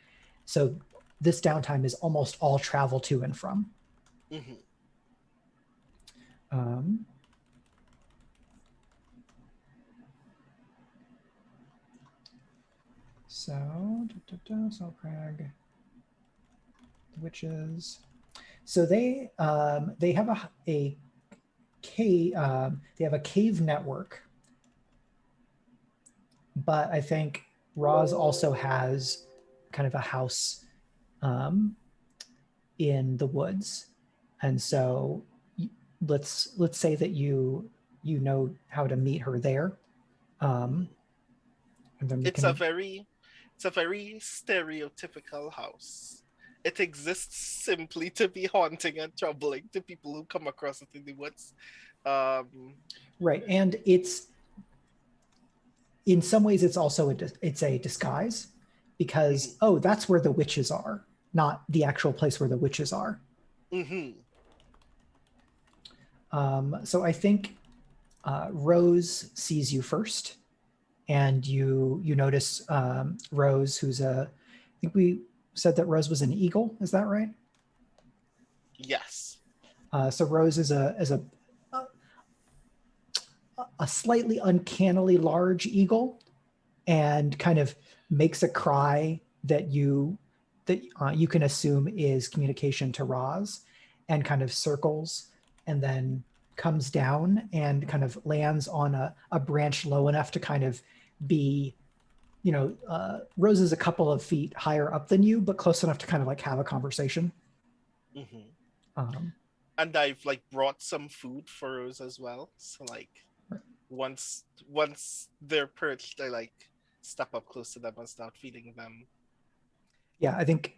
so this downtime is almost all travel to and from. Mm-hmm. Um, so, Salt Crag, the witches. So they have a cave. They have a cave network, but I think Roz also has kind of a house in the woods, and so let's say that you know how to meet her there. And then we It's can. a very stereotypical house. It exists simply to be haunting and troubling to people who come across it in the woods. Right, and it's in some ways it's also it's a disguise because Mm-hmm. that's where the witches are, not the actual place where the witches are. Mm-hmm. So I think Rose sees you first, and you notice Rose, who's I think we said that Rose was an eagle. Is that right? Yes. So Rose is a slightly uncannily large eagle, and kind of makes a cry that you can assume is communication to Roz, and kind of circles and then comes down and kind of lands on a branch low enough to kind of be, Rose is a couple of feet higher up than you, but close enough to kind of like have a conversation. Mm-hmm. Um, And I've like brought some food for Rose as well. So like once they're perched, I like step up close to them and start feeding them. yeah, I think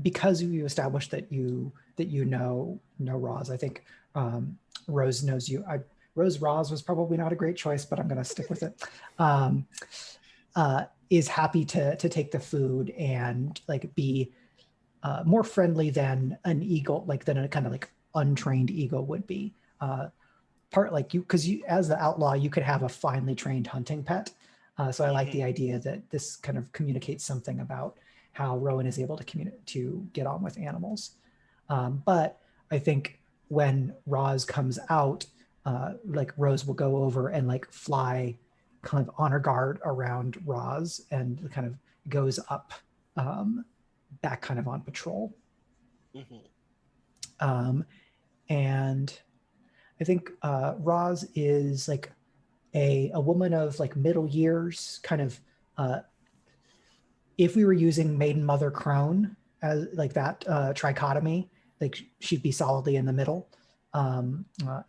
because you established that you know Roz, I think Rose knows you. Rose Roz was probably not a great choice, but I'm going to stick with it. Is happy to take the food and like be more friendly than an eagle, like than a kind of like untrained eagle would be. Part like you, because you as the outlaw, you could have a finely trained hunting pet. So I like the idea that this kind of communicates something about how Rowan is able to get on with animals. But I think when Roz comes out, like Rose will go over and like fly kind of honor guard around Roz and kind of goes up back kind of on patrol. Mm-hmm. And I think Roz is like a woman of like middle years, kind of if we were using maiden mother crone as like that trichotomy, like she'd be solidly in the middle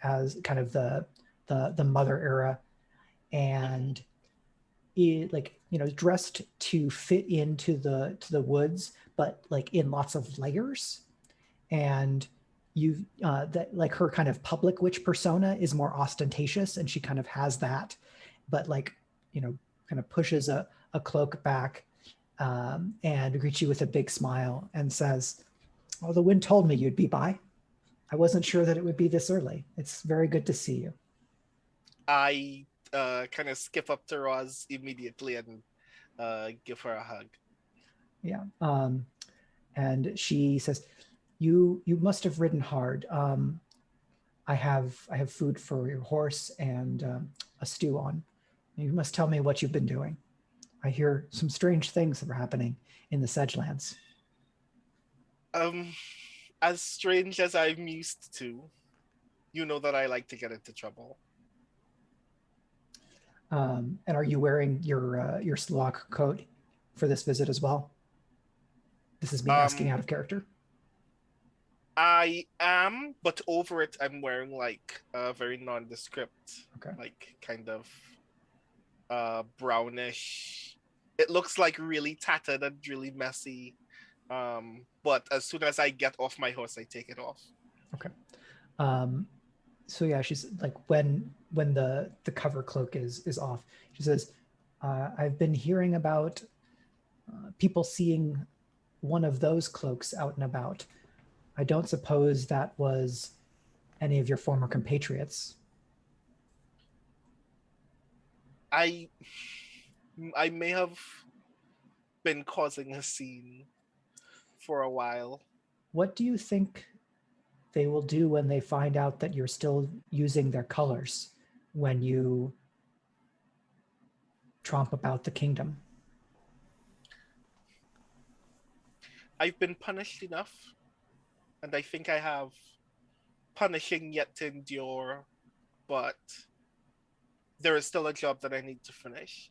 as kind of the mother era, and it, like dressed to fit into the woods, but like in lots of layers. And you that like her kind of public witch persona is more ostentatious, and she kind of has that, but like kind of pushes a cloak back and greets you with a big smile and says, Well, the wind told me you'd be by. I wasn't sure that it would be this early. It's very good to see you. I kind of skip up to Roz immediately and give her a hug. Yeah. And she says, "You must have ridden hard. I have food for your horse and a stew on. You must tell me what you've been doing. I hear some strange things that are happening in the Sedgelands." As strange as I'm used to, you know that I like to get into trouble. And are you wearing your Slovak coat for this visit as well? This is me asking out of character. I am, but over it, I'm wearing like a very nondescript, Okay. like kind of brownish. It looks like really tattered and really messy. But as soon as I get off my horse, I take it off. Okay. So yeah, she's like when the cover cloak is off, she says, "I've been hearing about people seeing one of those cloaks out and about. I don't suppose that was any of your former compatriots." I may have been causing a scene for a while. What do you think they will do when they find out that you're still using their colors when you tromp about the kingdom? I've been punished enough, and I think I have punishing yet to endure, but there is still a job that I need to finish.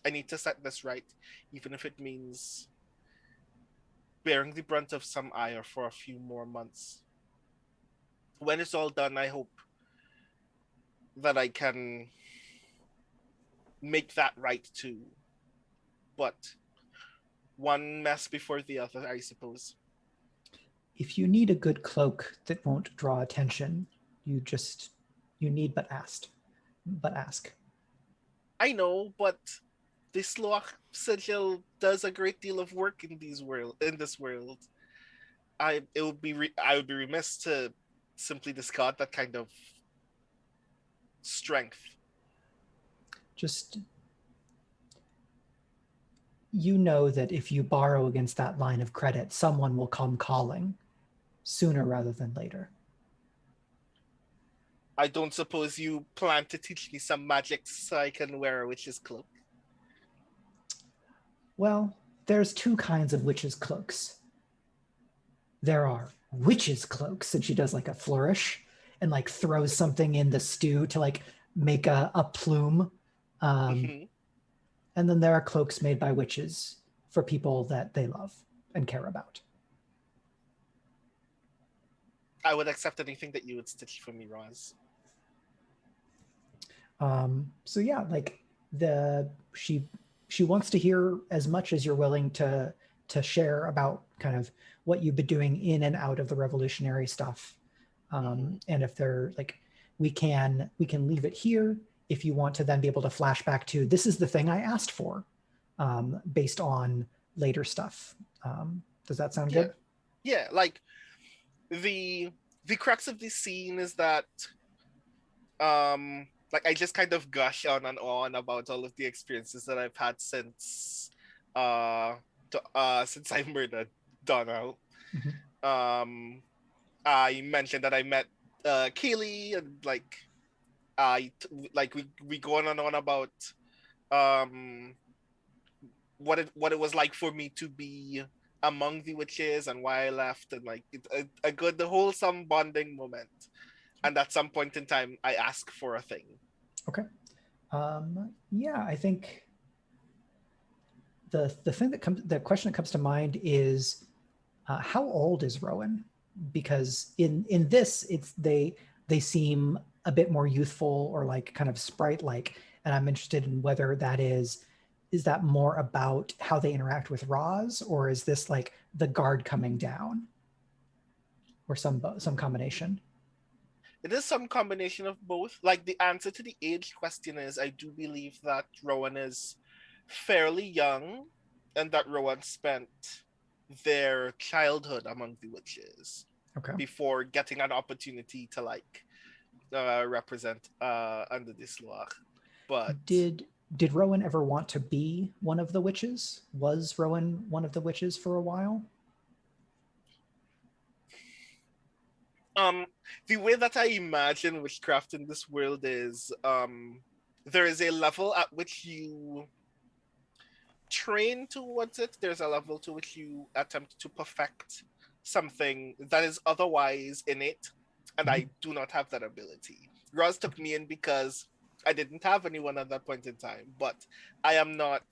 I need to set this right, even if it means bearing the brunt of some ire for a few more months. When it's all done, I hope that I can make that right too. But one mess before the other, I suppose. If you need a good cloak that won't draw attention, you need but ask. I know, but the Slovak sigil does a great deal of work in this world. I would be remiss to simply discard that kind of strength. Just, you know that if you borrow against that line of credit, someone will come calling sooner rather than later. I don't suppose you plan to teach me some magic so I can wear a witch's cloak. Well, there's two kinds of witches' cloaks. There are witches' cloaks, and she does like a flourish and like throws something in the stew to like make a plume. And then there are cloaks made by witches for people that they love and care about. I would accept anything that you would stitch for me, Roz. So yeah, like she wants to hear as much as you're willing to share about kind of what you've been doing in and out of the revolutionary stuff. And if they're like, we can leave it here if you want to then be able to flash back to, this is the thing I asked for, based on later stuff. Does that sound good? Yeah, like the crux of this scene is that like I just kind of gush on and on about all of the experiences that I've had since since I murdered Donald. I mentioned that I met Kaylee, and we go on and on about what it was like for me to be among the witches and why I left, and like a good wholesome bonding moment. And at some point in time, I ask for a thing. Okay. Yeah, I think the question that comes to mind is, how old is Rowan? Because in this, they seem a bit more youthful or like kind of sprite-like, and I'm interested in whether that is that more about how they interact with Roz, or is this like the guard coming down, or some combination? It is some combination of both. Like the answer to the age question is, I do believe that Rowan is fairly young, and that Rowan spent their childhood among the witches Okay. before getting an opportunity to like represent under this law. But Did Rowan ever want to be one of the witches? Was Rowan one of the witches for a while? the way that I imagine witchcraft in this world is there is a level at which you train towards it. There's a level to which you attempt to perfect something that is otherwise innate, and I do not have that ability. Roz took me in because I didn't have anyone at that point in time, but I am not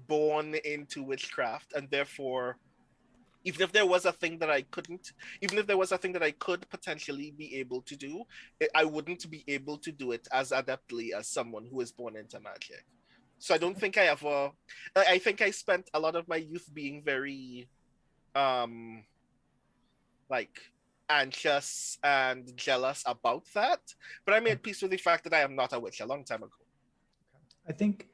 born into witchcraft, and therefore even if there was a thing that I couldn't, even if there was a thing that I could potentially be able to do, I wouldn't be able to do it as adeptly as someone who is born into magic. So I don't think I ever, I think I spent a lot of my youth being very, like, anxious and jealous about that. But I made peace with the fact that I am not a witch a long time ago. I think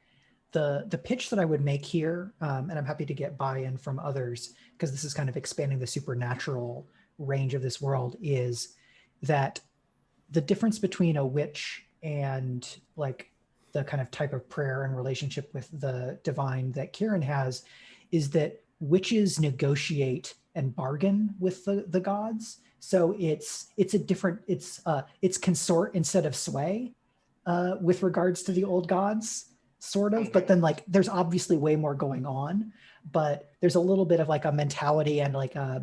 the pitch that I would make here, and I'm happy to get buy-in from others, because this is kind of expanding the supernatural range of this world, is that the difference between a witch and like the kind of type of prayer and relationship with the divine that Kieran has is that witches negotiate and bargain with the gods. So it's a different, it's consort instead of sway with regards to the old gods, sort of. But then like there's obviously way more going on, but there's a little bit of like a mentality and like a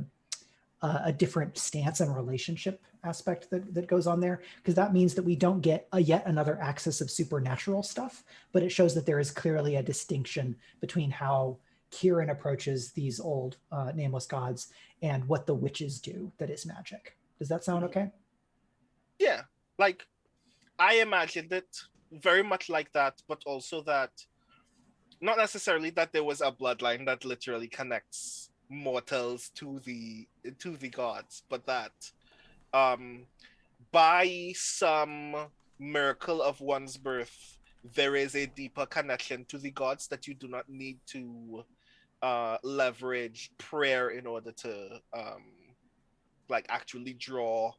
different stance and relationship aspect that goes on there, because that means that we don't get yet another axis of supernatural stuff, but it shows that there is clearly a distinction between how Kieran approaches these old nameless gods and what the witches do that is magic. Does that sound okay? Yeah, like I imagined it very much like that, but also that not necessarily that there was a bloodline that literally connects mortals to the gods, but that by some miracle of one's birth, there is a deeper connection to the gods that you do not need to leverage prayer in order to like actually draw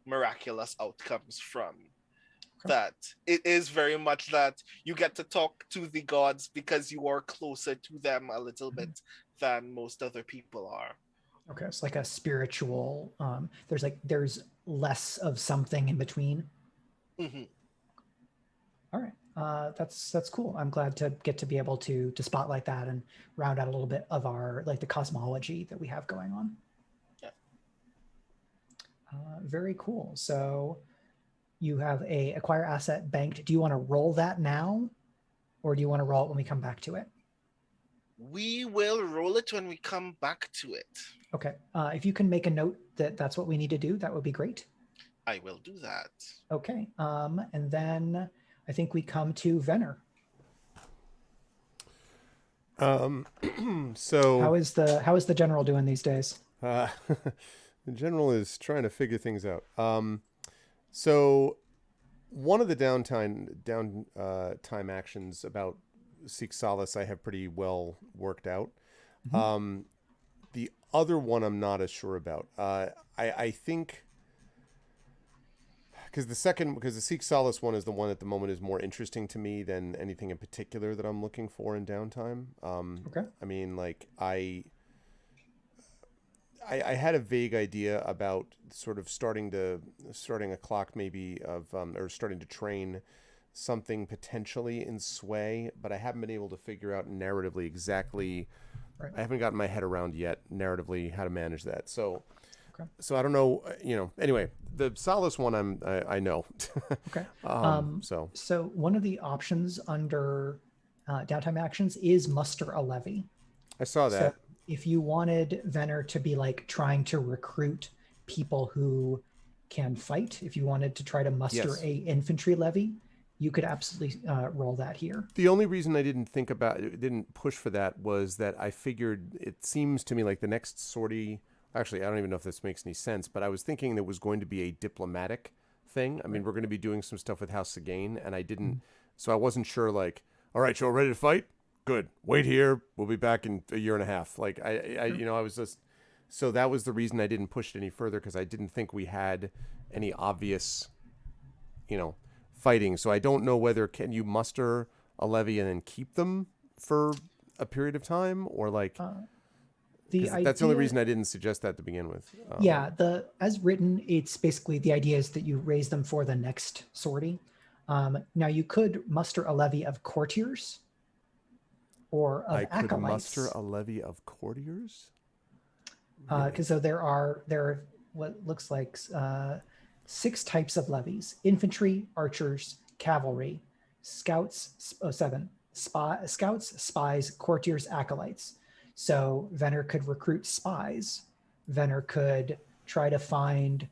miraculous outcomes from. That it is very much that you get to talk to the gods because you are closer to them a little bit than most other people are. Okay, it's like a spiritual, there's less of something in between. All right, that's cool. I'm glad to get to be able to spotlight that and round out a little bit of our, like the cosmology that we have going on. Yeah. Very cool. So you have a acquire asset banked. Do you want to roll that now, or do you want to roll it when we come back to it? We will roll it when we come back to it. Okay. If you can make a note that that's what we need to do, that would be great. I will do that. Okay. And then I think we come to Venner. So how is the general doing these days? The general is trying to figure things out. So one of the downtime actions about Seek Solace I have pretty well worked out. The other one I'm not as sure about. I think because the Seek Solace one is the one at the moment is more interesting to me than anything in particular that I'm looking for in downtime. Okay. I mean, like I had a vague idea about sort of starting a clock maybe of or starting to train something potentially in Sway, but I haven't been able to figure out narratively exactly. Right. I haven't gotten my head around yet narratively how to manage that. So, okay. So I don't know. Anyway, the Solace one I know. Okay. So one of the options under downtime actions is muster a levy. I saw that. So if you wanted Venner to be like trying to recruit people who can fight, if you wanted to try to muster a infantry levy, you could absolutely roll that here. The only reason I didn't push for that was that I figured it seems to me like the next sortie. Actually, I don't even know if this makes any sense, but I was thinking there was going to be a diplomatic thing. I mean, we're going to be doing some stuff with House Sagane, and I didn't, so I wasn't sure. Like, all right, y'all ready to fight? good. Wait here. We'll be back in a year and a half. Like I I was just, so that was the reason I didn't push it any further, because I didn't think we had any obvious, fighting. So I don't know whether can you muster a levy and then keep them for a period of time, or like, that's the only reason I didn't suggest that to begin with. As written, it's basically the idea is that you raise them for the next sortie. Now you could muster a levy of courtiers or of I could acolytes. muster a levy of courtiers? Because so there are what looks like 6 types of levies: infantry, archers, cavalry, scouts, scouts, spies, courtiers, acolytes. So Venner could recruit spies. Venner could try to find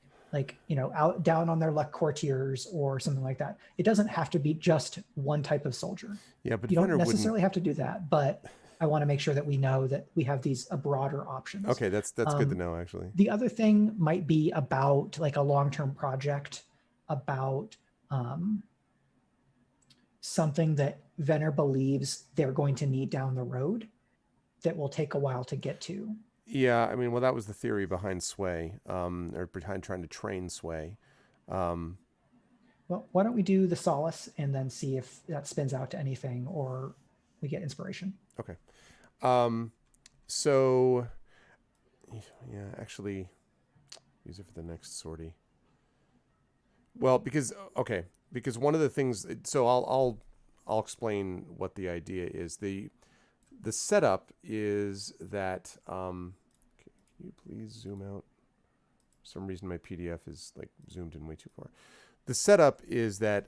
out down on their luck courtiers or something like that. It doesn't have to be just one type of soldier. Yeah, but you don't Venner necessarily have to do that, but I want to make sure that we know that we have these broader options. Okay, that's good to know, actually. The other thing might be about like a long-term project, about something that Venner believes they're going to need down the road that will take a while to get to. Yeah, I mean, well, that was the theory behind Sway, or behind trying to train Sway. Well, why don't we do the Solace and then see if that spins out to anything or we get inspiration. Okay. So, yeah, actually, use it for the next sortie. Well, because one of the things, so I'll explain what the idea is. The setup is that, can you please zoom out? For some reason my PDF is like zoomed in way too far. The setup is that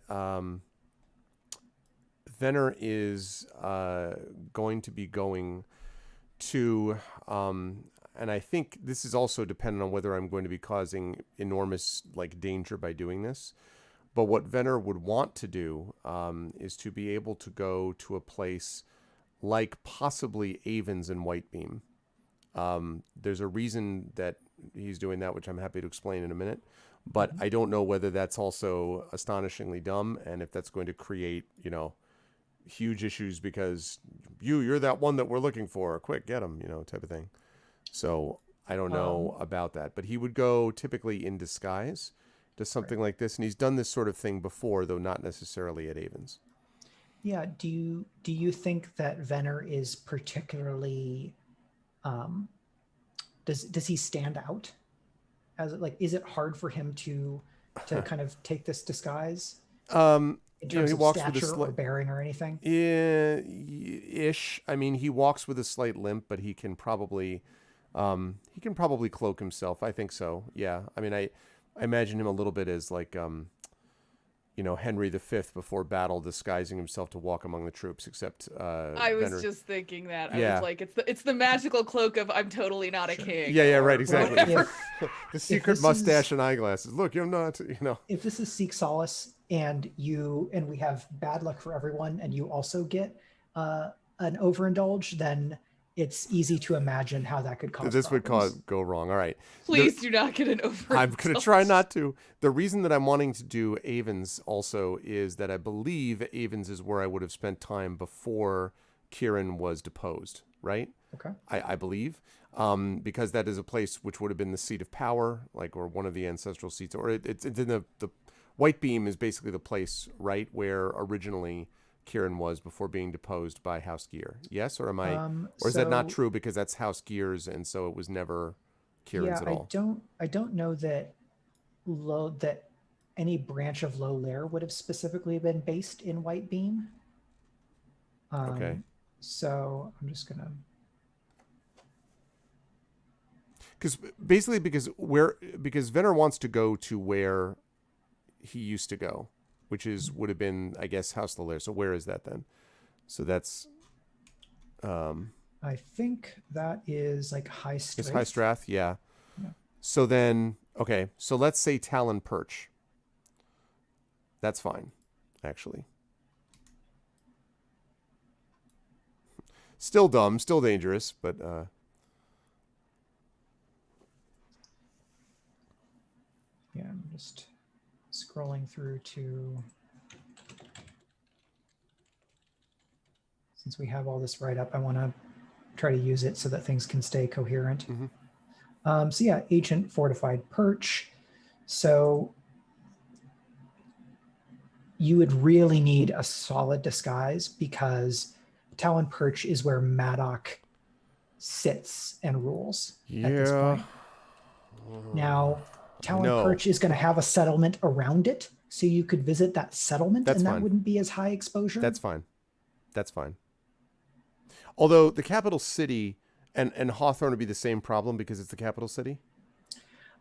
Venner is going to be going to, and I think this is also dependent on whether I'm going to be causing enormous danger by doing this. But what Venner would want to do is to be able to go to a place like possibly Avon's and Whitebeam. There's a reason that he's doing that, which I'm happy to explain in a minute. But I don't know whether that's also astonishingly dumb, and if that's going to create, huge issues because you're that one that we're looking for. Quick, get him, type of thing. So I don't know about that. But he would go typically in disguise to something like this, and he's done this sort of thing before, though not necessarily at Avon's. Yeah. Do you think that Venner is particularly does he stand out as is it hard for him to kind of take this disguise in terms of stature or bearing or anything? Yeah, ish. I mean, he walks with a slight limp, but he can probably cloak himself. I think so. Yeah. I mean, I imagine him a little bit as Henry V before battle, disguising himself to walk among the troops, except I was Venner. just thinking that. Yeah. I was like, it's the magical cloak of I'm totally not a king. Yeah, right, exactly. Whatever. The secret mustache and eyeglasses. Look, you're not, If this is Seek Solace and we have bad luck for everyone and you also get an overindulge, then it's easy to imagine how that could cause this problems. would go wrong. All right. Please do not get an overindulge. I'm going to try not to. The reason that I'm wanting to do Avon's also is that I believe Avon's is where I would have spent time before Kieran was deposed, right? Okay. I believe. Because that is a place which would have been the seat of power, or one of the ancestral seats, or it's in the Whitebeam is basically the place, right, where originally Kieran was before being deposed by House Gear. Yes, or am I? Or is that not true because that's House Gear's, and so it was never Kieran's at all? I don't know that that any branch of Low Lair would have specifically been based in Whitebeam. Okay. So I'm just gonna. Because Venner wants to go to where he used to go, which would have been, I guess, House Lair. So where is that then? So that's. I think that is High Strath. It's High Strath, yeah. So then, okay, so let's say Talon Perch. That's fine, actually. Still dumb, still dangerous, but. Yeah, I'm just scrolling through to since we have all this right up, I want to try to use it so that things can stay coherent. So yeah, ancient fortified perch. So you would really need a solid disguise because Talon Perch is where Maddock sits and rules at this point. Now, Talon Perch is going to have a settlement around it, so you could visit that settlement, That's and fine. that wouldn't be as high exposure. That's fine. That's fine. Although the capital city and Hawthorne would be the same problem because it's the capital city.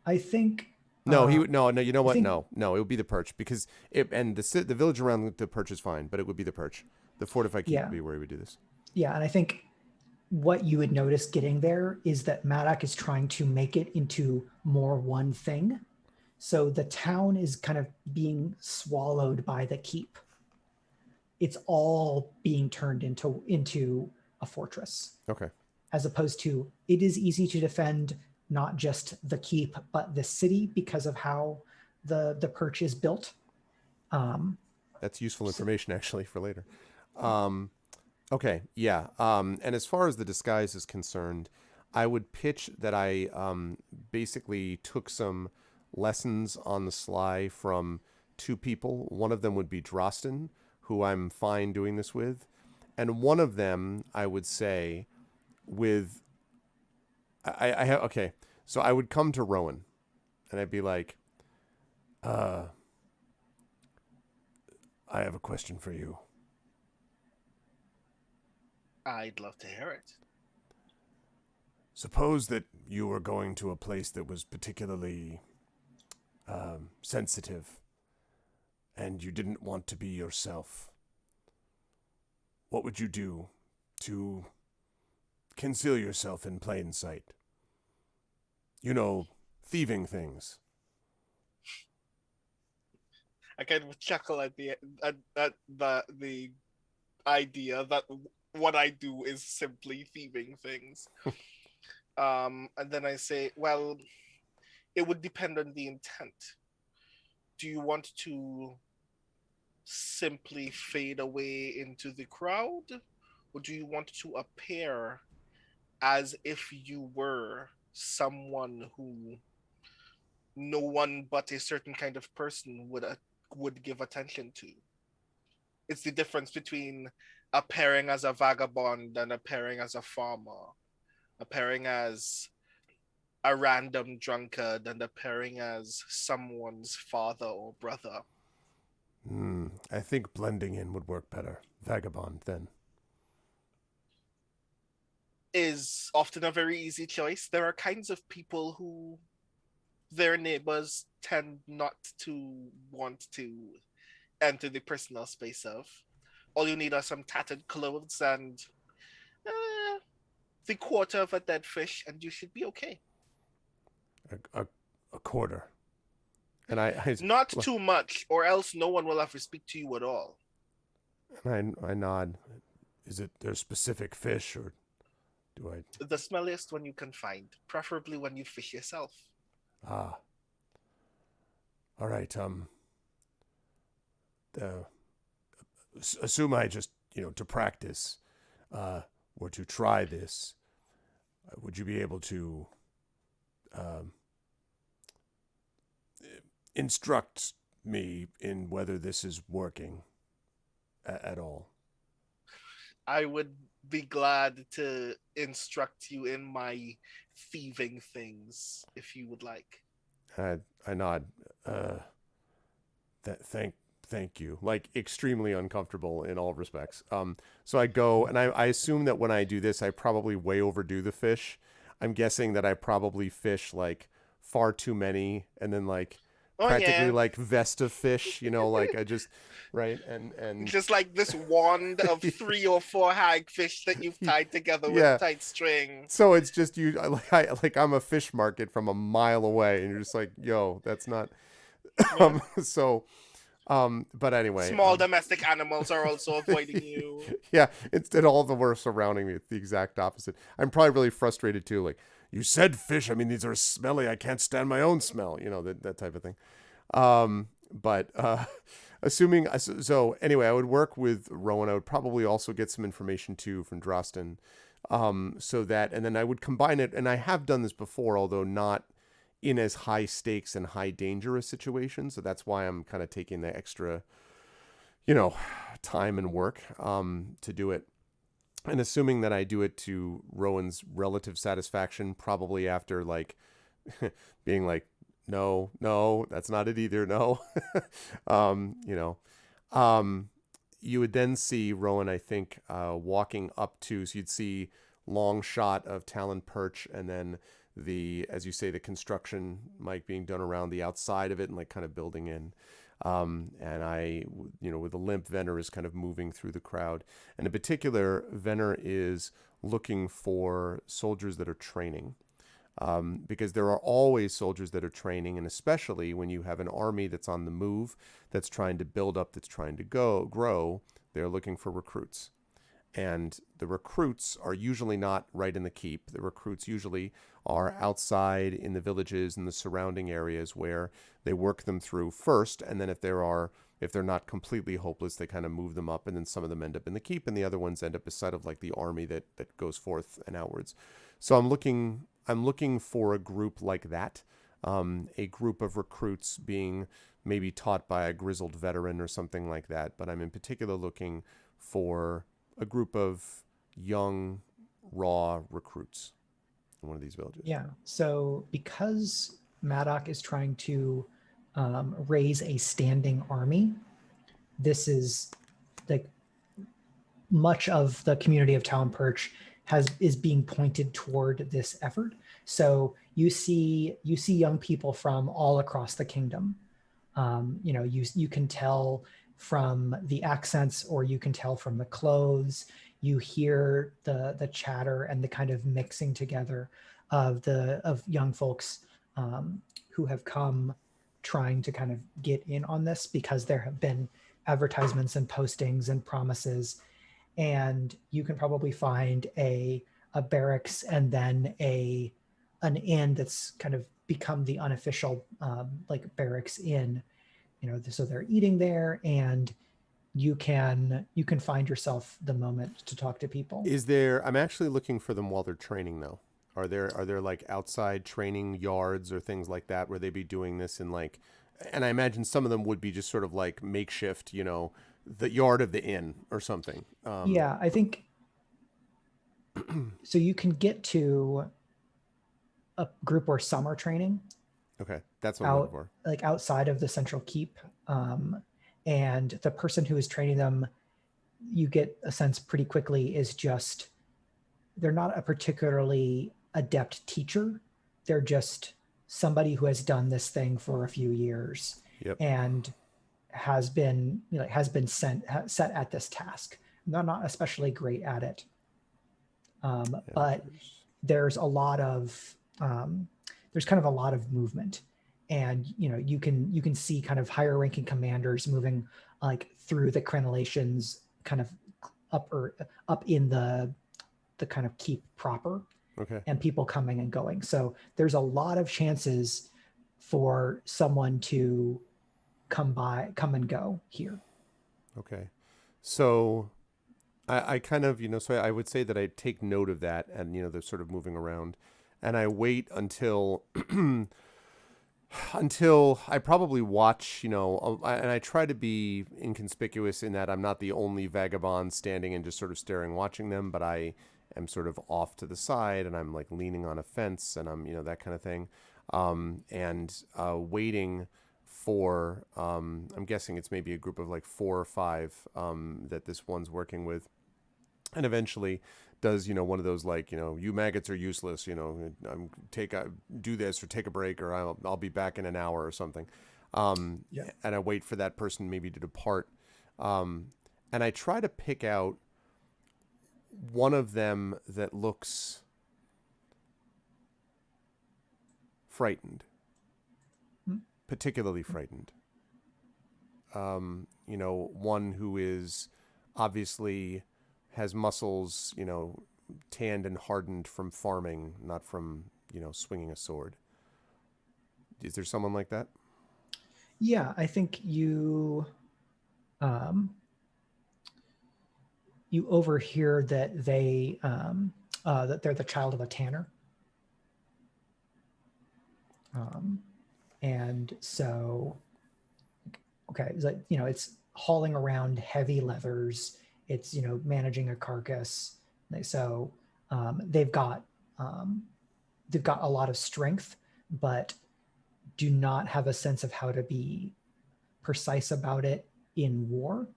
I think. No, you know what? think- No, it would be the Perch because the village around the Perch is fine, but it would be the Perch. The fortified keep would be where we would do this. Yeah, and I think what you would notice getting there is that Maddock is trying to make it into more one thing. So the town is kind of being swallowed by the keep. It's all being turned into a fortress. Okay. As opposed to, it is easy to defend not just the keep, but the city because of how the perch is built. That's useful information actually for later. Okay, yeah. And as far as the disguise is concerned, I would pitch that I basically took some lessons on the sly from two people. One of them would be Drosten, who I'm fine doing this with. And one of them, I would say, with... I have... Okay, so I would come to Rowan, and I'd be like, I have a question for you. I'd love to hear it. Suppose that you were going to a place that was particularly sensitive and you didn't want to be yourself. What would you do to conceal yourself in plain sight? You know, thieving things. I kind of chuckle at the idea that what I do is simply thieving things. And then I say, well, it would depend on the intent. Do you want to simply fade away into the crowd? Or do you want to appear as if you were someone who no one but a certain kind of person would give attention to? It's the difference between appearing as a vagabond and appearing as a farmer, appearing as a random drunkard and appearing as someone's father or brother. I think blending in would work better. Vagabond, then. Is often a very easy choice. There are kinds of people who their neighbors tend not to want to enter the personal space of. All you need are some tattered clothes and the quarter of a dead fish, and you should be okay. A quarter. And I not too much, or else no one will ever speak to you at all. And I nod. Is it their specific fish, or do I? The smelliest one you can find, preferably when you fish yourself. Ah. All right. Assume I just, to practice, or to try this. Would you be able to instruct me in whether this is working at all? I would be glad to instruct you in my thieving things, if you would like. I nod. Thank you. Like, extremely uncomfortable in all respects. So I go, and I assume that when I do this, I probably way overdo the fish. I'm guessing that I probably fish like far too many, and then like practically like Vesta fish, like I just right and just like this wand of 3 or 4 hagfish that you've tied together with tight string. So it's just you like I'm a fish market from a mile away, and you're just like, yo, that's not. But anyway, small domestic animals are also avoiding you. Yeah, instead all the were surrounding me. It's the exact opposite. I'm probably really frustrated too. Like, you said fish. I mean, these are smelly. I can't stand my own smell. That type of thing. But assuming so, anyway, I would work with Rowan. I would probably also get some information too from Drosten, so that, and then I would combine it. And I have done this before, although not in as high stakes and high dangerous situations. So that's why I'm kind of taking the extra, time and work to do it. And assuming that I do it to Rowan's relative satisfaction, probably after like being like, no, that's not it either. No, you know, you would then see Rowan, I think, walking up to, so you'd see long shot of Talon Perch, and then as you say, the construction, Mike, being done around the outside of it and like kind of building in. And I, with the limp, Venner is kind of moving through the crowd. And in particular, Venner is looking for soldiers that are training. Because there are always soldiers that are training, and especially when you have an army that's on the move, that's trying to build up, that's trying to grow, they're looking for recruits. And the recruits are usually not right in the keep. The recruits usually are outside in the villages and the surrounding areas, where they work them through first, and then if they're not completely hopeless, they kind of move them up, and then some of them end up in the keep, and the other ones end up beside of like the army that goes forth and outwards. So I'm looking for a group like that, a group of recruits being maybe taught by a grizzled veteran or something like that. But I'm in particular looking for a group of young, raw recruits in one of these villages. Yeah. So because Maddock is trying to raise a standing army, this is like much of the community of Talon Perch is being pointed toward this effort. So you see young people from all across the kingdom. You can tell from the accents, or you can tell from the clothes. You hear the chatter and the kind of mixing together of young folks who have come trying to kind of get in on this, because there have been advertisements and postings and promises. And you can probably find a barracks and then an inn that's kind of become the unofficial like barracks inn. So they're eating there, and you can find yourself the moment to talk to people. I'm actually looking for them while they're training, though. Are there like outside training yards or things like that where they be doing this in like, and I imagine some of them would be just sort of like makeshift, the yard of the inn or something. Yeah, I think so. You can get to a group where some are training. Okay, that's what I'm looking for. Like outside of the central keep, and the person who is training them, you get a sense pretty quickly, is just, they're not a particularly adept teacher. They're just somebody who has done this thing for a few years. Yep. And has been set at this task. They're not especially great at it, but there's a lot of there's kind of a lot of movement, and you can see kind of higher ranking commanders moving like through the crenellations, kind of up in the kind of keep proper. Okay. And people coming and going. So there's a lot of chances for someone to come and go here. Okay. So I kind of, so I would say that I take note of that, and, they're sort of moving around, and I wait until I probably watch, and I try to be inconspicuous in that I'm not the only vagabond standing and just sort of staring, watching them, but I am sort of off to the side, and I'm like leaning on a fence, and I'm, that kind of thing. And waiting for, I'm guessing it's maybe a group of like 4 or 5 that this one's working with, and eventually does, one of those like, you maggots are useless, do this or take a break, or I'll be back in an hour or something. And I wait for that person maybe to depart, and I try to pick out one of them that looks frightened, particularly frightened. One who is obviously has muscles, tanned and hardened from farming, not from, swinging a sword. Is there someone like that? Yeah, I think you overhear that that they're the child of a tanner. And so, okay, it's like, it's hauling around heavy leathers. It's, managing a carcass. So they've got a lot of strength, but do not have a sense of how to be precise about it in war.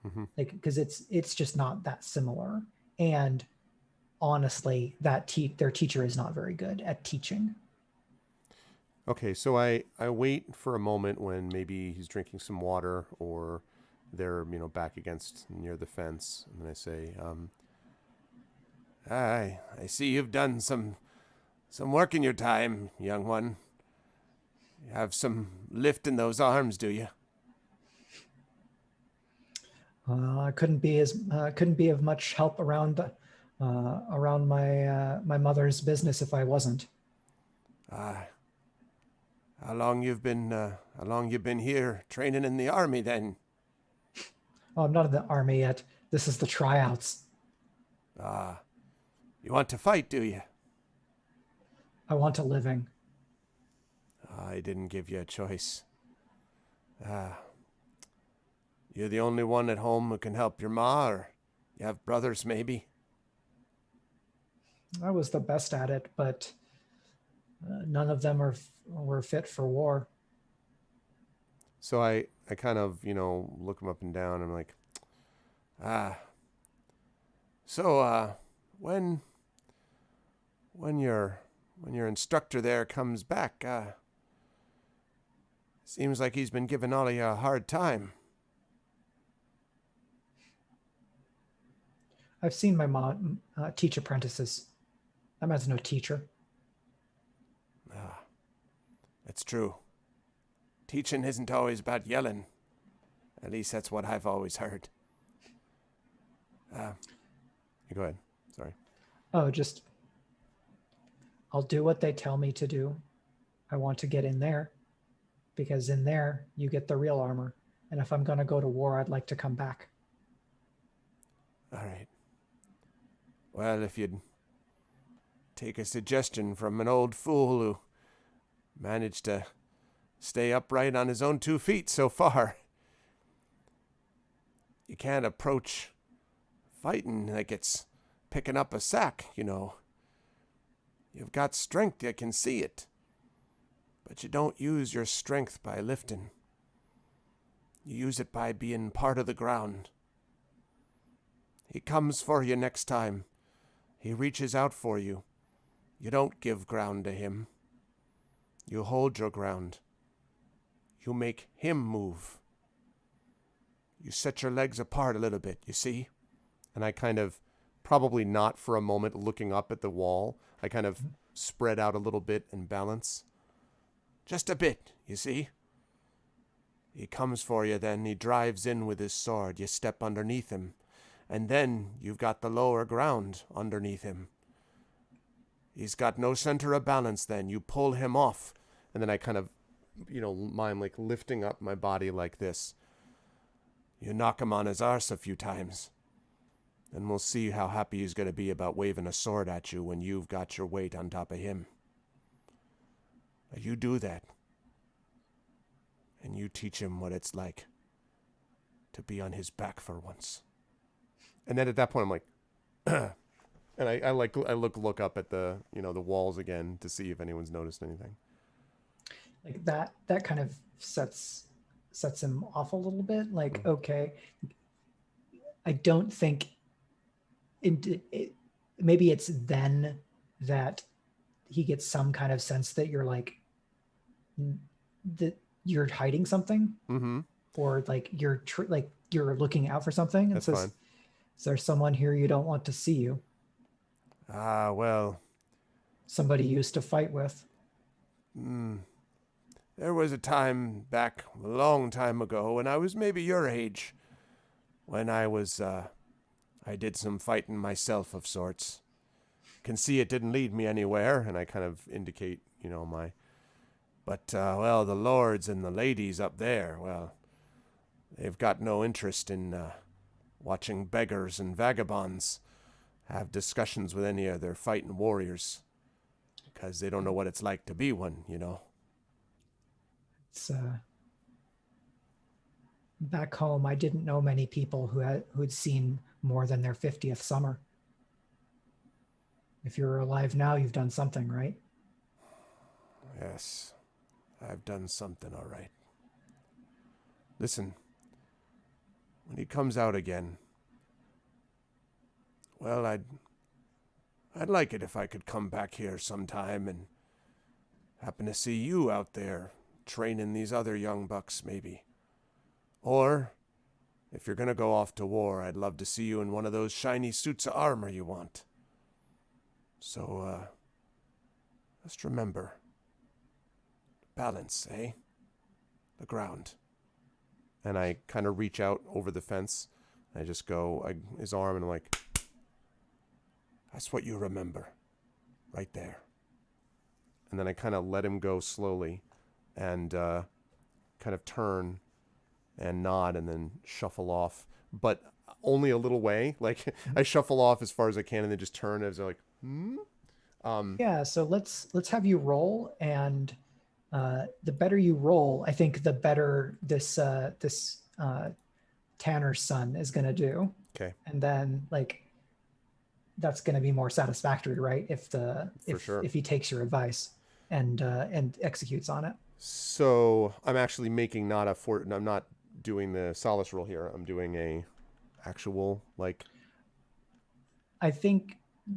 Mm-hmm. Like, because it's just not that similar. And honestly, their teacher is not very good at teaching. Okay, so I wait for a moment when maybe he's drinking some water or they're, back against near the fence. And then I say, I see you've done some work in your time, young one. You have some lift in those arms, do you? I couldn't be of much help around my mother's business if I wasn't. How long you've been here training in the army then? Oh, I'm not in the army yet. This is the tryouts. You want to fight, do you? I want a living. I didn't give you a choice. You're the only one at home who can help your ma, or you have brothers maybe? I was the best at it, but none of them were fit for war. So I kind of, look him up and down. I'm like, so when your instructor there comes back, seems like he's been giving all of you a hard time. I've seen my mom teach apprentices. I'm as no teacher. It's true. Teaching isn't always about yelling. At least that's what I've always heard. Go ahead. Sorry. Oh, I'll do what they tell me to do. I want to get in there because in there you get the real armor. And if I'm going to go to war, I'd like to come back. All right. Well, if you'd take a suggestion from an old fool who managed to stay upright on his own 2 feet so far, you can't approach fighting like it's picking up a sack, You've got strength, you can see it. But you don't use your strength by lifting. You use it by being part of the ground. He comes for you next time. He reaches out for you. You don't give ground to him. You hold your ground. You make him move. You set your legs apart a little bit, you see? And I kind of, probably not for a moment looking up at the wall, I kind of spread out a little bit and balance. Just a bit, you see? He comes for you then, he drives in with his sword, you step underneath him, and then you've got the lower ground underneath him. He's got no center of balance then, you pull him off, and then I kind of, mime like lifting up my body like this. You knock him on his arse a few times, and we'll see how happy he's going to be about waving a sword at you when you've got your weight on top of him. You do that, and you teach him what it's like to be on his back for once. And then at that point, I'm like, and I look up at the the walls again to see if anyone's noticed anything. Like that kind of sets him off a little bit. Like, okay, I don't think maybe it's then that he gets some kind of sense that you're like that you're hiding something, or like you're looking out for something, and That's says, fine. "Is there someone here you don't want to see you?" Well, Somebody you used to fight with. there was a time back a long time ago when I was maybe your age, when I did some fighting myself of sorts. Can see it didn't lead me anywhere, and I kind of indicate, But, well, the lords and the ladies up there, well, they've got no interest in watching beggars and vagabonds have discussions with any of their fighting warriors, because they don't know what it's like to be one, you know. It's back home. I didn't know many people who'd seen more than their 50th summer. If you're alive now, you've done something, right? Yes, I've done something all right. Listen, when he comes out again, well, I'd like it if I could come back here sometime and happen to see you out there training these other young bucks, maybe. Or, if you're gonna go off to war, I'd love to see you in one of those shiny suits of armor you want. So, just remember, balance, eh? The ground. And I kind of reach out over the fence. I just go, his arm, and I'm like, that's what you remember. Right there. And then I kind of let him go slowly and kind of turn and nod and then shuffle off. But only a little way. Like, I shuffle off as far as I can and then just turn as I'm like, Yeah, so let's have you roll, and the better you roll, I think the better this Tanner's son is going to do. Okay. And then that's going to be more satisfactory, right? If he takes your advice and executes on it. So I'm actually making I'm not doing the solace roll here. I'm doing a actual I think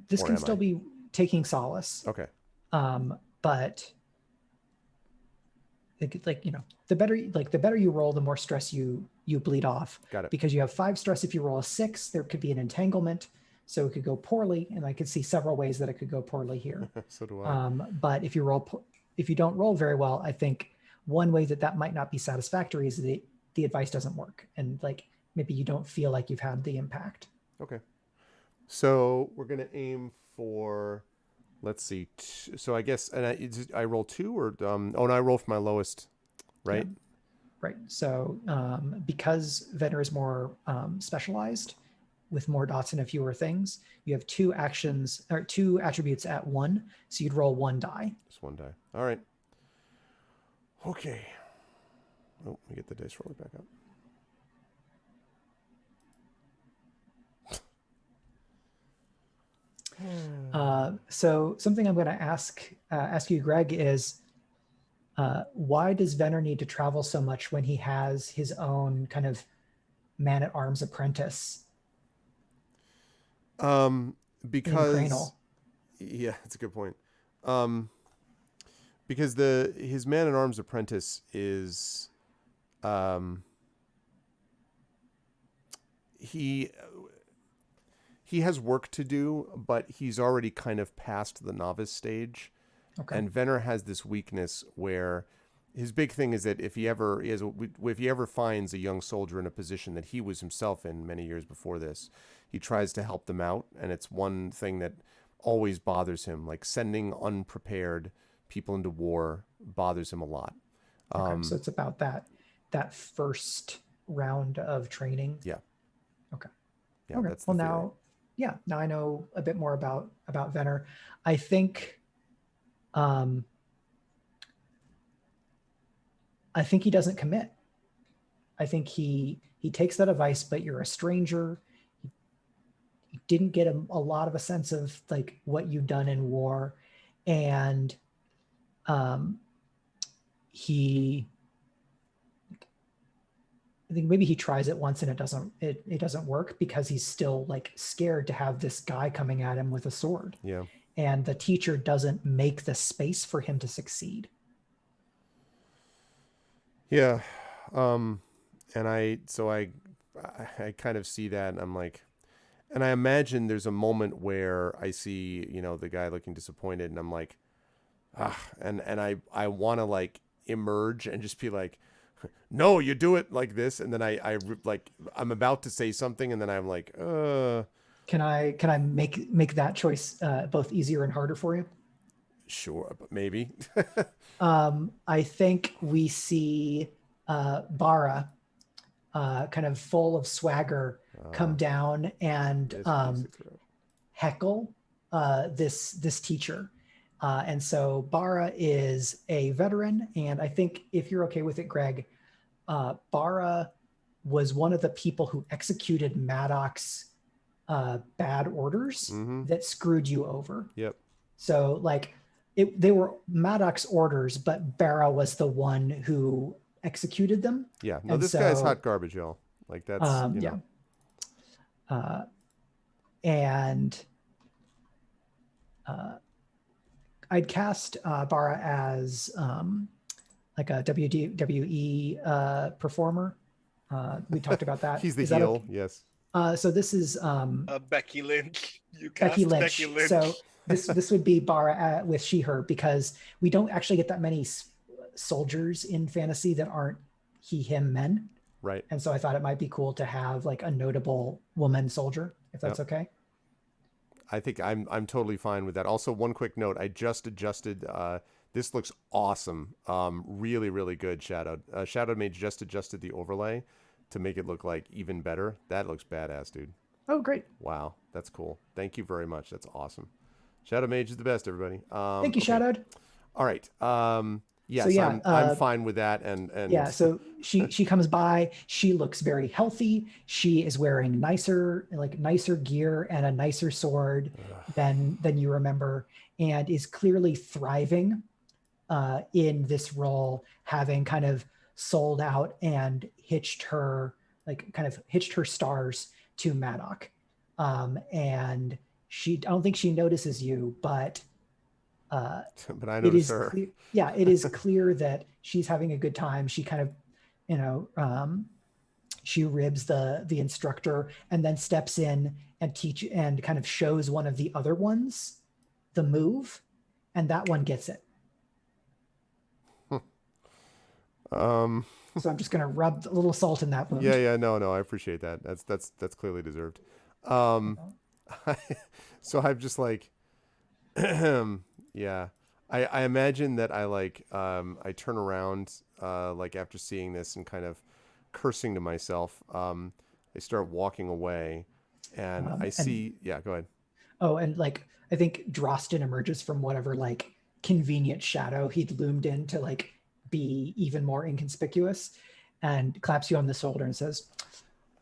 this can still be taking solace. Okay. But the better you roll, the more stress you bleed off. Got it. Because you have 5 stress. If you roll a 6, there could be an entanglement, so it could go poorly, and I could see several ways that it could go poorly here. So do I. But if you don't roll very well, I think one way that might not be satisfactory is that the advice doesn't work, and maybe you don't feel like you've had the impact. Okay. So we're gonna aim for, let's see. So I guess, and I roll 2 or no, I roll for my lowest, right? Yeah. Right. So because Venner is more specialized with more dots and a fewer things, you have 2 actions or 2 attributes at 1. So you'd roll 1 die. Just 1 die. All right. Okay. Oh, let me get the dice roller back up. So something I'm going to ask you, Greg, is why does Venner need to travel so much when he has his own kind of man-at-arms apprentice? Because yeah, that's a good point. Because his man-at-arms apprentice is he has work to do, but he's already kind of past the novice stage. Okay. And Venner has this weakness where his big thing is that if he ever finds a young soldier in a position that he was himself in many years before this, he tries to help them out. And it's one thing that always bothers him, like sending unprepared people into war bothers him a lot. Okay, so it's about that first round of training. Yeah. Okay. Yeah. Okay. That's well, now I know a bit more about Venner. I think he doesn't commit. I think he takes that advice, but you're a stranger. He didn't get a lot of a sense of what you've done in war, and I think maybe he tries it once and it doesn't work because he's still scared to have this guy coming at him with a sword. Yeah. And the teacher doesn't make the space for him to succeed. Yeah. And I kind of see that, and I'm like, and I imagine there's a moment where I see, the guy looking disappointed, and I'm like, and I want to emerge and just be like, no, you do it like this, and then I'm about to say something, and then I'm like, Can I make that choice both easier and harder for you? Sure, but maybe. I think we see Bara, kind of full of swagger, come down and Yes, please, Sakura. heckle this teacher. And so Bara is a veteran, and I think if you're okay with it, Greg, Bara was one of the people who executed Maddox's bad orders that screwed you over. Yep. So like they were Maddox's orders, but Bara was the one who executed them. Yeah. No, And this guy's so, hot garbage, y'all. Like that's you know. yeah. And I'd cast Bara as like a WWE performer. We talked about that. He's the Is that heel. okay? Yes. So this is Becky Lynch. You Becky cast Lynch. Becky Lynch. So this would be Bara with she/her, because we don't actually get that many soldiers in fantasy that aren't he/him men. Right. And so I thought it might be cool to have like a notable woman soldier, if that's okay. I think I'm totally fine with that. Also, one quick note: I just adjusted. This looks awesome. Really, really good. Shadow Mage just adjusted the overlay to make it look like even better. That looks badass, dude. Oh, great! Wow, that's cool. Thank you very much. That's awesome. Shadow Mage is the best, everybody. Thank you, Shadowed. All right. Yes, So, yeah, I'm fine with that. And yeah, so she comes by. She looks very healthy. She is wearing nicer gear and a nicer sword than you remember, and is clearly thriving in this role, having kind of sold out and hitched her stars to Maddox. And I don't think she notices you, but but I notice her. It is clear that she's having a good time. She kind of, she ribs the instructor and then steps in and kind of shows one of the other ones the move, and that one gets it. So I'm just gonna rub a little salt in that wound. No, I appreciate that. That's clearly deserved. So I'm just like, yeah. I imagine that I turn around like after seeing this and kind of cursing to myself. I start walking away, and I see. Yeah, go ahead. Oh, and like I think Drosten emerges from whatever like convenient shadow he'd loomed in to like be even more inconspicuous, and claps you on the shoulder and says,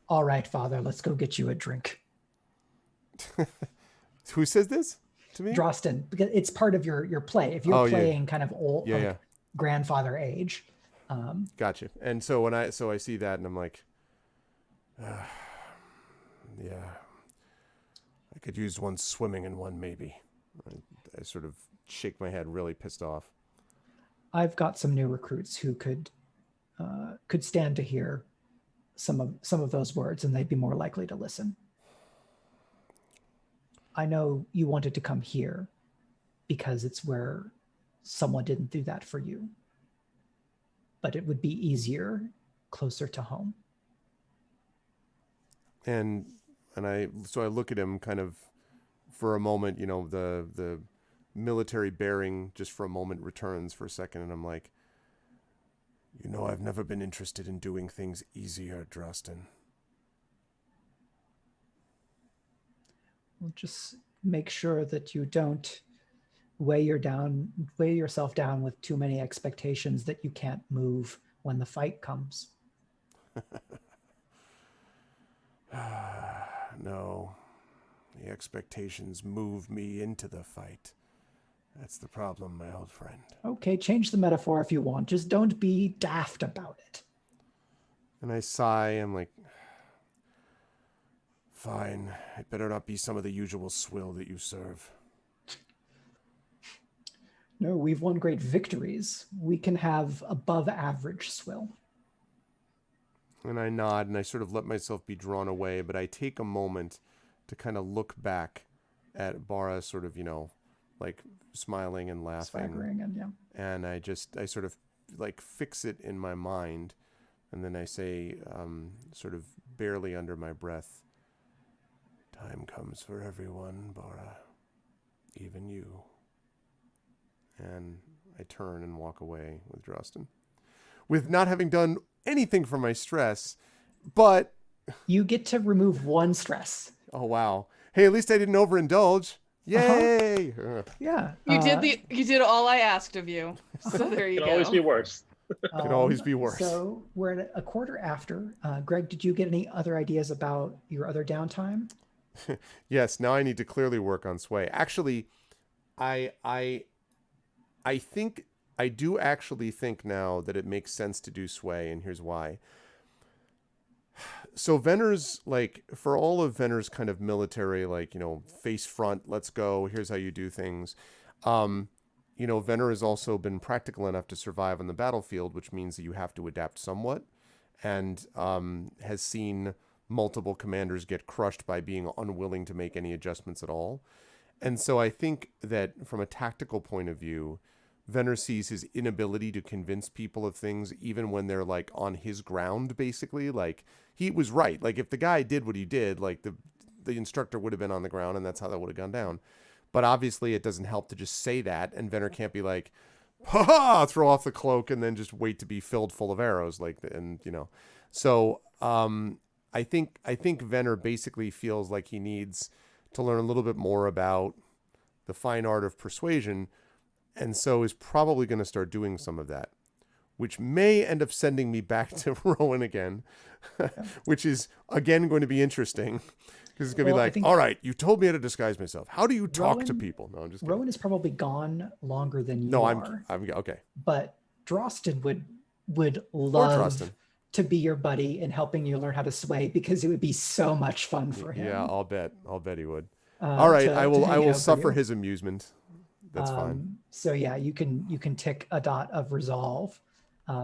"All right, Father, let's go get you a drink." Who says this to me? Drosten, because it's part of your play. If you're playing kind of old, grandfather age. Gotcha. And so when I see that, and I'm like, yeah, I could use one swimming and one maybe. I sort of shake my head, really pissed off. I've got some new recruits who could stand to hear some of those words, and they'd be more likely to listen. I know you wanted to come here because it's where someone didn't do that for you, but it would be easier closer to home. And I look at him kind of for a moment, you know, the military bearing just for a moment returns for a second, and I'm like, you know, I've never been interested in doing things easier, Drosten. Well, just make sure that you don't weigh yourself down with too many expectations that you can't move when the fight comes. No, the expectations move me into the fight. That's the problem, my old friend. Okay, change the metaphor if you want. Just don't be daft about it. And I sigh. I'm like, fine. It better not be some of the usual swill that you serve. No, we've won great victories. We can have above average swill. And I nod and I sort of let myself be drawn away, but I take a moment to kind of look back at Bara, sort of, you know, like smiling and laughing. Swaggering and yeah. And I sort of like fix it in my mind. And then I say, sort of barely under my breath, time comes for everyone, Bara. Even you. And I turn and walk away with Drustin. With not having done anything for my stress, but... You get to remove one stress. Oh, wow. Hey, at least I didn't overindulge. Yay! Yeah. You did all I asked of you. So there you Can go. always be worse. Could always be worse. So we're at a quarter after. Greg, did you get any other ideas about your other downtime? Yes, now I need to clearly work on sway. Actually, I think I do actually think now that it makes sense to do sway, and here's why. So Venner's, like, for all of Venner's kind of military, like, you know, face front, let's go, here's how you do things. You know, Venner has also been practical enough to survive on the battlefield, which means that you have to adapt somewhat, and has seen multiple commanders get crushed by being unwilling to make any adjustments at all. And so I think that from a tactical point of view, Venner sees his inability to convince people of things even when they're like on his ground, basically. Like, he was right. Like, if the guy did what he did, like the instructor would have been on the ground, and that's how that would have gone down. But obviously it doesn't help to just say that, and Venner can't be like, ha, throw off the cloak and then just wait to be filled full of arrows, like, and you know. So I think Venner basically feels like he needs to learn a little bit more about the fine art of persuasion, and so is probably going to start doing some of that, which may end up sending me back to Rowan again, which is, again, going to be interesting. Because it's going to be like, all right, you told me how to disguise myself. How do you talk to people? No, I'm just kidding. Rowan is probably gone longer than you No, are. I'm okay. But Drostin would love to be your buddy in helping you learn how to sway, because it would be so much fun for him. Yeah, I'll bet he would. All right, I will suffer his amusement. That's fine. So yeah, you can tick a dot of resolve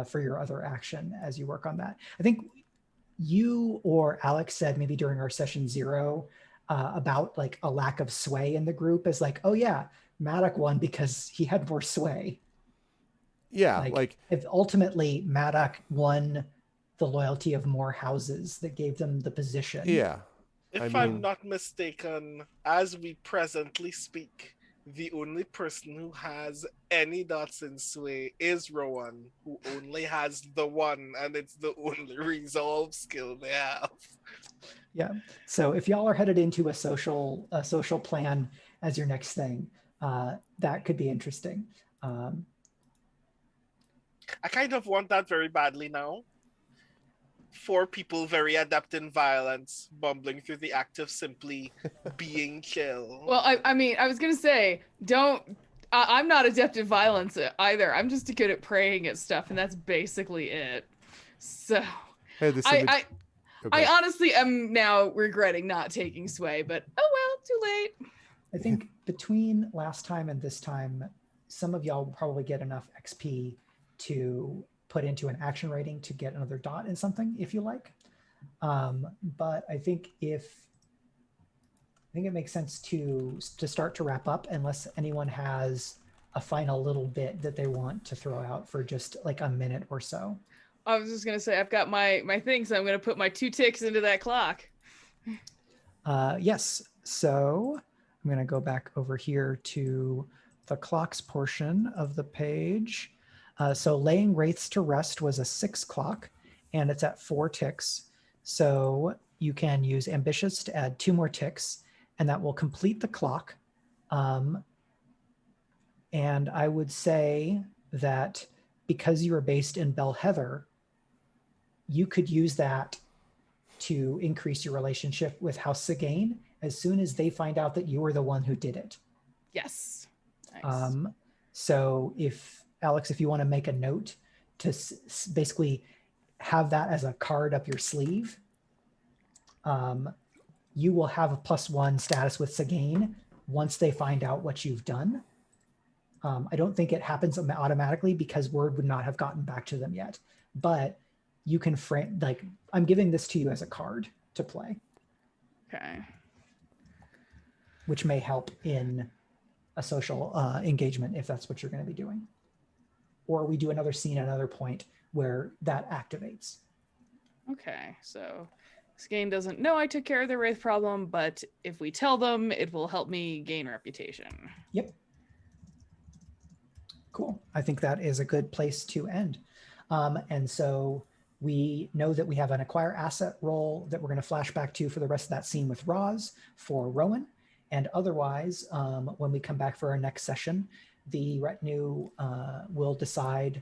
for your other action as you work on that. I think you or Alex said maybe during our session 0 about like a lack of sway in the group, as like, oh yeah, Maddock won because he had more sway. Yeah, like if ultimately Maddock won the loyalty of more houses that gave them the position. Yeah. If I'm not mistaken, as we presently speak, the only person who has any dots in sway is Rowan, who only has the one, and it's the only resolve skill they have. Yeah. So if y'all are headed into a social plan as your next thing, that could be interesting. I kind of want that very badly now. 4 people very adept in violence, bumbling through the act of simply being chill. Well, I mean, I was gonna say, I'm not adept in violence either. I'm just good at praying at stuff, and that's basically it. So, hey, I honestly am now regretting not taking sway, but oh well, too late. I think between last time and this time, some of y'all will probably get enough XP to put into an action rating to get another dot in something if you like. But I think it makes sense to start to wrap up, unless anyone has a final little bit that they want to throw out for just like a minute or so. I was just gonna say, I've got my thing, so I'm gonna put my 2 ticks into that clock. Yes, so I'm gonna go back over here to the clocks portion of the page. So laying wraiths to rest was a 6 clock, and it's at 4 ticks. So you can use ambitious to add 2 more ticks, and that will complete the clock. And I would say that because you are based in Bell Heather, you could use that to increase your relationship with House Sagane as soon as they find out that you were the one who did it. Yes. Nice. So Alex, if you want to make a note to basically have that as a card up your sleeve, you will have a +1 status with Sagane once they find out what you've done. I don't think it happens automatically because word would not have gotten back to them yet, but you can frame, like, I'm giving this to you as a card to play. Okay. Which may help in a social engagement if that's what you're going to be doing. Or we do another scene at another point where that activates. Okay, so Skane doesn't know I took care of the Wraith problem, but if we tell them, it will help me gain reputation. Yep. Cool. I think that is a good place to end. And so we know that we have an acquire asset role that we're going to flash back to for the rest of that scene with Roz for Rowan. And otherwise, when we come back for our next session, the retinue will decide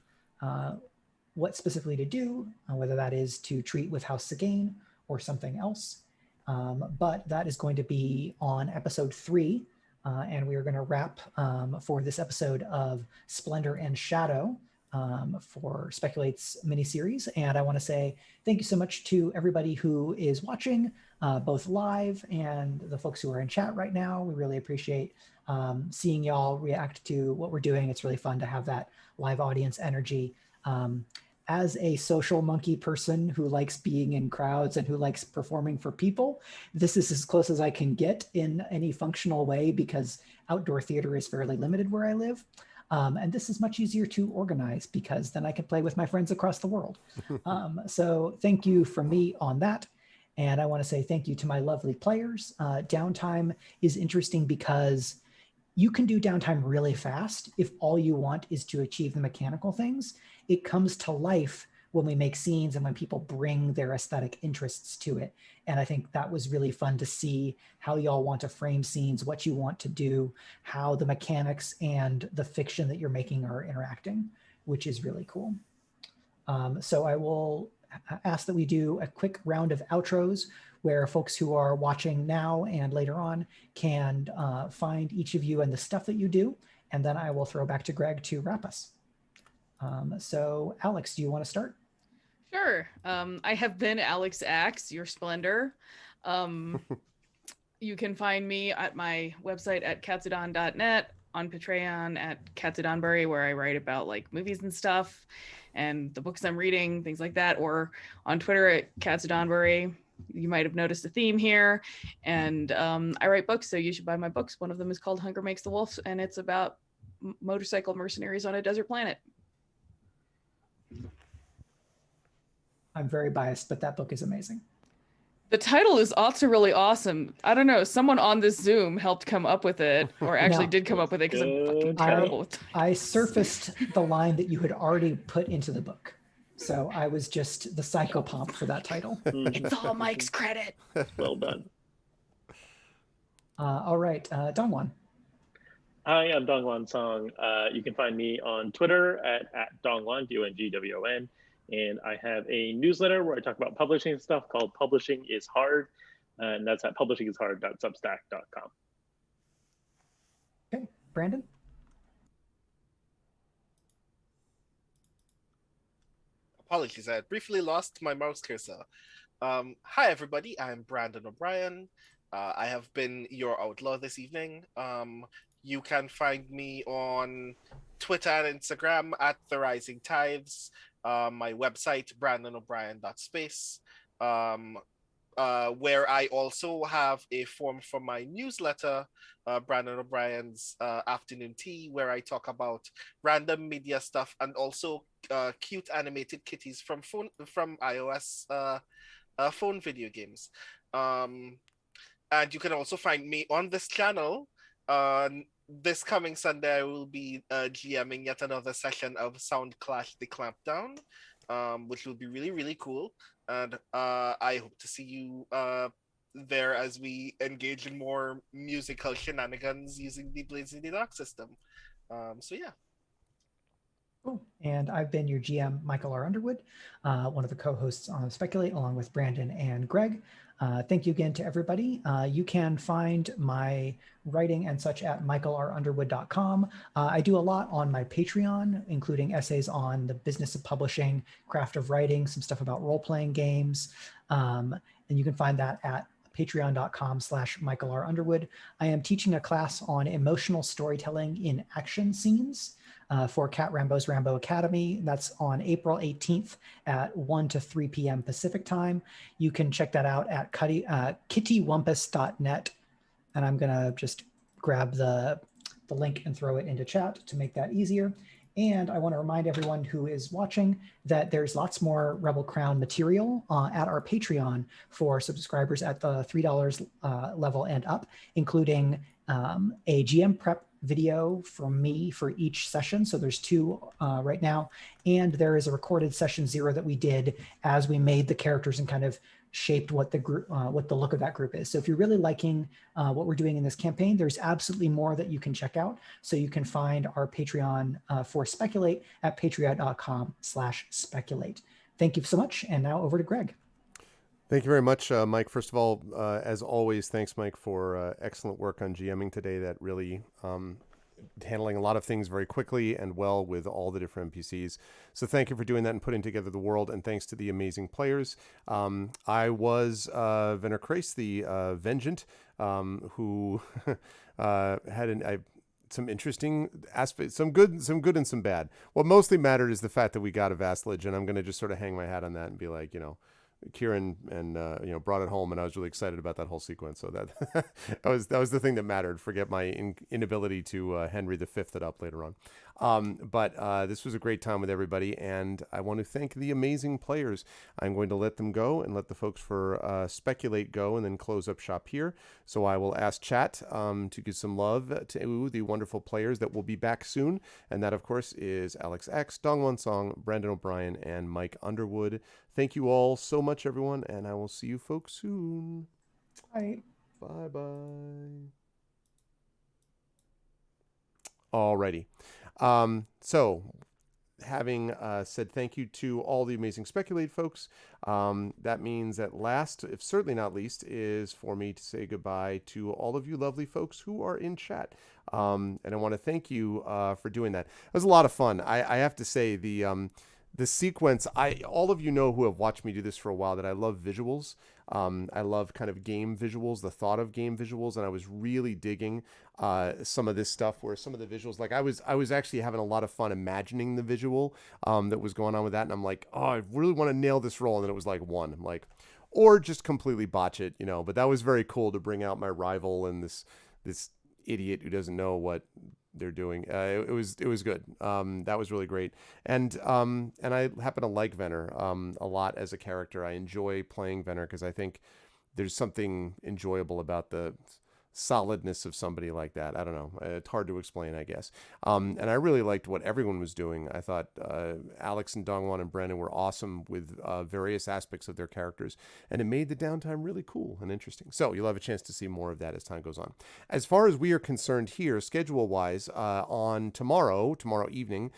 what specifically to do, whether that is to treat with House Sagain or something else. But that is going to be on episode 3. And we are going to wrap for this episode of Splendor and Shadow for Speculate's miniseries. And I want to say thank you so much to everybody who is watching, both live and the folks who are in chat right now. We really appreciate seeing y'all react to what we're doing. It's really fun to have that live audience energy. As a social monkey person who likes being in crowds and who likes performing for people, this is as close as I can get in any functional way because outdoor theater is fairly limited where I live. And this is much easier to organize because then I can play with my friends across the world. So thank you from me on that. And I want to say thank you to my lovely players. Downtime is interesting because you can do downtime really fast if all you want is to achieve the mechanical things. It comes to life when we make scenes and when people bring their aesthetic interests to it. And I think that was really fun to see how y'all want to frame scenes, what you want to do, how the mechanics and the fiction that you're making are interacting, which is really cool. So I will ask that we do a quick round of outros where folks who are watching now and later on can find each of you and the stuff that you do. And then I will throw back to Greg to wrap us. So Alex, do you want to start? Sure. I have been Alex Acks, your Splendor. You can find me at my website at katsudon.net, on Patreon at katsudonbury, where I write about like movies and stuff and the books I'm reading, things like that, or on Twitter at katsudonbury. You might have noticed a theme here. And I write books, so you should buy my books. One of them is called Hunger Makes the Wolf, and it's about motorcycle mercenaries on a desert planet. I'm very biased, but that book is amazing. The title is also really awesome. I don't know, someone on this Zoom helped come up with it, or actually No. did come up with it because I'm fucking terrible with titles. I surfaced the line that you had already put into the book. So I was just the psychopomp for that title. It's all Mike's credit. Well done. All right, DongWon. Hi, I'm DongWon Song. You can find me on Twitter at DongWon, DONGWON. And I have a newsletter where I talk about publishing stuff called Publishing is Hard. And that's at publishingishard.substack.com. Okay, Brandon. Apologies, I had briefly lost my mouse cursor. Hi, everybody. I'm Brandon O'Brien. I have been your outlaw this evening. You can find me on Twitter and Instagram at The Rising Tides. My website, brandonobrien.space, where I also have a form for my newsletter, Brandon O'Brien's Afternoon Tea, where I talk about random media stuff and also cute animated kitties from iOS phone video games. And you can also find me on this channel. This coming Sunday, I will be GMing yet another session of Sound Clash The Clampdown, which will be really, really cool. And I hope to see you there as we engage in more musical shenanigans using the Blades in the Dark system. So yeah. Cool. And I've been your GM, Michael R. Underwood, one of the co-hosts on Speculate, along with Brandon and Greg. Thank you again to everybody. You can find my writing and such at michaelrunderwood.com. I do a lot on my Patreon, including essays on the business of publishing, craft of writing, some stuff about role-playing games. And you can find that at patreon.com/michaelrunderwood. I am teaching a class on emotional storytelling in action scenes for Cat Rambo's Rambo Academy. That's on April 18th at 1 to 3 p.m. Pacific time. You can check that out at kittywumpus.net. And I'm gonna just grab the link and throw it into chat to make that easier. And I want to remind everyone who is watching that there's lots more Rebel Crown material at our Patreon for subscribers at the $3 level and up, including a GM prep video from me for each session. So there's 2 right now. And there is a recorded session 0 that we did as we made the characters and kind of shaped what the group, what the look of that group is. So if you're really liking what we're doing in this campaign, there's absolutely more that you can check out. So you can find our Patreon for Speculate at patreon.com/speculate. Thank you so much. And now over to Greg. Thank you very much, Mike. First of all, as always, thanks, Mike, for excellent work on GMing today. That really handling a lot of things very quickly and well with all the different NPCs. So thank you for doing that and putting together the world, and thanks to the amazing players. I was Venner Krace, the Vengeant, who had some interesting aspects, some good and some bad. What mostly mattered is the fact that we got a vassalage, and I'm going to just sort of hang my hat on that and be like, Kieran and brought it home, and I was really excited about that whole sequence. So that that was the thing that mattered. Forget my inability to Henry V it up later on. But this was a great time with everybody, and I want to thank the amazing players. I'm going to let them go and let the folks for Speculate go, and then close up shop here. So I will ask chat to give some love to the wonderful players that will be back soon, and that of course is Alex Acks, DongWon Song, Brandon O'Brien, and Mike Underwood. Thank you all so much, everyone, and I will see you folks soon. Bye. Bye-bye. Alrighty. So, having said thank you to all the amazing Speculate folks, that means that last, if certainly not least, is for me to say goodbye to all of you lovely folks who are in chat. And I want to thank you for doing that. It was a lot of fun. I have to say, the sequence, all of you know who have watched me do this for a while that I love visuals. I love kind of game visuals, the thought of game visuals, and I was really digging some of this stuff where some of the visuals, like I was actually having a lot of fun imagining the visual that was going on with that, and I'm like, oh, I really want to nail this role, and then it was like one. I'm like, or just completely botch it, but that was very cool to bring out my rival and this idiot who doesn't know what they're doing. It was good. That was really great. And I happen to like Venner a lot as a character. I enjoy playing Venner because I think there's something enjoyable about the solidness of somebody like that. I don't know. It's hard to explain, I guess. And I really liked what everyone was doing. I thought Alex and DongWon and Brandon were awesome with various aspects of their characters, and it made the downtime really cool and interesting. So you'll have a chance to see more of that as time goes on. As far as we are concerned here, schedule-wise, on tomorrow evening,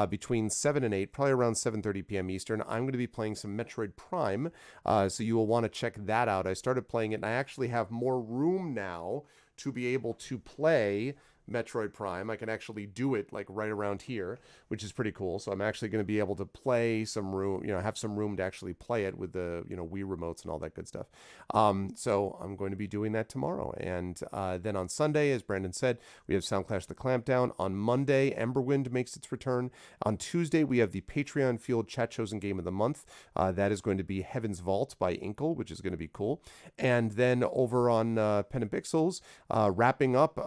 between 7 and 8, probably around 7:30 p.m. Eastern, I'm going to be playing some Metroid Prime, so you will want to check that out. I started playing it, and I actually have more room now to be able to play Metroid Prime. I can actually do it like right around here, which is pretty cool. So I'm actually going to be able to play some room, have some room to actually play it with the, Wii remotes and all that good stuff. So I'm going to be doing that tomorrow. And then on Sunday, as Brandon said, we have Soundclash the Clampdown. On Monday, Emberwind makes its return. On Tuesday, we have the Patreon Field Chat Chosen Game of the Month. That is going to be Heaven's Vault by Inkle, which is going to be cool. And then over on Pen and Pixels, wrapping up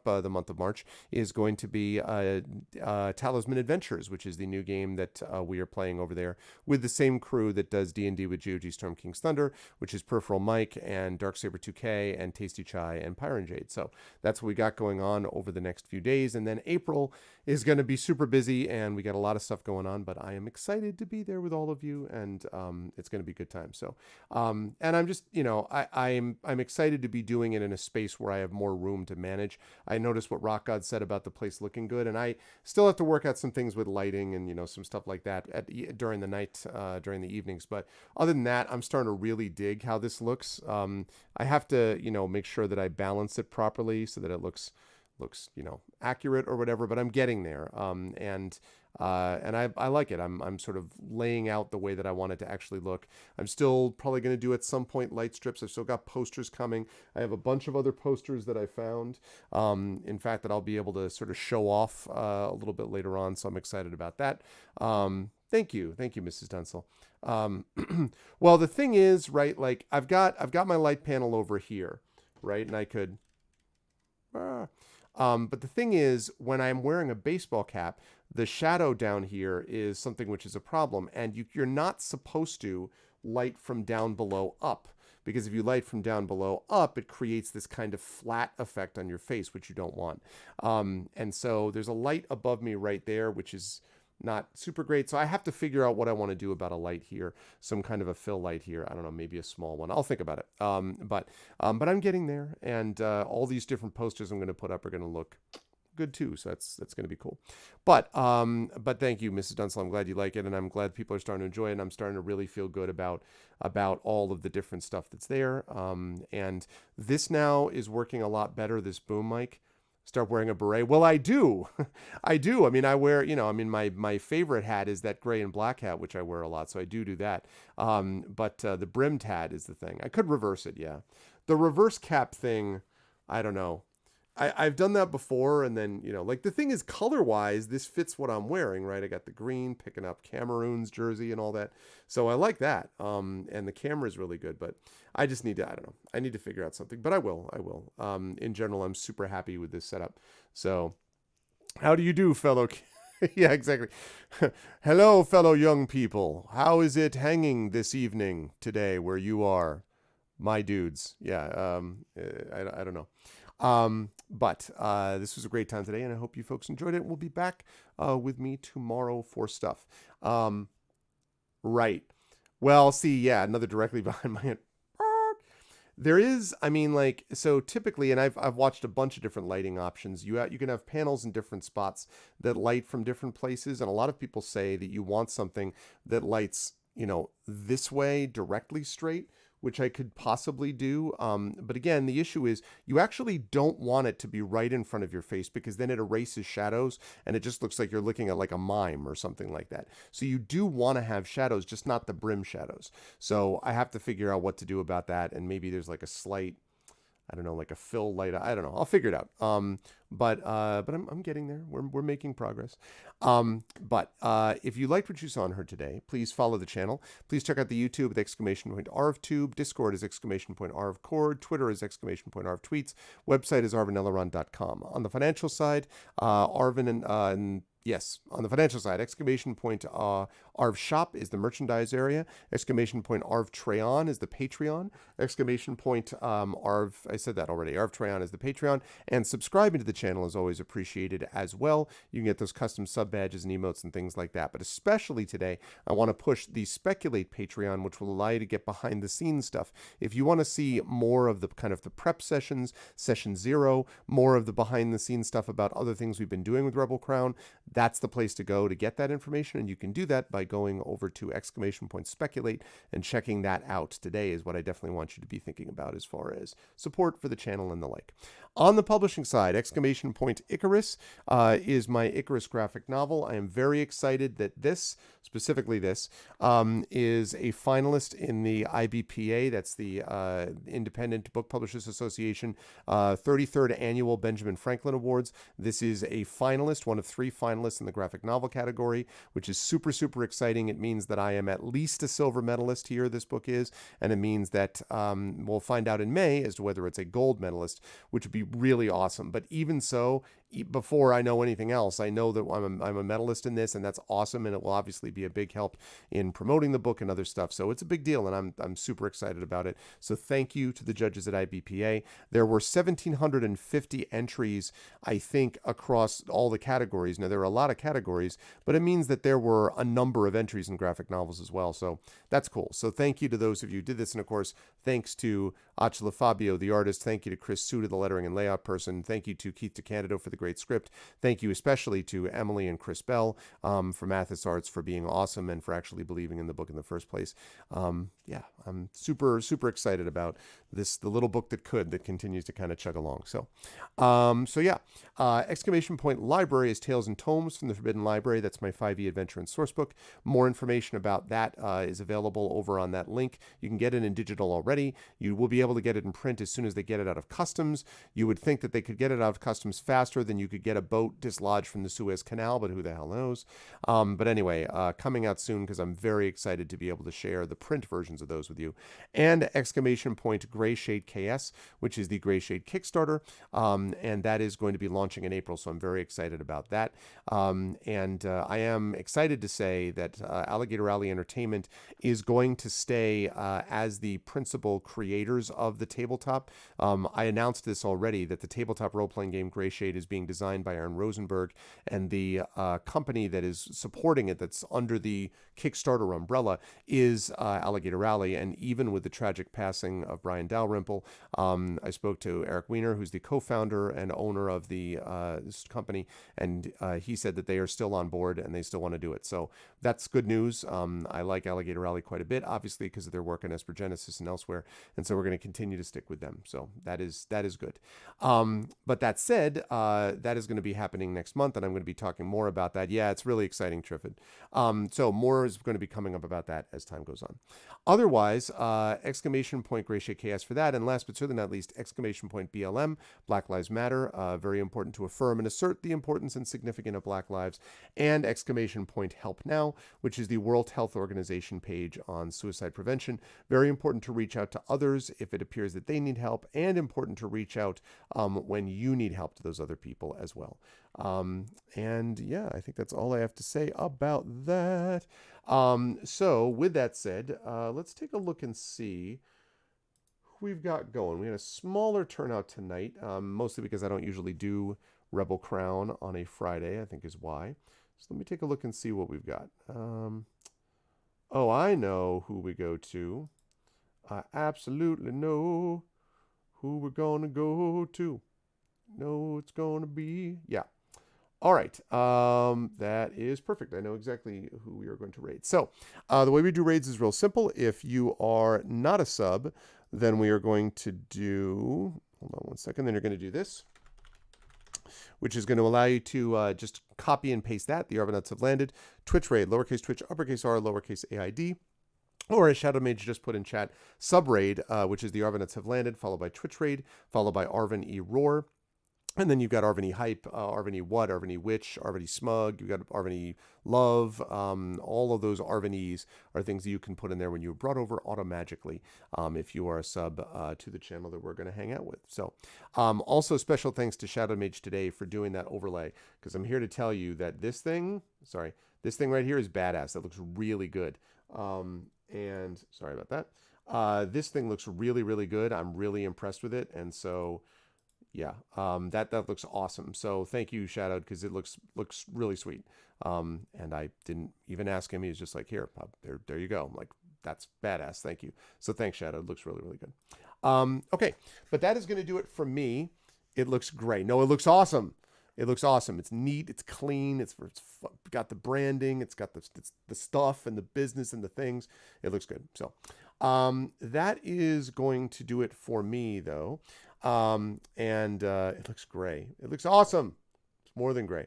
the month of March is going to be Talisman Adventures, which is the new game that we are playing over there with the same crew that does D&D with GOG Storm King's Thunder, which is Peripheral Mike and Darksaber 2K and Tasty Chai and Pyron So that's what we got going on over the next few days. And then April is going to be super busy, and we got a lot of stuff going on, but I am excited to be there with all of you, and it's going to be a good time. So, and I'm just, I'm excited to be doing it in a space where I have more room to manage. I noticed what Rock God said about the place looking good, and I still have to work out some things with lighting and some stuff like that during the night, during the evenings. But other than that, I'm starting to really dig how this looks. I have to make sure that I balance it properly so that it looks accurate or whatever. But I'm getting there, and I like it. I'm sort of laying out the way that I want it to actually look. I'm still probably going to do at some point light strips. I've still got posters coming. I have a bunch of other posters that I found, in fact, that I'll be able to sort of show off a little bit later on. So I'm excited about that. Thank you, Mrs. Dunsel. Well, the thing is, right, like I've got my light panel over here, right, and I could. But the thing is, when I'm wearing a baseball cap, the shadow down here is something which is a problem, and you're not supposed to light from down below up, because if you light from down below up, it creates this kind of flat effect on your face, which you don't want. And so there's a light above me right there, which is not super great. So I have to figure out what I want to do about a light here, some kind of a fill light here. I don't know, maybe a small one. I'll think about it. But I'm getting there, and all these different posters I'm going to put up are going to look good too. So that's going to be cool. But thank you, Mrs. Dunsell. I'm glad you like it, and I'm glad people are starting to enjoy it. And I'm starting to really feel good about all of the different stuff that's there. And this now is working a lot better. This boom mic. Start wearing a beret. Well, I do. I do. I mean, I wear, my favorite hat is that gray and black hat, which I wear a lot. So I do that. But the brimmed hat is the thing. I could reverse it. Yeah. The reverse cap thing, I don't know. I've done that before. And then, like the thing is color wise, this fits what I'm wearing, right? I got the green picking up Cameroon's jersey and all that. So I like that. And the camera is really good, but I just need to, I don't know. I need to figure out something, but I will. In general, I'm super happy with this setup. So how do you do, fellow? Yeah, exactly. Hello, fellow young people. How is it hanging this evening today where you are? My dudes. Yeah. I don't know. But this was a great time today, and I hope you folks enjoyed it. We'll be back with me tomorrow for stuff. Right. Well, see, yeah, another directly behind my head. There is, so typically, and I've watched a bunch of different lighting options. You can have panels in different spots that light from different places, and a lot of people say that you want something that lights, this way directly straight, which I could possibly do. But again, the issue is you actually don't want it to be right in front of your face, because then it erases shadows and it just looks like you're looking at like a mime or something like that. So you do want to have shadows, just not the brim shadows. So I have to figure out what to do about that. And maybe there's like a slight, I don't know, like a fill light. I don't know. I'll figure it out. But I'm getting there. We're making progress. But if you liked what you saw and heard today, please follow the channel. Please check out the YouTube with !RFTube. Discord is !RFCord. Twitter is !RFTweets. Website is arvineleron.com. On the financial side, Arvin yes, on the financial side, !Arv Shop is the merchandise area. !Arv Treon is the Patreon. Arv, I said that already. Arv Treon is the Patreon. And subscribing to the channel is always appreciated as well. You can get those custom sub badges and emotes and things like that. But especially today, I want to push the Speculate Patreon, which will allow you to get behind the scenes stuff. If you want to see more of the kind of the prep sessions, session 0, more of the behind the scenes stuff about other things we've been doing with Rebel Crown, that's the place to go to get that information. And you can do that by going over to !Speculate and checking that out. Today is what I definitely want you to be thinking about as far as support for the channel and the like. On the publishing side, Icarus is my Icarus graphic novel. I am very excited that this, specifically this, is a finalist in the IBPA. That's the Independent Book Publishers Association 33rd Annual Benjamin Franklin Awards. This is a finalist, one of 3 finalists in the graphic novel category, which is super, super exciting. It means that I am at least a silver medalist here, this book is, and it means that we'll find out in May as to whether it's a gold medalist, which would be really awesome. But even so, before I know anything else, I know that I'm a medalist in this, and that's awesome, and it will obviously be a big help in promoting the book and other stuff. So it's a big deal, and I'm super excited about it. So thank you to the judges at IBPA. There were 1,750 entries, I think, across all the categories. Now, there are a lot of categories, but it means that there were a number of entries in graphic novels as well. So that's cool. So thank you to those of you who did this, and of course, thanks to Acela Fabio, the artist. Thank you to Chris Suda, the lettering and layout person. Thank you to Keith DeCandido for the great script. Thank you especially to Emily and Chris Bell from Mathis Arts for being awesome and for actually believing in the book in the first place. Yeah, I'm super, super excited about this, the little book that continues to kind of chug along. So yeah, Library is Tales and Tomes from the Forbidden Library. That's my 5e adventure and source book. More information about that is available over on that link. You can get it in digital already. You will be able to get it in print as soon as they get it out of customs. You would think that they could get it out of customs faster than you could get a boat dislodged from the Suez Canal, but who the hell knows? But anyway, coming out soon because I'm very excited to be able to share the print versions of those with you. And exclamation point Gray Shade KS, which is the Gray Shade Kickstarter, and that is going to be launching in April, so I'm very excited about that. And I am excited to say that Alligator Alley Entertainment is going to stay as the principal creators of the tabletop. I announced this already, that the tabletop role-playing game Gray Shade is being designed by Aaron Rosenberg, and the company that is supporting it, that's under the Kickstarter umbrella, is Alligator Alley. And even with the tragic passing of Brian Dalrymple, I spoke to Eric Weiner, who's the co-founder and owner of the this company, and he said that they are still on board and they still want to do it. So that's good news. I like Alligator Alley quite a bit, obviously, because of their work on Esper Genesis and elsewhere, and so we're going to continue to stick with them. So that is good. But that said, that is going to be happening next month, and I'm going to be talking more about that. Yeah, it's really exciting, Triffid. So more is going to be coming up about that as time goes on. Otherwise, exclamation point Gray Shade KS for that, and last but certainly not least, exclamation point BLM, Black Lives Matter, very important to affirm and assert the importance and significance of Black lives, and exclamation point Help Now, which is the World Health Organization page on suicide prevention. Very important to reach out to others if it appears that they need help, and important to reach out when you need help to those other people as well. And yeah, I think that's all I have to say about that. So with that said, let's take a look and see who we've got going. We had a smaller turnout tonight, mostly because I don't usually do Rebel Crown on a Friday, I think is why. So let me take a look and see what we've got. Oh, I know who we go to. I absolutely know who we're going to go to. Know it's going to be, yeah. All right, that is perfect. I know exactly who we are going to raid. So the way we do raids is real simple. If you are not a sub, then we are going to do, hold on one second, then you're going to do this, which is going to allow you to just copy and paste that. The Argonauts have landed. Twitch raid, lowercase twitch, uppercase R, lowercase AID. Or as Shadow Mage just put in chat, sub raid, which is the Argonauts have landed, followed by Twitch raid, followed by Arvin E Roar. And then you've got Arvin E Hype, Arvin E What, Arvin E Witch, Arvin E Smug, you've got Arvin E Love. All of those Arvin E's are things that you can put in there when you're brought over automagically if you are a sub to the channel that we're going to hang out with. So also special thanks to Shadow Mage today for doing that overlay, because I'm here to tell you that this thing right here is badass. That looks really good. And sorry about that. This thing looks really, really good. I'm really impressed with it. And so yeah, that looks awesome. So thank you, Shadowed, because it looks really sweet. And I didn't even ask him. He was just like, here, there you go. I'm like, that's badass. Thank you. So thanks, Shadowed. It looks really, really good. Okay, but that is going to do it for me. It looks great. No, it looks awesome. It looks awesome. It's neat. It's clean. It's got the branding. It's got the stuff and the business and the things. It looks good. So that is going to do it for me, though. And it looks gray. It looks awesome. It's more than gray.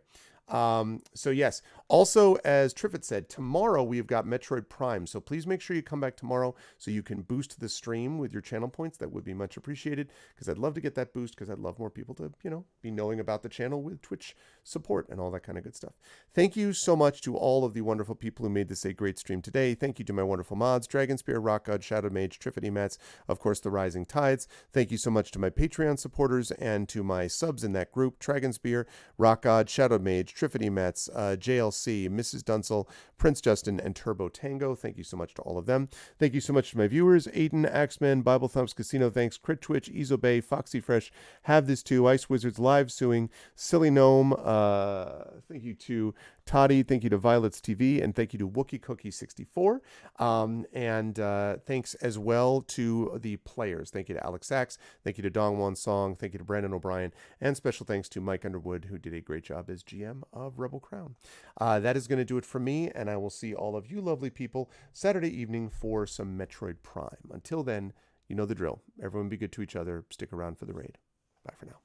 So yes, also as Triffett said, tomorrow we've got Metroid Prime. So please make sure you come back tomorrow so you can boost the stream with your channel points. That would be much appreciated, because I'd love to get that boost, because I'd love more people to, be knowing about the channel with Twitch support and all that kind of good stuff. Thank you so much to all of the wonderful people who made this a great stream today. Thank you to my wonderful mods, Dragon Spear, Rock God, Shadow Mage, Triffity Mats, of course, the Rising Tides. Thank you so much to my Patreon supporters and to my subs in that group, Dragon Spear, Rock God, Shadow Mage, Triffity Mets, JLC, Mrs. Dunsel, Prince Justin, and Turbo Tango. Thank you so much to all of them. Thank you so much to my viewers, Aiden, Axeman, Bible Thumps Casino, thanks, Crit Twitch, Izobay, Foxy Fresh, Have This Too, Ice Wizards, Live Suing, Silly Gnome, thank you to Toddy, thank you to Violets TV, and thank you to Wookie Cookie 64. And thanks as well to the players. Thank you to Alex Acks, thank you to DongWon Song, thank you to Brandon O'Brien, and special thanks to Mike Underwood, who did a great job as GM of Rebel Crown. That is going to do it for me, and I will see all of you lovely people Saturday evening for some Metroid Prime. Until then, you know the drill. Everyone be good to each other. Stick around for the raid. Bye for now.